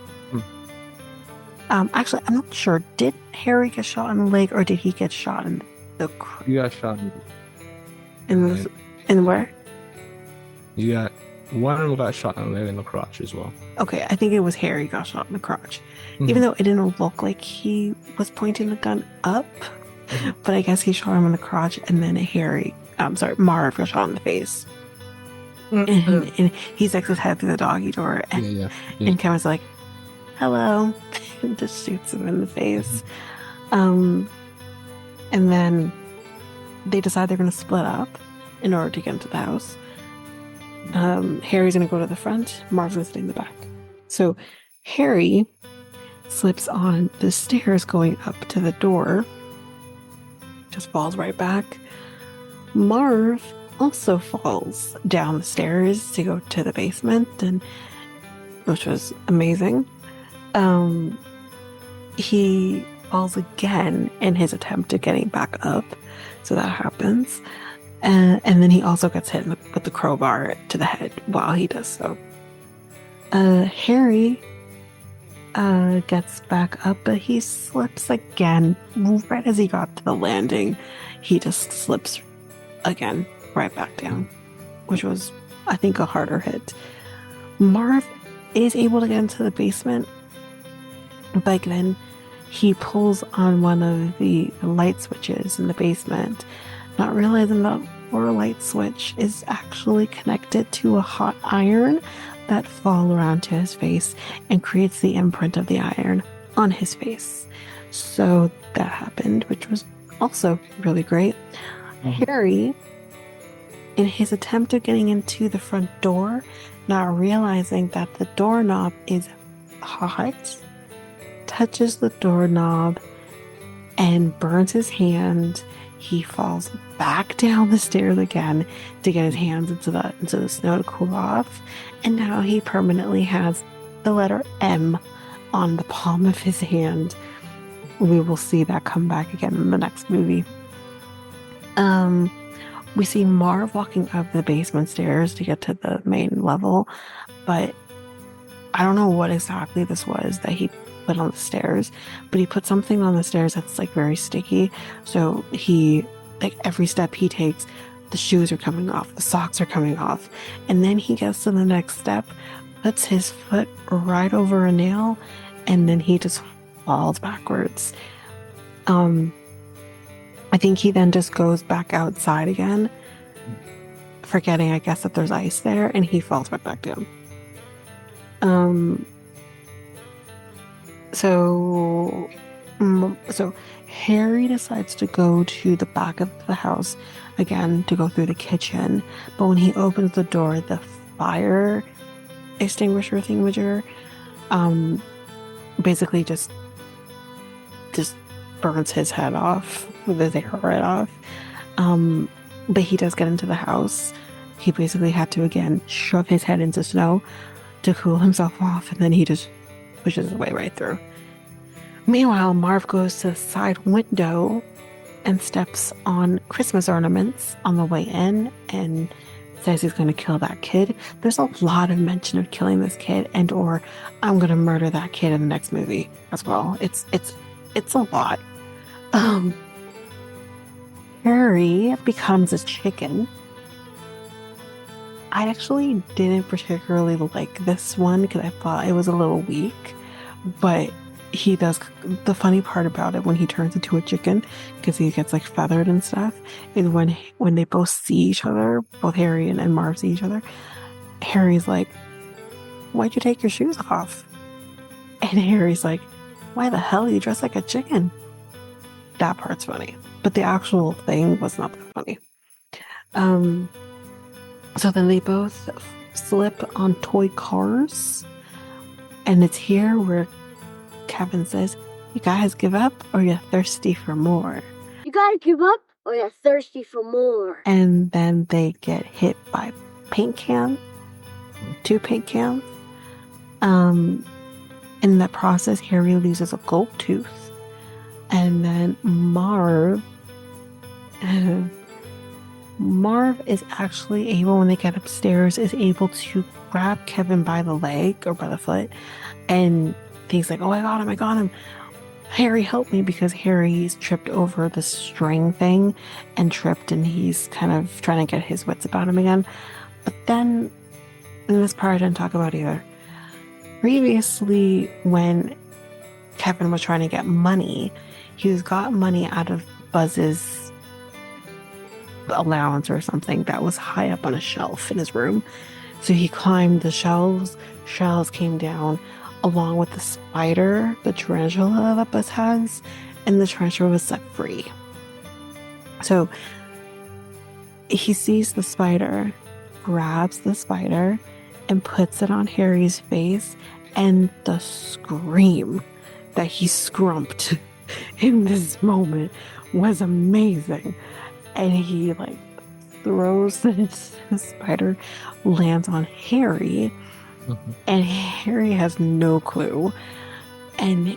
Actually, I'm not sure. Did Harry get shot in the leg, or did he get shot in the... You got shot in where? You got... One of them got shot in the leg and the crotch as well. Okay, I think it was Harry got shot in the crotch. Even though it didn't look like he was pointing the gun up. But I guess he shot him in the crotch, and then Marv got shot in the face. And he sticks his head through the doggy door. And, and Kevin's like, hello. And just shoots him in the face. And then they decide they're going to split up in order to get into the house. Harry's going to go to the front. Marv's going to stay in the back. So Harry slips on the stairs going up to the door. Just falls right back. Marv also falls down the stairs to go to the basement, which was amazing. He falls again in his attempt at getting back up. So that happens. And then he also gets hit with the crowbar to the head while he does so. Harry gets back up, but he slips again. Right as he got to the landing, he just slips again right back down, which was, I think, a harder hit. Marv is able to get into the basement, but then he pulls on one of the light switches in the basement, not realizing that our light switch is actually connected to a hot iron that falls around to his face and creates the imprint of the iron on his face. So that happened, which was also really great. Harry, in his attempt at getting into the front door, not realizing that the doorknob is hot, touches the doorknob and burns his hand. He falls back down the stairs again to get his hands into the snow to cool off. And now he permanently has the letter M on the palm of his hand. We will see that come back again in the next movie. We see Marv walking up the basement stairs to get to the main level, but I don't know what exactly this was that he put on the stairs, but he put something on the stairs that's like very sticky. So he, like, every step he takes, the shoes are coming off, the socks are coming off, and then he gets to the next step, puts his foot right over a nail, and then he just falls backwards. I think he then just goes back outside again, forgetting, I guess, that there's ice there, and he falls right back down. So Harry decides to go to the back of the house again to go through the kitchen, but when he opens the door, the fire extinguisher thingamager basically just burns his head off, with his hair right off. But he does get into the house. He basically had to again shove his head into snow to cool himself off, and then he just pushes his way right through. Meanwhile, Marv goes to the side window and steps on Christmas ornaments on the way in and says he's going to kill that kid. There's a lot of mention of killing this kid and or I'm going to murder that kid in the next movie as well. It's a lot. Harry becomes a chicken. I actually didn't particularly like this one because I thought it was a little weak, but he does. The funny part about it when he turns into a chicken, because he gets like feathered and stuff, is when they both see each other, both Harry and Marv see each other, Harry's like, "Why'd you take your shoes off?" And Harry's like, "Why the hell you dress like a chicken?" That part's funny, but the actual thing was not that funny. So then they both slip on toy cars, and it's here where Kevin says, "You guys give up or you're thirsty for more?" You gotta give up or you're thirsty for more. And then they get hit by two paint cans. In the process, Harry loses a gold tooth. And then Marv is actually able, when they get upstairs, is able to grab Kevin by the leg or by the foot and thinks like, "Oh, I got him. Harry, help me," because Harry's tripped over the string thing and tripped, and he's kind of trying to get his wits about him again. But then, in this part I didn't talk about either. Previously, when Kevin was trying to get money, he got money out of Buzz's allowance or something that was high up on a shelf in his room. So he climbed the shelves came down along with the spider, the tarantula that Buzz has, and the tarantula was set free. So he sees the spider, grabs the spider, and puts it on Harry's face, and the scream that he scrumped in this moment was amazing. And he like throws the spider, lands on Harry, and Harry has no clue. And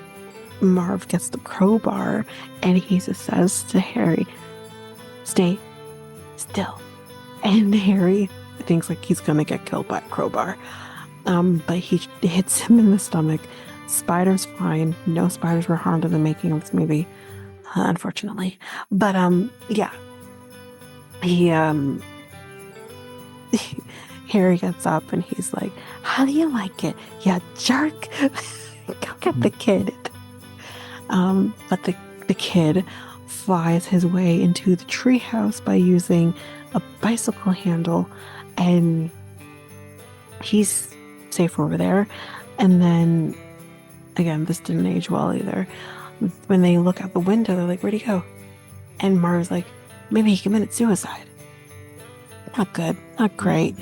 Marv gets the crowbar, and he says to Harry, "Stay still." And Harry thinks like he's gonna get killed by a crowbar, but he hits him in the stomach. Spider's fine. No spiders were harmed in the making of this movie, unfortunately. But yeah. Harry gets up and he's like, "How do you like it, you jerk?" Go get the kid. But the kid flies his way into the treehouse by using a bicycle handle, and he's safe over there. And then, again, this didn't age well either. When they look out the window, they're like, "Where'd he go?" And Marv's like, "Maybe he committed suicide." Not good. Not great.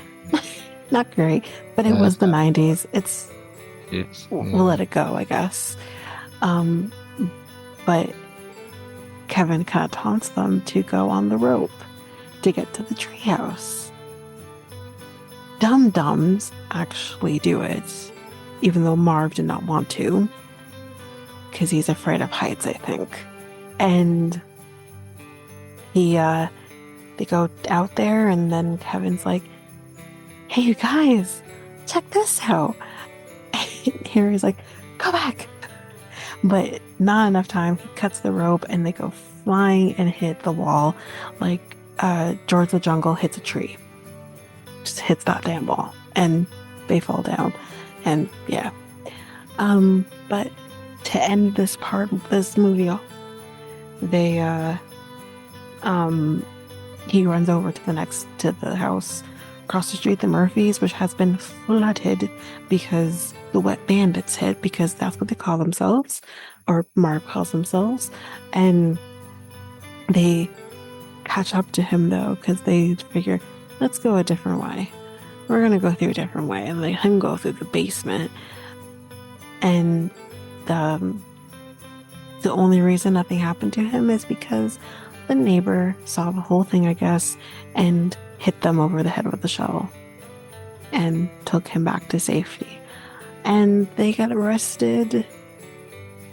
Not great. But it was the 90s. We'll let it go, I guess. Um, but Kevin kind of taunts them to go on the rope to get to the treehouse. Dum-dums actually do it, even though Marv did not want to, because he's afraid of heights, I think. And they go out there, and then Kevin's like, "Hey, you guys, check this out." And Harry's like, "Go back." But not enough time. He cuts the rope, and they go flying and hit the wall like George the Jungle hits a tree. Just hits that damn ball, and they fall down. And yeah. But to end this part of this movie off, he runs over to the house across the street, the Murphys, which has been flooded because the wet bandits hit, because that's what they call themselves, or Marv calls themselves. And they catch up to him though, because they figure, let's go a different way. We're gonna go through a different way, and let him go through the basement. And the only reason nothing happened to him is because the neighbor saw the whole thing, I guess, and hit them over the head with a shovel and took him back to safety. And they get arrested.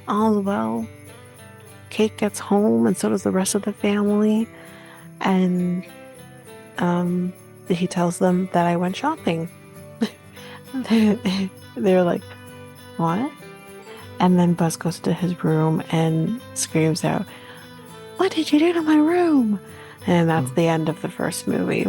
All well. Kate gets home, and so does the rest of the family. And he tells them that I went shopping. They're like, "What?" And then Buzz goes to his room and screams out, "What did you do to my room?" And that's the end of the first movie.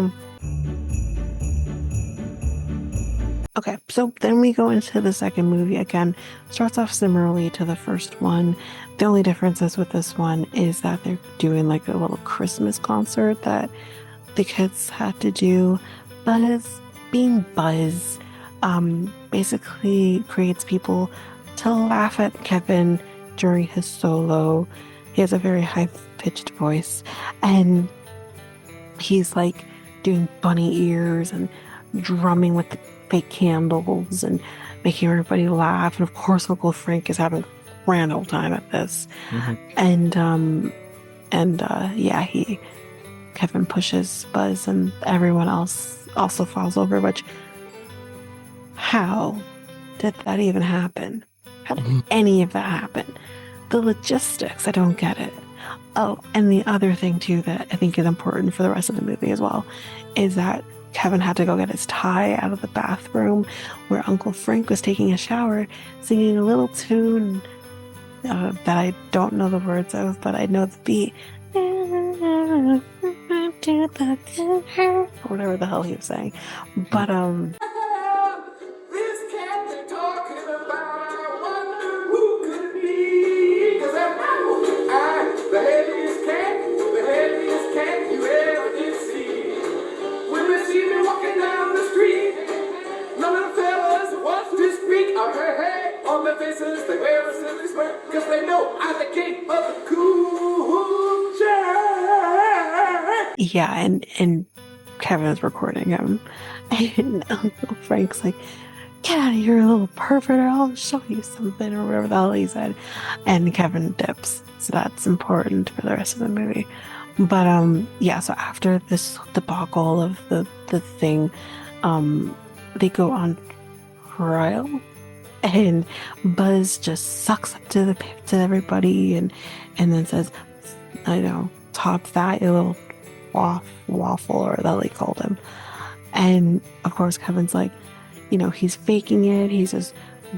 Okay, so then we go into the second movie. Again, starts off similarly to the first one. The only differences with this one is that they're doing like a little Christmas concert that the kids had to do. Buzz, being Buzz, basically creates people to laugh at Kevin during his solo. He has a very high-pitched voice, and he's like doing bunny ears and drumming with the fake candles and making everybody laugh. And of course, Uncle Frank is having a grand old time at this. Mm-hmm. Kevin pushes Buzz, and everyone else also falls over. Which, how did that even happen? How did any of that happen? The logistics, I don't get it. Oh, and the other thing too that I think is important for the rest of the movie as well is that Kevin had to go get his tie out of the bathroom where Uncle Frank was taking a shower, singing a little tune that I don't know the words of, but I know the beat. Or whatever the hell he was saying. But this cat they're talking about, I wonder who could it be? 'Cause I'm the heaviest cat you ever did see. When they see me walking down the street, none of the fellas want to speak. Oh, hey, on their faces they wear a silly smirk, 'cause they know I'm the king of the cool jack. Yeah, and Kevin is recording him, and Uncle Frank's like, "Get out of here, you little pervert, or I'll show you something," or whatever the hell he said. And Kevin dips, so that's important for the rest of the movie. But yeah, so after this debacle of the thing, they go on trial, and Buzz just sucks up to everybody, and then says, "I know, top that, you little waffle," or that he called him. And of course Kevin's like, he's faking it, he's just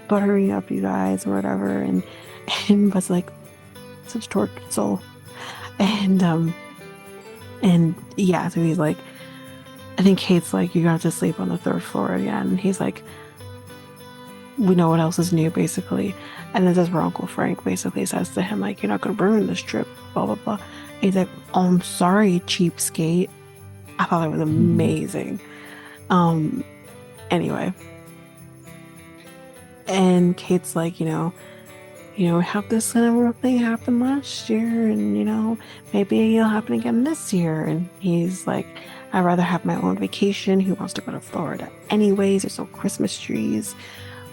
buttering up you guys or whatever, and Buzz's like, such a tortured soul. And yeah, so he's like, I think Kate's like, "You got to sleep on the third floor again." And he's like, "We know what else is new," basically. And this is where Uncle Frank basically says to him, like, "You're not gonna ruin this trip, blah blah blah." And he's like, "Oh, I'm sorry, cheapskate." I thought that was amazing. Anyway, and Kate's like, have this kind of thing happen last year, and maybe it'll happen again this year. And he's like, "I'd rather have my own vacation. Who wants to go to Florida anyways? There's no Christmas trees."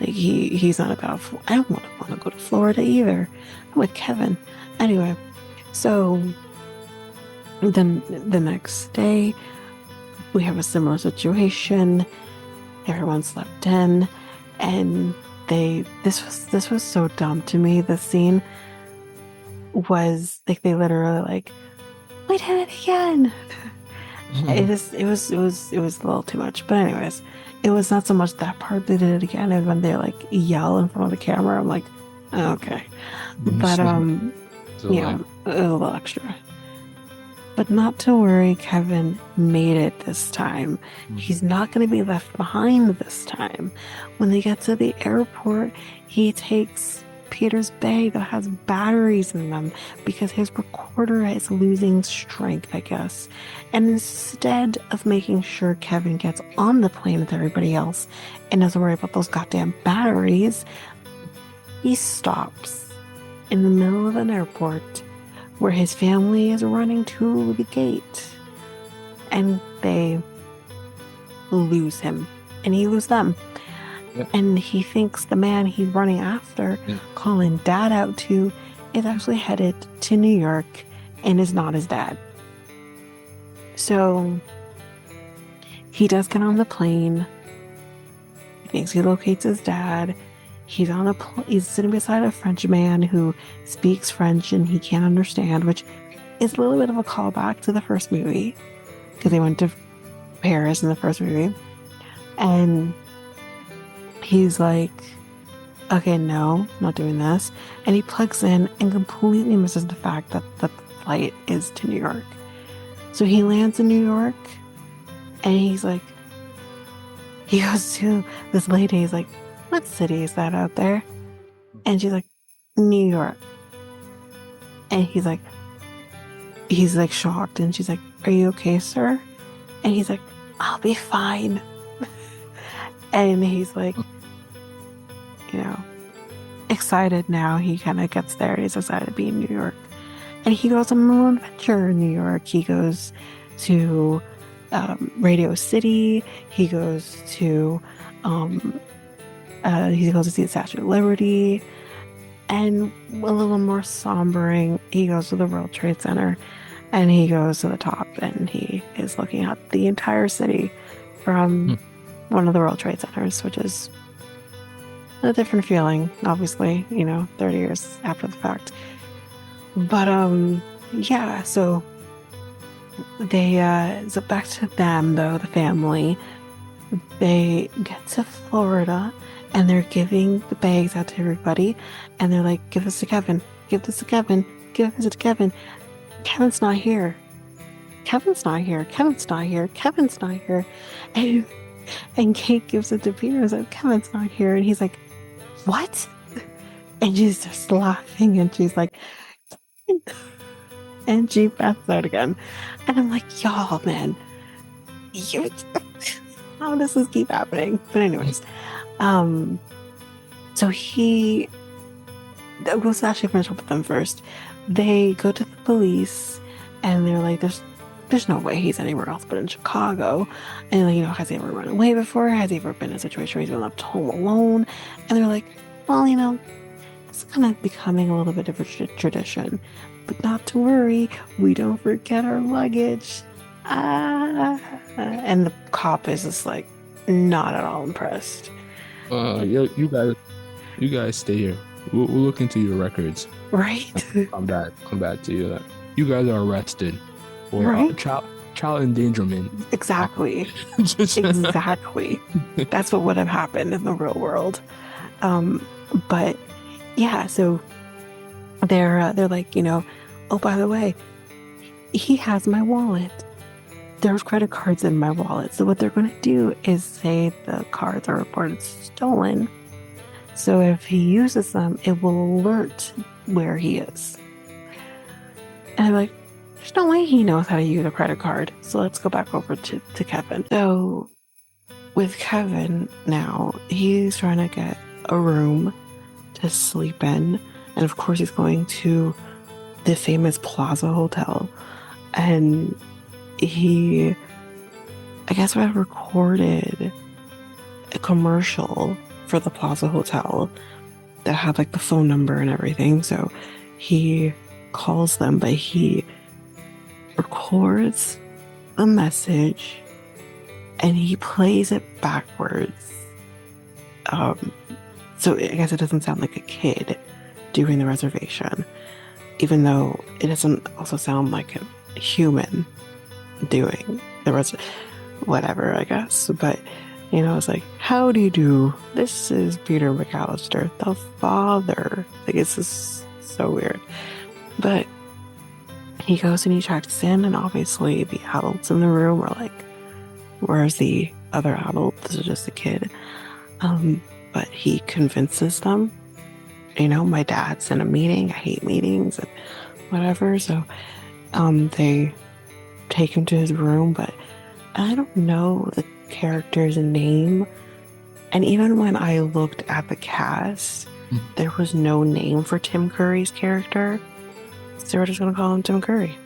Like he's not about. I don't want to go to Florida either. I'm with Kevin. Anyway, so then the next day we have a similar situation. Everyone slept in, and this was so dumb to me. The scene was like they literally like, we did it again. It was a little too much. But anyways, it was not so much that part they did it again, and when they like yell in front of the camera, I'm like, oh, okay. But yeah, a little extra. But not to worry, Kevin made it this time. He's not going to be left behind this time. When they get to the airport, he takes Peter's bag that has batteries in them because his recorder is losing strength, I guess. And instead of making sure Kevin gets on the plane with everybody else and doesn't worry about those goddamn batteries, he stops in the middle of an airport where his family is running to the gate, and they lose him, and he loses them. Yeah. And he thinks the man he's running after, calling dad out to, is actually headed to New York and is not his dad. So he does get on the plane. He thinks he locates his dad. He's he's sitting beside a French man who speaks French and he can't understand, which is a little bit of a callback to the first movie because they went to Paris in the first movie. And he's like, okay, no, not doing this. And he plugs in and completely misses the fact that the flight is to New York. So he lands in New York and he's like, he goes to this lady, he's like, what city is that out there? And she's like, New York. And he's like shocked. And she's like, are you okay, sir? And he's like, I'll be fine. And he's like, you know, excited now. He kind of gets there. He's excited to be in New York. And he goes on a little adventure in New York. He goes to Radio City. He goes to see the Statue of Liberty. And a little more sombering, he goes to the World Trade Center. And he goes to the top and he is looking at the entire city from one of the World Trade Centers, which is a different feeling, obviously, 30 years after the fact. But yeah, so so back to them though, the family. They get to Florida and they're giving the bags out to everybody, and they're like, give this to Kevin, give this to Kevin, give this to Kevin. Kevin's not here. Kevin's not here. Kevin's not here. Kevin's not here. And Kate gives it to Peter and says, Kevin's not here. And he's like, what? And she's just laughing and she's like, and she passes out again. And I'm like, y'all, man, how does this keep happening? But anyways, so let's actually finish up with them first. They go to the police and they're like, there's no way he's anywhere else but in Chicago. And like, has he ever run away before? Has he ever been in a situation where he's been left home alone? And they're like, well, it's kind of becoming a little bit of a tradition, but not to worry, we don't forget our luggage. And the cop is just like not at all impressed. You guys stay here. We'll look into your records. Right. Come back to you. You guys are arrested for right? child endangerment. Exactly. Exactly. That's what would have happened in the real world. But yeah, so they're like, oh, by the way, he has my wallet. There's credit cards in my wallet. So what they're going to do is say the cards are reported stolen. So if he uses them, it will alert where he is. And I'm like, there's no way he knows how to use a credit card. So let's go back over to Kevin. So with Kevin now, he's trying to get a room to sleep in. And of course, he's going to the famous Plaza Hotel. And he, I guess, recorded a commercial for the Plaza Hotel that had like the phone number and everything. So he calls them, but he records the message and he plays it backwards. So I guess it doesn't sound like a kid doing the reservation, even though it doesn't also sound like a human doing the whatever, I guess. But it's like, how do you do? This is Peter McAllister, the father. Like, it's just so weird. But he goes and he checks in, and obviously the adults in the room are like, where's the other adult? This is just a kid. But he convinces them, my dad's in a meeting. I hate meetings and whatever. So they take him to his room, but I don't know the character's name. And even when I looked at the cast, there was no name for Tim Curry's character. So we're just going to call him Tim Curry.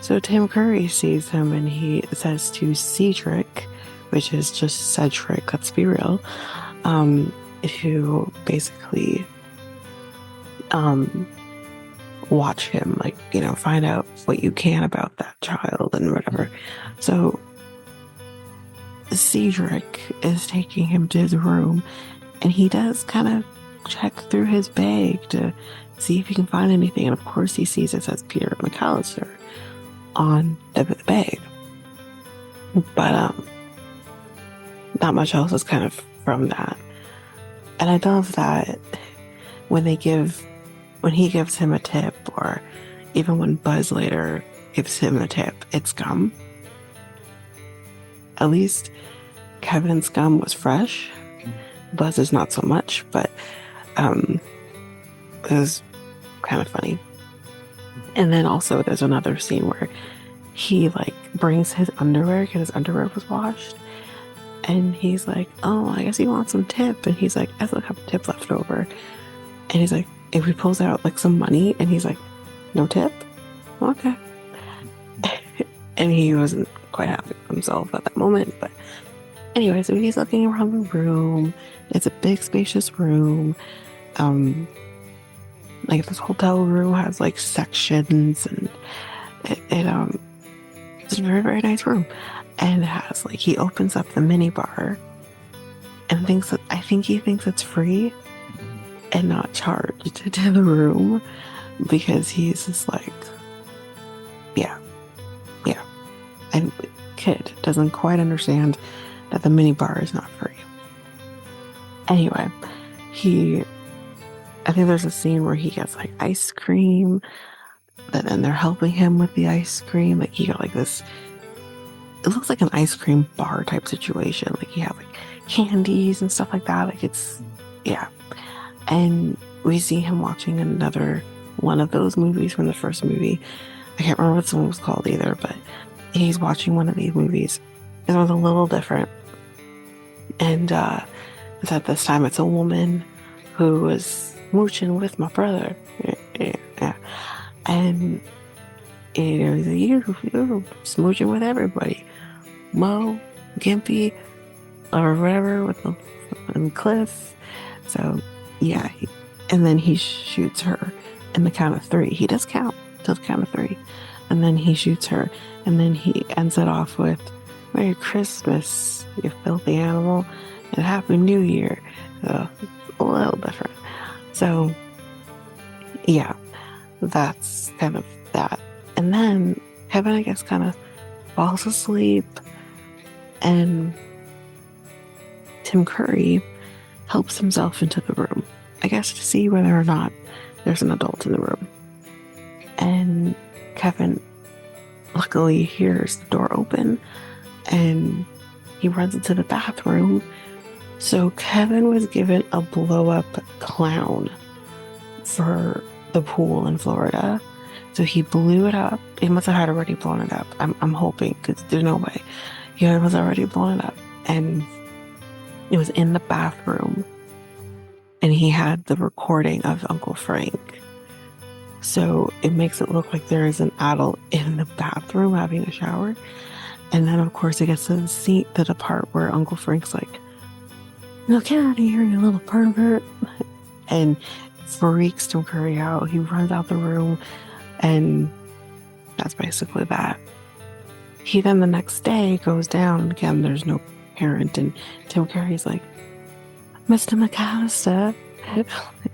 So Tim Curry sees him and he says to Cedric, which is just Cedric, let's be real, who basically watch him, like, find out what you can about that child and whatever. So Cedric is taking him to his room, and he does kind of check through his bag to see if he can find anything. And of course he sees it says Peter McAllister on the bag. But not much else is kind of from that. And I love that when he gives him a tip, or even when Buzz later gives him a tip, it's gum. At least Kevin's gum was fresh. Buzz's not so much, but it was kind of funny. And then also there's another scene where he like brings his underwear because his underwear was washed. And he's like, oh, I guess you want some tip. And he's like, I still have a tip left over. And he's like, if he pulls out like some money, and he's like, no tip? Okay. And he wasn't quite happy with himself at that moment. But anyway, so he's looking around the room. It's a big, spacious room. Like this hotel room has like sections, and it's a very, very nice room. And it has like, he opens up the mini bar and I think he thinks it's free and not charged to the room, because he's just like, yeah. And kid doesn't quite understand that the mini bar is not free. Anyway, I think there's a scene where he gets like ice cream, and they're helping him with the ice cream. Like he got like this, it looks like an ice cream bar type situation. Like you have like candies and stuff like that. Like it's, yeah. And we see him watching another one of those movies from the first movie. I can't remember what this one was called either, but he's watching one of these movies. It was a little different. And it's at this time, it's a woman who was mooching with my brother. Yeah. And you're smooching with everybody. Mo, Gimpy, or whatever, with and Cliff. So, yeah. And then he shoots her in the count of 3. He does count till the count of 3. And then he shoots her. And then he ends it off with, Merry Christmas, you filthy animal, and Happy New Year. A little different. So, yeah. That's kind of that. And then Kevin, I guess, kind of falls asleep, and Tim Curry helps himself into the room, I guess, to see whether or not there's an adult in the room. And Kevin luckily hears the door open, and he runs into the bathroom. So Kevin was given a blow-up clown for the pool in Florida. So he blew it up. He must have had already blown it up. I'm hoping, because there's no way. He was already blown it up. And it was in the bathroom. And he had the recording of Uncle Frank. So it makes it look like there is an adult in the bathroom having a shower. And then, of course, it gets to the part where Uncle Frank's like, "No, get out of here, you little pervert!" And freaks Tim Curry out. He runs out the room, and that's basically that. He then the next day goes down, and again, there's no parent, and Tim Curry's like, "Mr. McAllister,"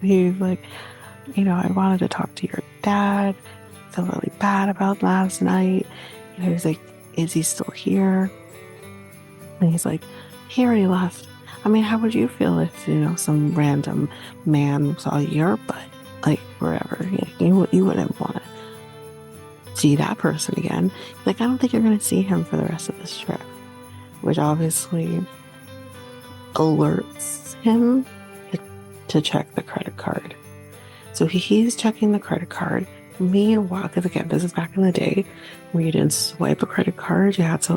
he's like, "I wanted to talk to your dad. I feel really bad about last night." He's like, "Is he still here?" And he's like, "He already left. I mean, how would you feel if, some random man saw your butt, like, wherever? You wouldn't want to see that person again." Like, I don't think you're going to see him for the rest of this trip, which obviously alerts him to check the credit card. So he's checking the credit card. Meanwhile, because again, this is back in the day where you didn't swipe a credit card, you had to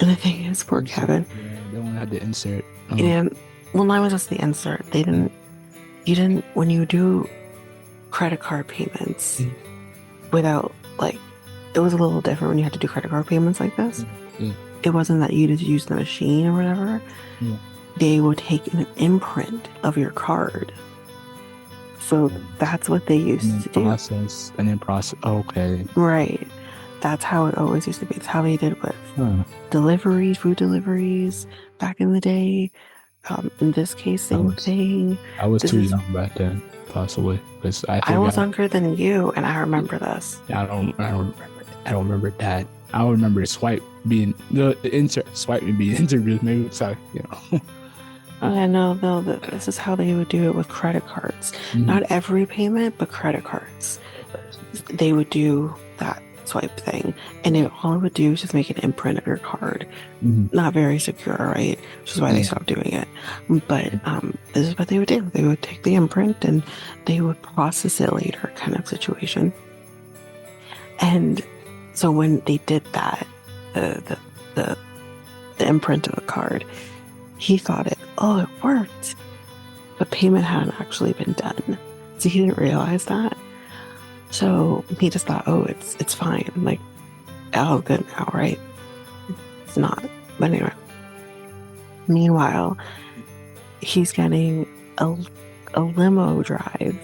and the thing is, poor Kevin. Yeah, they only had the insert. And well, not even just the insert. You didn't, when you do credit card payments without, it was a little different when you had to do credit card payments like this. It wasn't that you just use the machine or whatever. They would take an imprint of your card. So that's what they used to do. Process. Okay. Right. That's how it always used to be. It's how they did with food deliveries back in the day. In this case, same thing. I was too young back then, possibly, because I was younger than you, and I remember this. I don't remember that. I don't remember the insert swipe being introduced. Maybe it's No, this is how they would do it with credit cards. Not every payment, but credit cards. They would do that swipe thing, and all it would do is just make an imprint of your card. Not very secure, right? Which is why they stopped doing it. But this is what they would do. They would take the imprint and they would process it later, kind of situation. And so when they did that, the imprint of the card, he thought it worked, but payment hadn't actually been done, so he didn't realize that. So he just thought, it's fine, good now, right? It's not. But anyway, meanwhile, he's getting a limo drive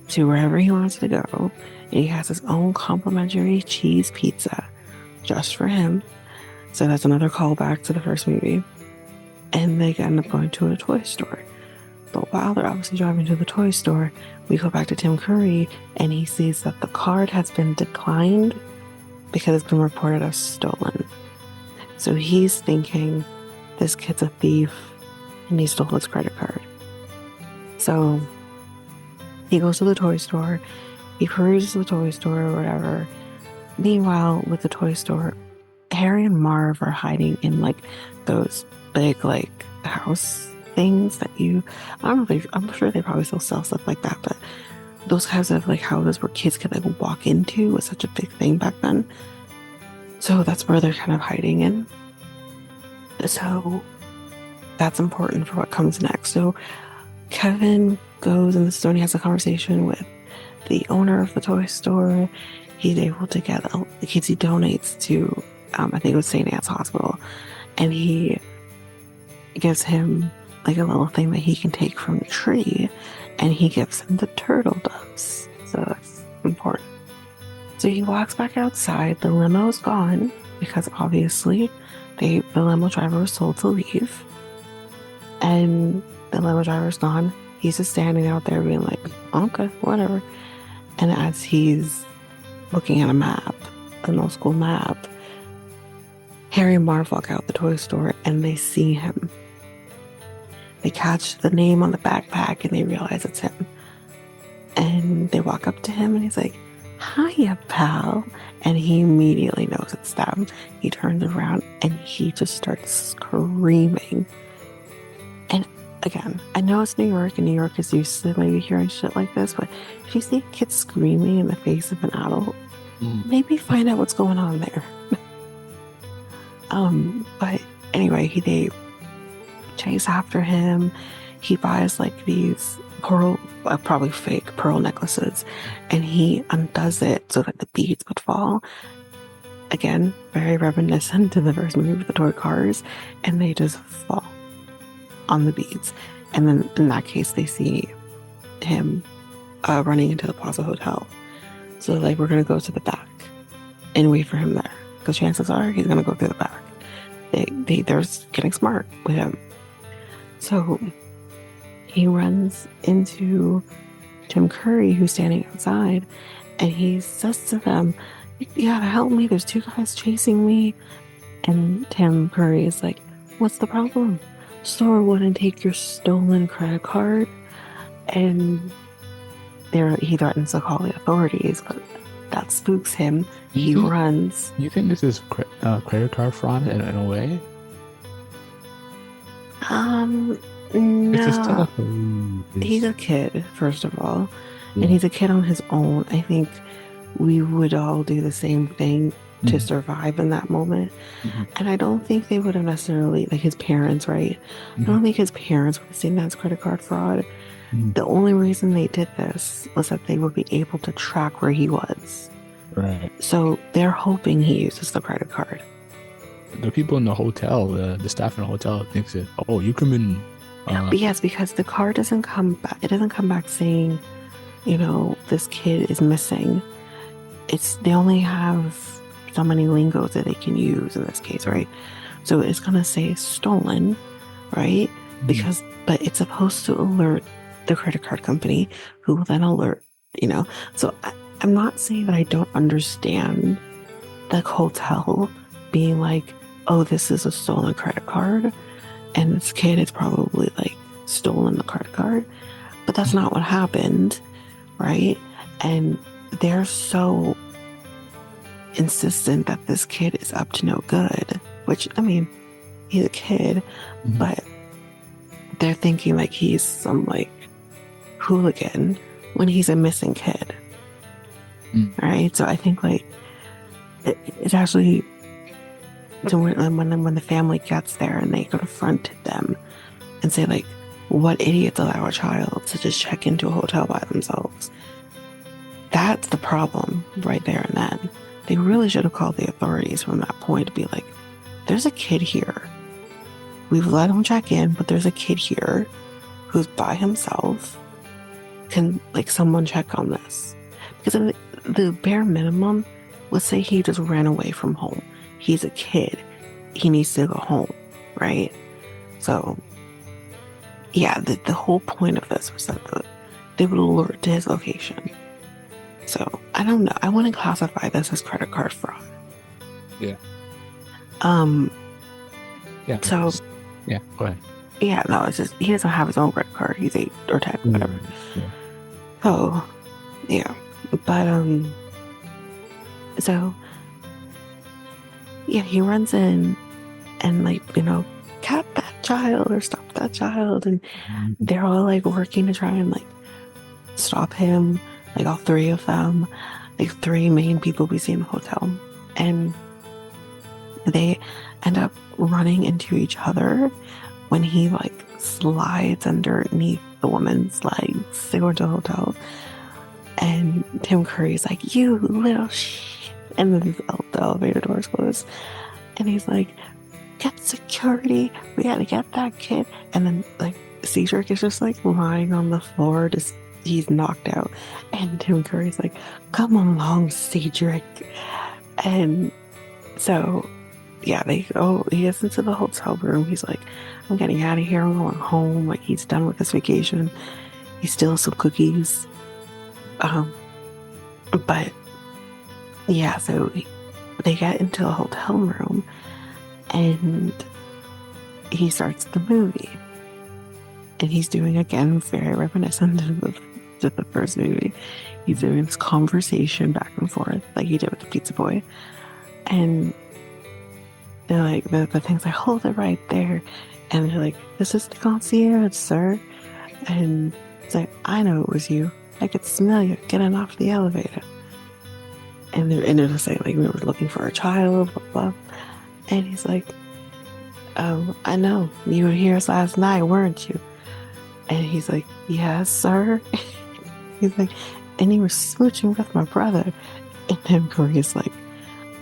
to wherever he wants to go, and he has his own complimentary cheese pizza just for him. So that's another callback to the first movie. And they end up going to a toy store. But while they're obviously driving to the toy store, we go back to Tim Curry, and he sees that the card has been declined because it's been reported as stolen. So he's thinking this kid's a thief and he stole his credit card. So he goes to the toy store, he peruses the toy store or whatever. Meanwhile, with the toy store, Harry and Marv are hiding in those big house things that I'm sure they probably still sell stuff like that, but those kinds of houses where kids could walk into was such a big thing back then. So that's where they're kind of hiding in. So that's important for what comes next. So Kevin goes in the store and he has a conversation with the owner of the toy store. He's able to get the kids he donates to, I think it was St. Anne's Hospital, and he gives him a little thing that he can take from the tree, and he gives him the turtle doves. So that's important. So he walks back outside. The limo's gone because obviously the limo driver was told to leave, and the limo driver's gone. He's just standing out there being like, okay, whatever. And as he's looking at a map, an old school map, Harry and Marv walk out the toy store and they see him. They catch the name on the backpack and they realize it's him. And they walk up to him and he's like, hiya, pal. And he immediately knows it's them. He turns around and he just starts screaming. And again, I know it's New York and New York is used to maybe hearing shit like this, but if you see a kid screaming in the face of an adult, maybe find out what's going on there. But anyway, they chase after him. He buys these pearl, probably fake pearl necklaces, and he undoes it so that the beads would fall. Again, very reminiscent to the first movie with the toy cars, and they just fall on the beats. And then in that case, they see him running into the Plaza Hotel. So like, we're going to go to the back and wait for him there, because chances are he's going to go through the back. They're getting smart with him. So he runs into Tim Curry, who's standing outside, and he says to them, "You gotta help me, there's 2 guys chasing me." And Tim Curry is like, "What's the problem? Store wouldn't take your stolen credit card." And he threatens to call the authorities, but that spooks him. He runs. You think this is credit card fraud in a way? No. He's a kid, first of all. And he's a kid on his own. I think we would all do the same thing to survive in that moment. And I don't think they would have necessarily, like his parents, right? I don't think his parents would have seen that as credit card fraud. The only reason they did this was that they would be able to track where he was. Right. So they're hoping he uses the credit card. The people in the hotel, the staff in the hotel thinks that, oh, you come in. But yes, because the card doesn't come back. It doesn't come back saying, you know, this kid is missing. They only have so many lingos that they can use in this case, right? So it's gonna say stolen, right? But it's supposed to alert the credit card company, who will then alert, you know. So I'm not saying that I don't understand the hotel being like, oh, this is a stolen credit card, and this kid has probably like stolen the credit card, but that's not what happened, right? And they're so insistent that this kid is up to no good, which, I mean, he's a kid, but they're thinking like he's some like hooligan when he's a missing kid, right? So I think like it's actually, so when the family gets there and they confront them and say like, what idiots allow a child to just check into a hotel by themselves? That's the problem right there and then. They really should have called the authorities from that point to be like, there's a kid here. We've let him check in, but there's a kid here who's by himself. Can like someone check on this? Because the bare minimum, let's say he just ran away from home. He's a kid. He needs to go home, right? So, yeah, the whole point of this was that they would alert to his location. So, I don't know. I wouldn't classify this as credit card fraud. Yeah. Yeah. So, yeah, go ahead. Yeah, no, it's just, he doesn't have his own credit card. He's 8 or 10, whatever. Yeah. Oh, yeah. But, so, yeah, he runs in and, like, you know, cat that child or stop that child. And they're all, like, working to try and, like, stop him. Like, all 3 of them. Like, 3 main people we see in the hotel. And they end up running into each other when he, like, slides underneath the woman's legs. They go into the hotel. And Tim Curry's like, you little shit. And then the elevator doors close. And he's like, get security. We gotta get that kid. And then, like, Cedric is just, like, lying on the floor. Just, he's knocked out. And Tim Curry's like, come along, Cedric. And so, yeah, he gets into the hotel room. He's like, I'm getting out of here. I'm going home. Like, he's done with his vacation. He steals some cookies. But yeah, so they get into a hotel room and he starts the movie. And he's doing, again, very reminiscent to the first movie. He's doing this conversation back and forth like he did with the pizza boy. And they're like, the thing's like, hold it right there. And they're like, this is the concierge, sir. And it's like, I know it was you. I could smell you getting off the elevator. And they're just saying, like, we were looking for a child, blah, blah. And he's like, I know. You were here last night, weren't you? And he's like, yes, sir. He's like, and you were smooching with my brother. And then Corey's like,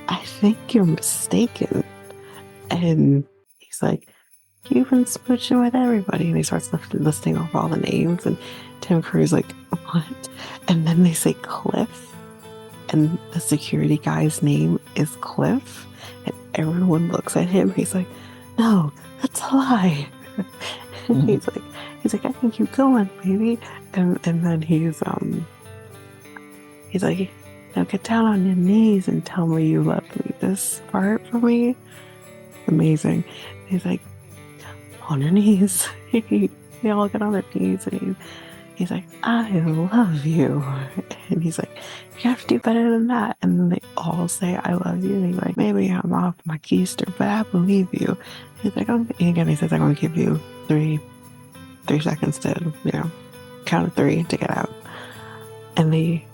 I think you're mistaken. And he's like, you've been smooching with everybody. And he starts listing off all the names, and Tim Curry's like, what? And then they say Cliff, and the security guy's name is Cliff, and everyone looks at him. He's like, no, that's a lie. he's like, I can keep going, baby. And then he's like, now get down on your knees and tell me you love me. This part for me, amazing. He's like, on your knees. They all get on their knees, and he's like, I love you. And he's like, you have to do better than that. And then they all say, I love you. And he's like, maybe I'm off my keister, but I believe you. He's like, he says, I'm going to give you three seconds to, count of three to get out. And they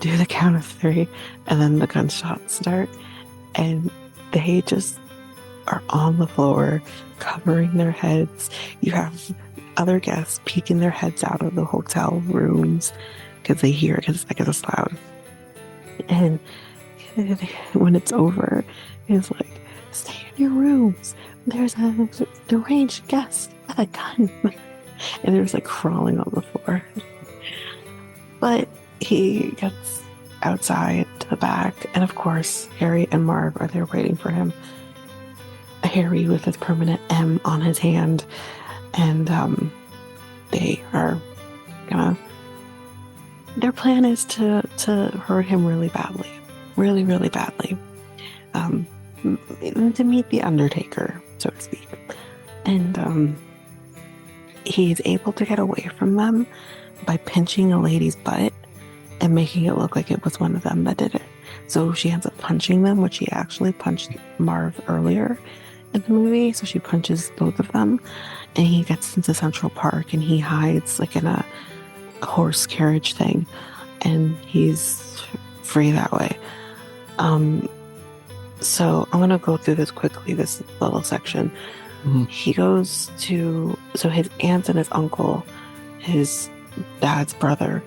do the count of three, and then the gunshots start, and they just are on the floor, covering their heads. You have other guests peeking their heads out of the hotel rooms because they hear it, because it's loud. And when it's over, it's like, stay in your rooms. There's a deranged guest with a gun. And there's like crawling on the floor. But he gets outside to the back, and of course, Harry and Marv are there waiting for him. Harry with his permanent M on his hand, and they are gonna. Their plan is to hurt him really badly, really, really badly, to meet the Undertaker, so to speak, and he's able to get away from them by pinching a lady's butt and making it look like it was one of them that did it. So she ends up punching them, which she actually punched Marv earlier in the movie. So she punches both of them, and he gets into Central Park, and he hides like in a horse carriage thing, and he's free that way. So I'm gonna go through this quickly, this little section. He goes to, so his aunt and his uncle, his dad's brother,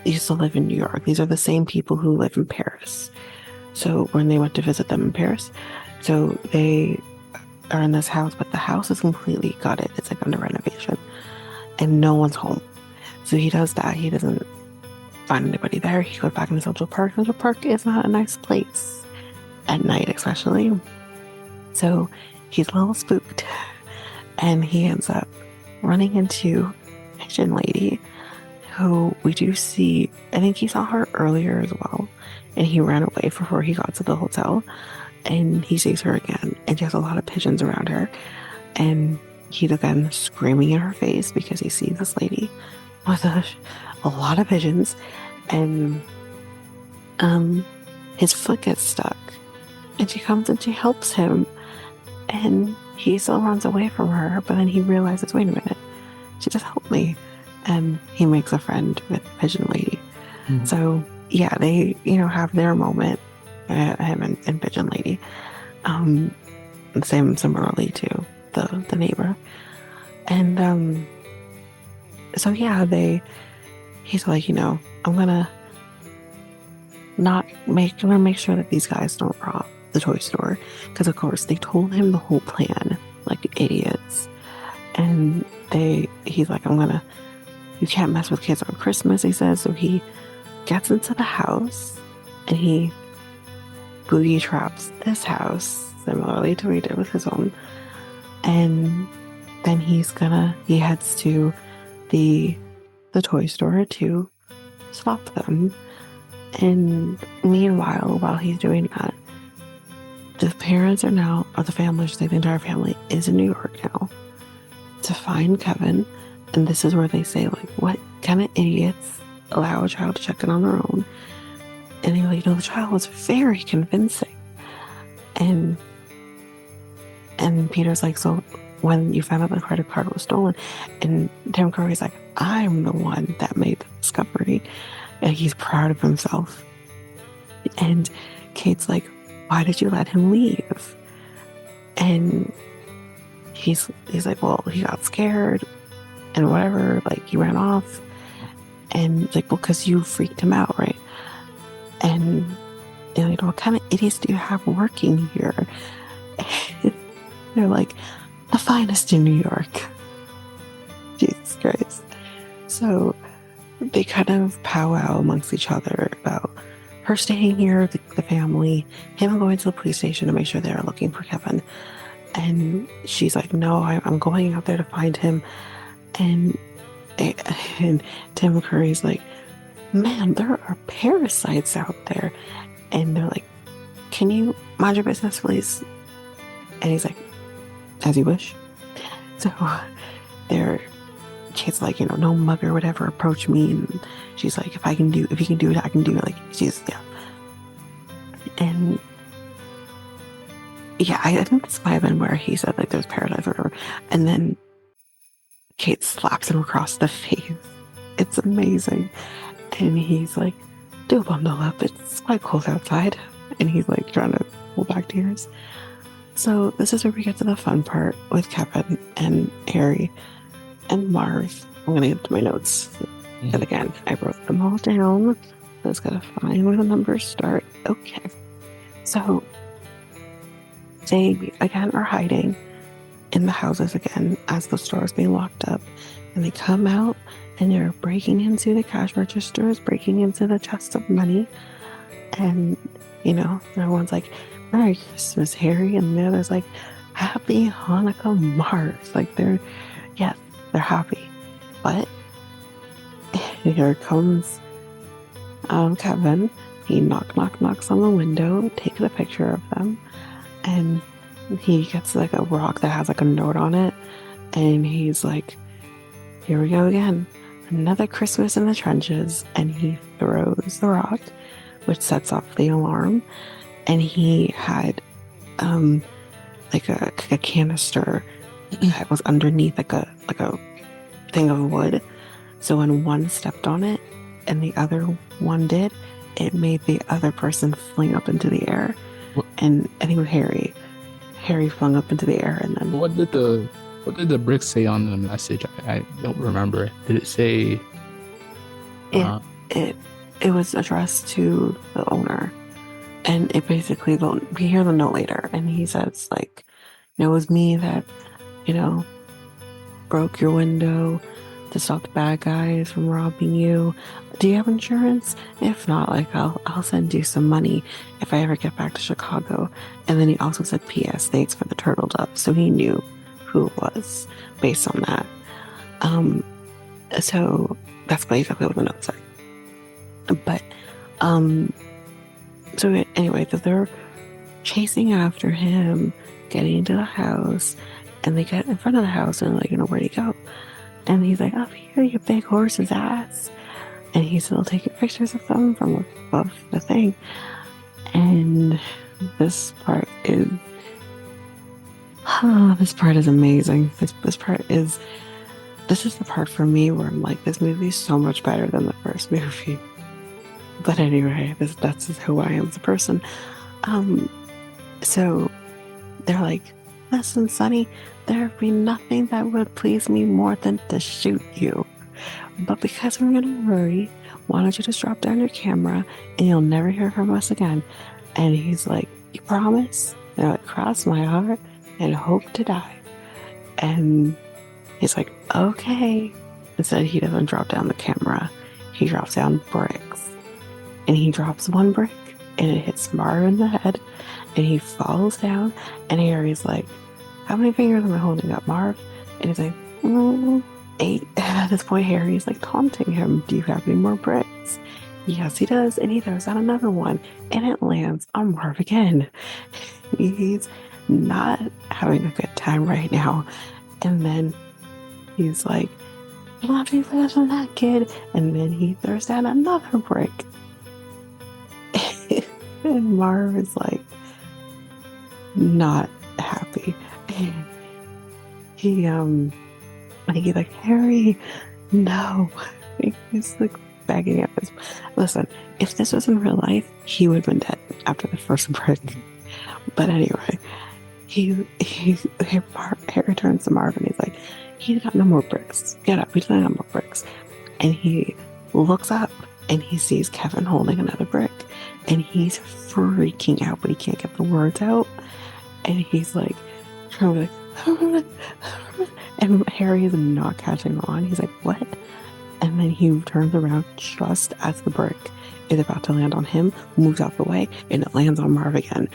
used to live in New York. These are the same people who live in Paris. So when they went to visit them in Paris, so they are in this house, but the house is completely gutted. It's like under renovation, and no one's home. So he does that. He doesn't find anybody there. He goes back into Central Park. Central Park is not a nice place at night, especially. So he's a little spooked, and he ends up running into Pigeon Lady, who we do see. I think he saw her earlier as well, and he ran away before he got to the hotel, and he sees her again, and she has a lot of pigeons around her, and he's again screaming in her face because he sees this lady with a lot of pigeons, and his foot gets stuck, and she comes and she helps him, and he still runs away from her, but then he realizes, wait a minute, she just helped me, and he makes a friend with Pigeon Lady. So yeah, they have their moment, him and Pigeon Lady. Similarly to the neighbor, and so yeah, he's like, I'm gonna make sure that these guys don't rob the toy store, because of course they told him the whole plan like idiots, and he's like, you can't mess with kids on Christmas, he says. So he gets into the house, and he booby traps this house similarly to what he did with his own, and then he heads to the toy store to stop them. And meanwhile, while he's doing that, the parents the family, the entire family is in New York now to find Kevin. And this is where they say, like, what kind of idiots allow a child to check in on their own? And they're like, the child was very convincing. And Peter's like, so when you found out the credit card was stolen, and Tim Curry's like, I'm the one that made the discovery, and he's proud of himself. And Kate's like, why did you let him leave? And he's like, well, he got scared and whatever, like he ran off. And like, well, because you freaked him out, right? And they're like, what kind of idiots do you have working here? They're like, the finest in New York. Jesus Christ. So they kind of powwow amongst each other about her staying here, the family, him going to the police station to make sure they're looking for Kevin. And she's like, no, I'm going out there to find him. And Tim Curry's like, man, there are parasites out there. And they're like, can you mind your business, please? And he's like, as you wish. So their kid's like, no mugger would ever approach me. And she's like, if you can do it, I can do it. Like, yeah. And yeah, I think this might have been where he said like there's paradise or whatever. And then Kate slaps him across the face. It's amazing. And he's like, do bundle up. It's quite cold outside. And he's like trying to pull back tears. So this is where we get to the fun part with Kevin and Harry and Marv. I'm going to get to my notes. And again, I wrote them all down. I just got to find where the numbers start. Okay. So they again are hiding in the houses again as the store is being locked up. And they come out and they're breaking into the cash registers, breaking into the chests of money. And, everyone's like, Merry Christmas, Harry. And the other's like, Happy Hanukkah, Marv. Like, they're happy. But here comes Kevin. He knocks on the window, takes a picture of them, and he gets like a rock that has like a note on it. And he's like, here we go again. Another Christmas in the trenches. And he throws the rock, which sets off the alarm. And he had like a canister that was underneath like a thing of wood. So when one stepped on it and the other one did, it made the other person fling up into the air. And I think with Harry flung up into the air. And then what did the brick say on the message? I don't remember. Did it say? It was addressed to the owner, and it basically we hear the note later, and he says like, it was me that broke your window to stop the bad guys from robbing you. Do you have insurance? If not, like I'll send you some money if I ever get back to Chicago. And then he also said, P.S. Thanks for the turtle dove. So he knew who it was based on that. So that's basically what the note said. But so anyway, they're chasing after him, getting into the house, and they get in front of the house and like, where'd he go? And he's like, up here, you big horse's ass. And he's still taking pictures of them from above the thing. And this part is amazing. This is the part for me where I'm like, this movie is so much better than the first movie. But anyway, that's who I am as a person. So they're like, listen, Sonny, there'd be nothing that would please me more than to shoot you. But because we're in a hurry, why don't you just drop down your camera and you'll never hear from us again? And he's like, you promise? And I like, cross my heart and hope to die. And he's like, okay. Instead, he doesn't drop down the camera. He drops down bricks. And he drops one brick and it hits Marv in the head. And he falls down. And Harry's like, how many fingers am I holding up, Marv? And he's like, 8. And at this point, Harry's like taunting him. Do you have any more bricks? Yes, he does. And he throws out another one. And it lands on Marv again. He's not having a good time right now. And then he's like, you don't have to be faster than that, kid. And then he throws down another brick. And Marv is like, not happy. He's like, Harry, no. He's like begging at this. Listen, if this was in real life, he would have been dead after the first brick. But anyway, Harry turns to Marv and he's like, he's got no more bricks. Get up, he's got no more bricks. And he looks up and he sees Kevin holding another brick. And he's freaking out, but he can't get the words out. And he's like, trying to be like, And Harry is not catching on. He's like, what? And then he turns around just as the brick is about to land on him, moves out the way, and it lands on Marv again.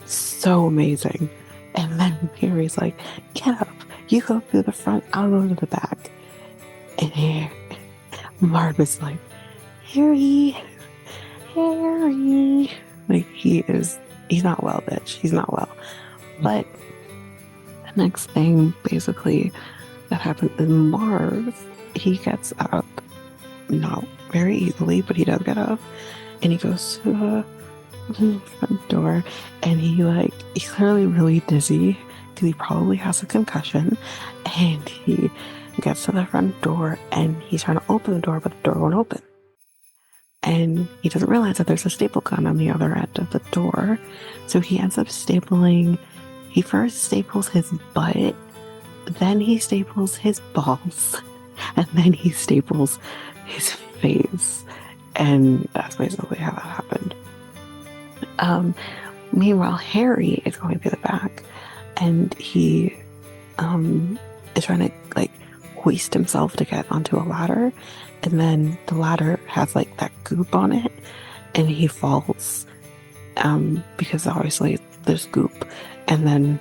So amazing. And then Harry's like, get up. You go through the front, I'll go to the back. And Marv is like, Harry. Like, he's not well, bitch. He's not well. But the next thing, basically, that happens is Marv, he gets up, not very easily, but he does get up, and he goes to the front door, and he's clearly really dizzy, because he probably has a concussion, and he gets to the front door, and he's trying to open the door, but the door won't open. And he doesn't realize that there's a staple gun on the other end of the door. So he ends up stapling. He first staples his butt, then he staples his balls, and then he staples his face. And that's basically how that happened. Meanwhile, Harry is going through the back, and he is trying to hoist himself to get onto a ladder, and then the ladder has that goop on it, and he falls because obviously there's goop, and then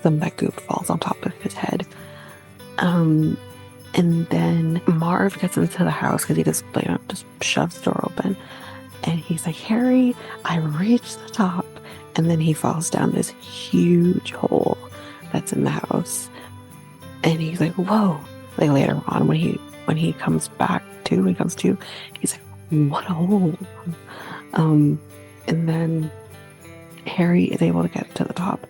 some of that goop falls on top of his head. And then Marv gets into the house because he just shoves the door open, and he's like, Harry, I reached the top, and then he falls down this huge hole that's in the house. And he's like, whoa. Later on, when he comes to, he's like, what a hole. And then Harry is able to get to the top.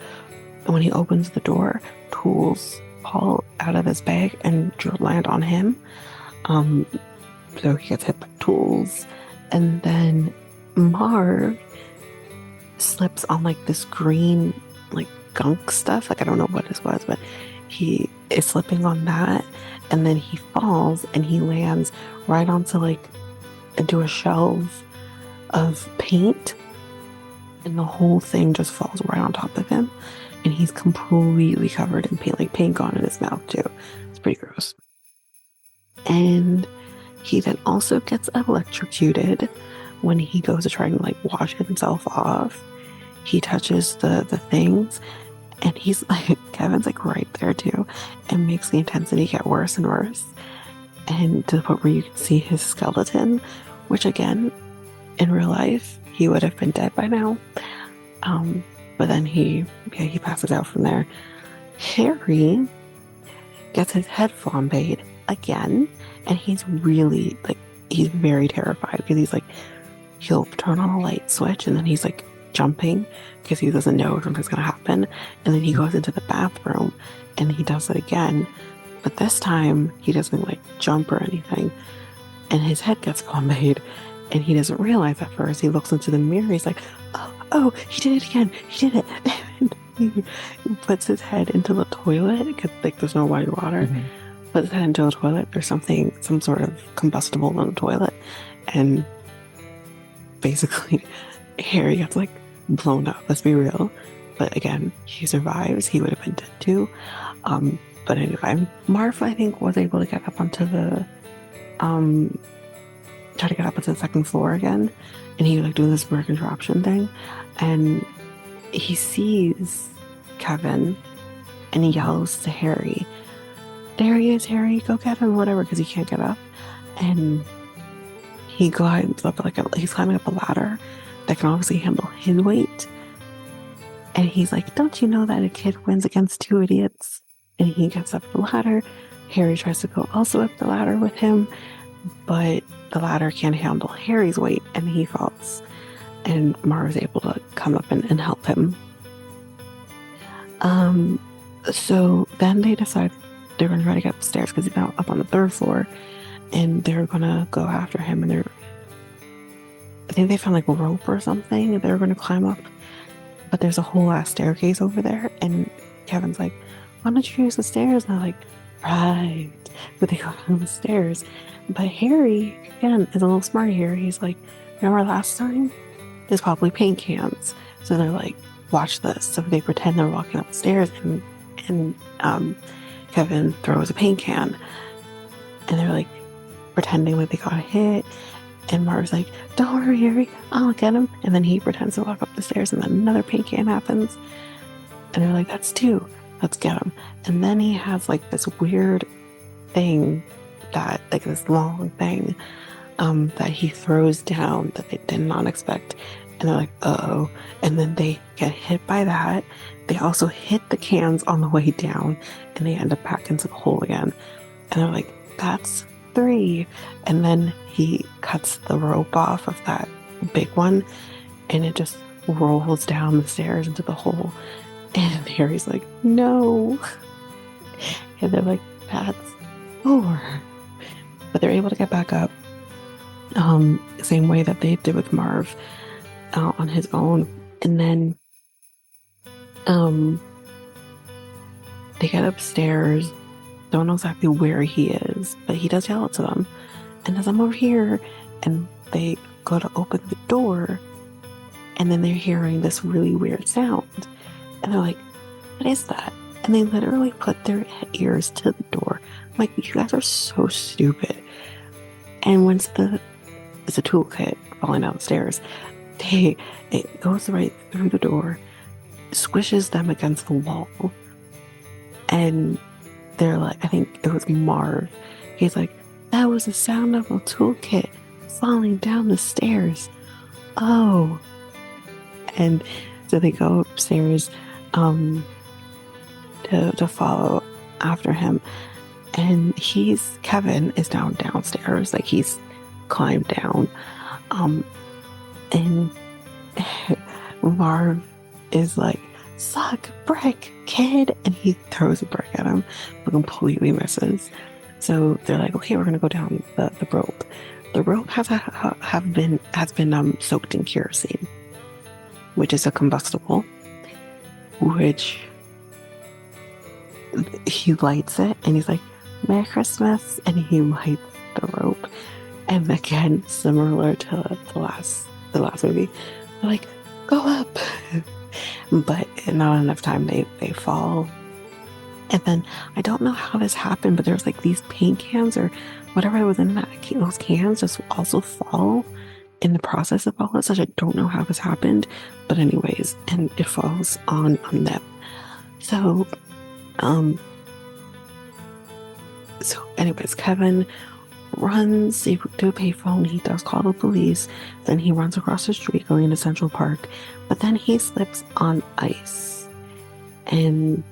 And when he opens the door, tools fall out of his bag and land on him. So he gets hit by tools. And then Marv slips on this green, gunk stuff. I don't know what this was, but he is slipping on that, and then he falls and he lands right onto into a shelf of paint, and the whole thing just falls right on top of him, and he's completely covered in paint, paint gone in his mouth too. It's pretty gross. And he then also gets electrocuted when he goes to try and wash himself off. He touches the things, and he's Kevin's right there too, and makes the intensity get worse and worse, and to the point where you can see his skeleton, which again, in real life, he would have been dead by now. But then he passes out from there. Harry gets his head flambéed again, and he's really he's very terrified because he'll turn on a light switch, and then he's jumping because he doesn't know something's going to happen, and then he goes into the bathroom and he does it again, but this time he doesn't jump or anything, and his head gets flambéed, and he doesn't realize at first. He looks into the mirror, he's like, oh, he did it again, he did it. And he puts his head into the toilet because there's no running water. Puts his head into the toilet. There's some sort of combustible in the toilet, and basically Harry gets blown up, let's be real. But again, he survives. He would have been dead too. But anyway, Marv, I think, was able to get up onto the try to get up onto the second floor again, and he doing this bird contraption thing, and he sees Kevin, and he yells to Harry, there he is, Harry, go get him, whatever, because he can't get up. And he glides up he's climbing up a ladder that can obviously handle his weight. And he's like, don't you know that a kid wins against two idiots? And he gets up the ladder. Harry tries to go also up the ladder with him, but the ladder can't handle Harry's weight, and he falls. And Mara is able to come up and help him. So then they decide they're going to try to get upstairs because he's now up on the third floor, and they're going to go after him, and I think they found a rope or something, and they're going to climb up, but there's a whole ass staircase over there, and Kevin's like, why don't you use the stairs? And they're like, right. But they go down the stairs, but Harry, again, is a little smart here. He's like, remember last time? There's probably paint cans. So they're like, watch this. So they pretend they're walking up the stairs, and Kevin throws a paint can, and they're like pretending like they got hit. And Marv's like, don't worry, Harry, I'll get him. And then he pretends to walk up the stairs, and then another paint can happens. And they're like, that's two, let's get him. And then he has like this weird thing that, like this long thing, that he throws down that they did not expect. And they're like, uh-oh. And then they get hit by that. They also hit the cans on the way down, and they end up back into the hole again. And they're like, that's 3. And then he cuts the rope off of that big one, and it just rolls down the stairs into the hole. And Harry's like, no. And they're like, that's 4. But they're able to get back up, same way that they did with Marv, on his own. And then they get upstairs, don't know exactly where he is, but he does yell to them, and as I'm over here, and they go to open the door, and then they're hearing this really weird sound, and they're like, what is that? And they literally put their ears to the door. I'm like, you guys are so stupid. And once it's a toolkit falling down the stairs, it goes right through the door, squishes them against the wall, and they're like, I think it was Marv. He's like, that was the sound of a toolkit falling down the stairs. Oh. And so they go upstairs to follow after him. And Kevin is downstairs. Like, he's climbed down. And Marv is like, suck brick, kid, and he throws a brick at him, but completely misses. So they're like, okay, we're gonna go down the rope. The rope has been soaked in kerosene, which is a combustible, which he lights it, and he's like, Merry Christmas, and he lights the rope. And again, similar to the last movie, they're like, go up. But not enough time, they fall. And then I don't know how this happened, but there's like these paint cans or whatever was in those cans just also fall in the process of all this. I don't know how this happened, but anyways, and it falls on them. So anyways, Kevin runs to a payphone. He does call the police. Then he runs across the street going into Central Park, but then he slips on ice and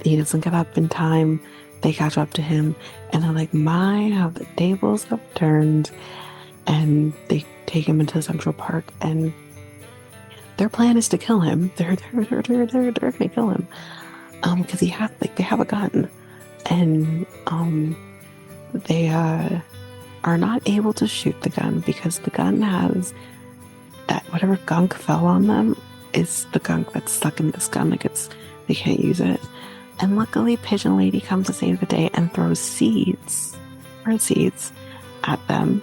he doesn't get up in time. They catch up to him and they're like, my, how the tables have turned. And they take him into Central Park, and their plan is to kill him. They're gonna kill him because they have a gun, and they are not able to shoot the gun because the gun has that whatever gunk fell on them is the gunk that's stuck in this gun. Like, they can't use it. And luckily, Pigeon Lady comes to save the day and throws bird seeds at them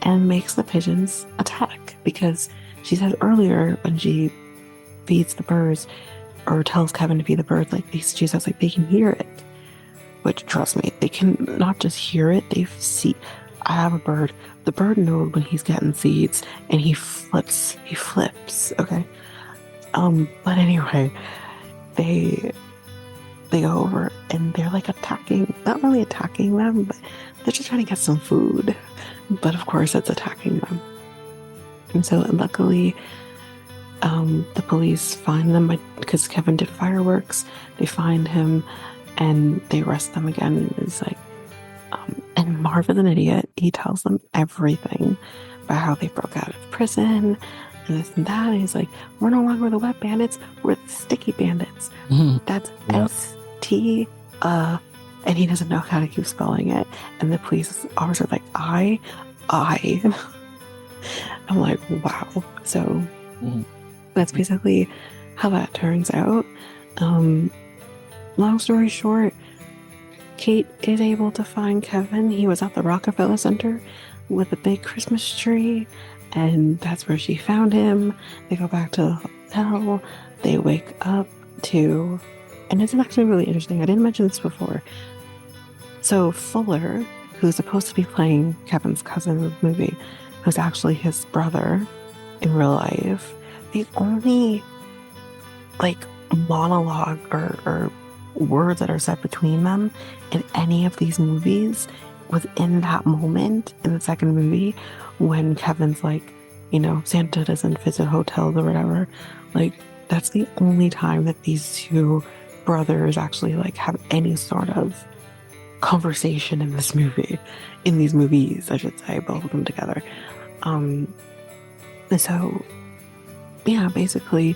and makes the pigeons attack, because she said earlier when she feeds the birds or tells Kevin to feed the birds, like, she says like they can hear it, which, trust me, they can not just hear it, they see. I have a bird. The bird knows when he's getting seeds, and he flips. Okay. But anyway, they go over and they're like not really attacking them, but they're just trying to get some food. But of course, it's attacking them. And so, luckily, the police find them because Kevin did fireworks. They find him and they arrest them again. And it's like, and Marv is an idiot. He tells them everything about how they broke out of prison and this and that. And he's like, we're no longer the wet bandits, we're the sticky bandits. Mm-hmm. That's ST, and he doesn't know how to keep spelling it. And the police officer's like, I. I'm like, wow. So that's basically how that turns out. Long story short, Kate is able to find Kevin. He was at the Rockefeller Center with a big Christmas tree, and that's where she found him. They go back to the hotel. They wake up to, and it's actually really interesting. I didn't mention this before. So Fuller, who's supposed to be playing Kevin's cousin in the movie, who's actually his brother in real life, the only like monologue or words that are said between them in any of these movies was in that moment in the second movie when Kevin's like, Santa doesn't visit hotels or whatever. Like, that's the only time that these two brothers actually like have any sort of conversation in this movie. In these movies, I should say, both of them together. So yeah, basically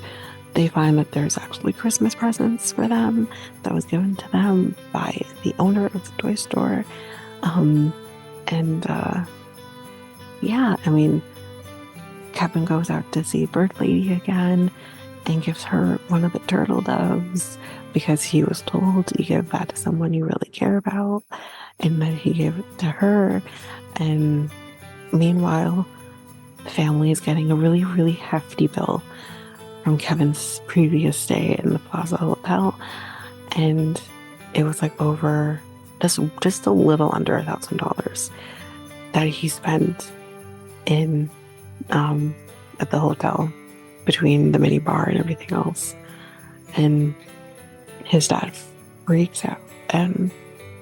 they find that there's actually Christmas presents for them that was given to them by the owner of the toy store. Yeah, I mean, Kevin goes out to see Bird Lady again and gives her one of the turtle doves because he was told to give that to someone you really care about, and then he gave it to her. And meanwhile, the family is getting a really, really hefty bill from Kevin's previous stay in the Plaza Hotel, and it was like over just a little under $1,000 that he spent in at the hotel between the mini bar and everything else. And his dad freaks out, and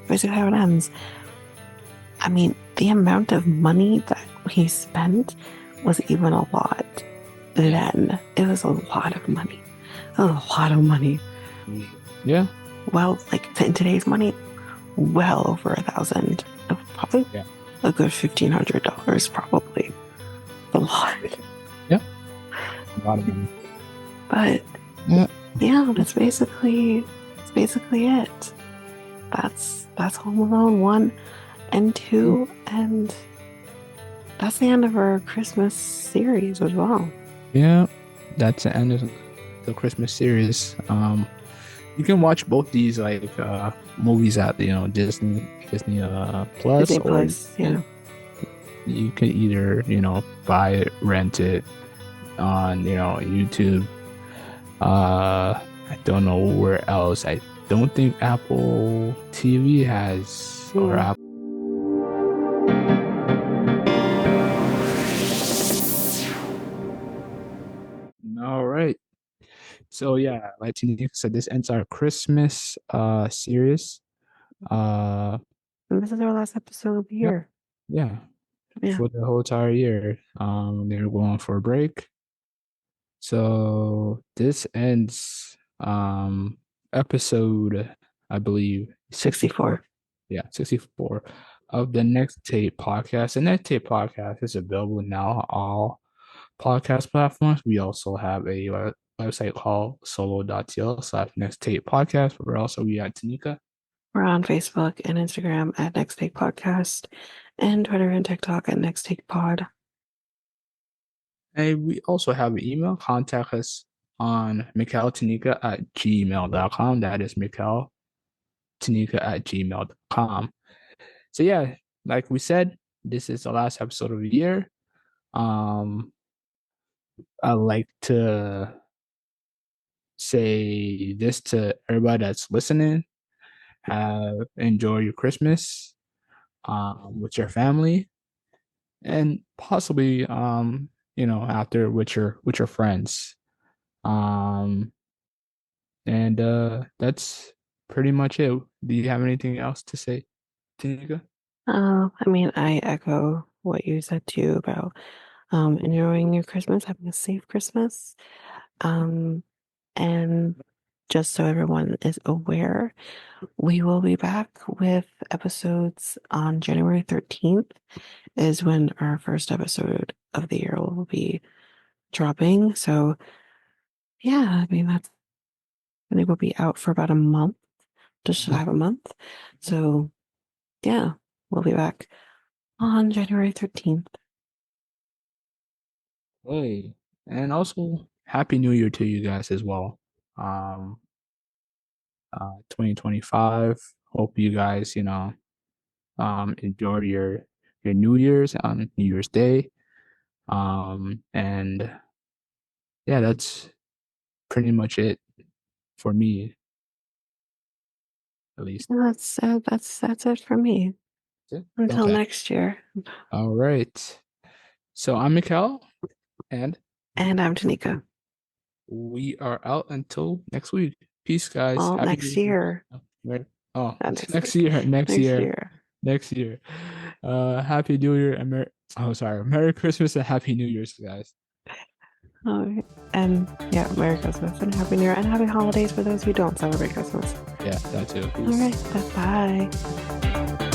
basically how it ends. I mean, the amount of money that he spent was even a lot then. It was a lot of money. It was a lot of money. Yeah. Well, like in today's money, well over 1,000. Probably a good $1,500, probably. A lot. Yeah. A lot of money. But yeah, that's basically it. That's Home Alone 1 and 2, and that's the end of our Christmas series as well. Yeah, that's the end of the Christmas series. You can watch both these like movies at Disney Plus, Disney or Plus, yeah. you can either buy it, rent it on YouTube. I don't know where else. I don't think Apple TV has or Apple. All right. So yeah, like Tanyka said, this ends our Christmas series. And this is our last episode of the year. Yeah. For the whole entire year. They're going for a break. So this ends episode, I believe, 64. Yeah, 64 of the Next Tape podcast. The Next Tape podcast is available now on all podcast platforms. We also have a website called solo.tl/Next Tape podcast. Where else are we at, Tanyka? We're on Facebook and Instagram at Next Take Podcast, and Twitter and TikTok at Next Take Pod. And we also have an email. Contact us on mikeltanyka@gmail.com. That is mikeltanyka@gmail.com. So yeah, like we said, this is the last episode of the year. I like to say this to everybody that's listening. Enjoy your Christmas with your family, and possibly after with your friends. And that's pretty much it. Do you have anything else to say, Tanyka? I mean, I echo what you said too about enjoying your Christmas, having a safe Christmas. And just so everyone is aware, we will be back with episodes on January 13th is when our first episode of the year will be dropping. So yeah, I mean, I think we'll be out for about a month, just shy of a month. So yeah, we'll be back on January 13th. Hey, and also Happy New Year to you guys as well. 2025. Hope you guys, enjoy your your New Year's on New Year's Day. And yeah, that's pretty much it for me, at least. That's it for me. Until Okay. next year. All right. So I'm Mikel, and I'm Tanyka. we are out until next week. Peace, guys. Well, Happy next New year. Oh, Not next week. year. Next year. year. Next year. Happy New Year and sorry. Merry Christmas and Happy New Year's, guys. Oh, and yeah, Merry Christmas and Happy New Year and Happy Holidays for those who don't celebrate Christmas. Yeah, that too. All right, bye.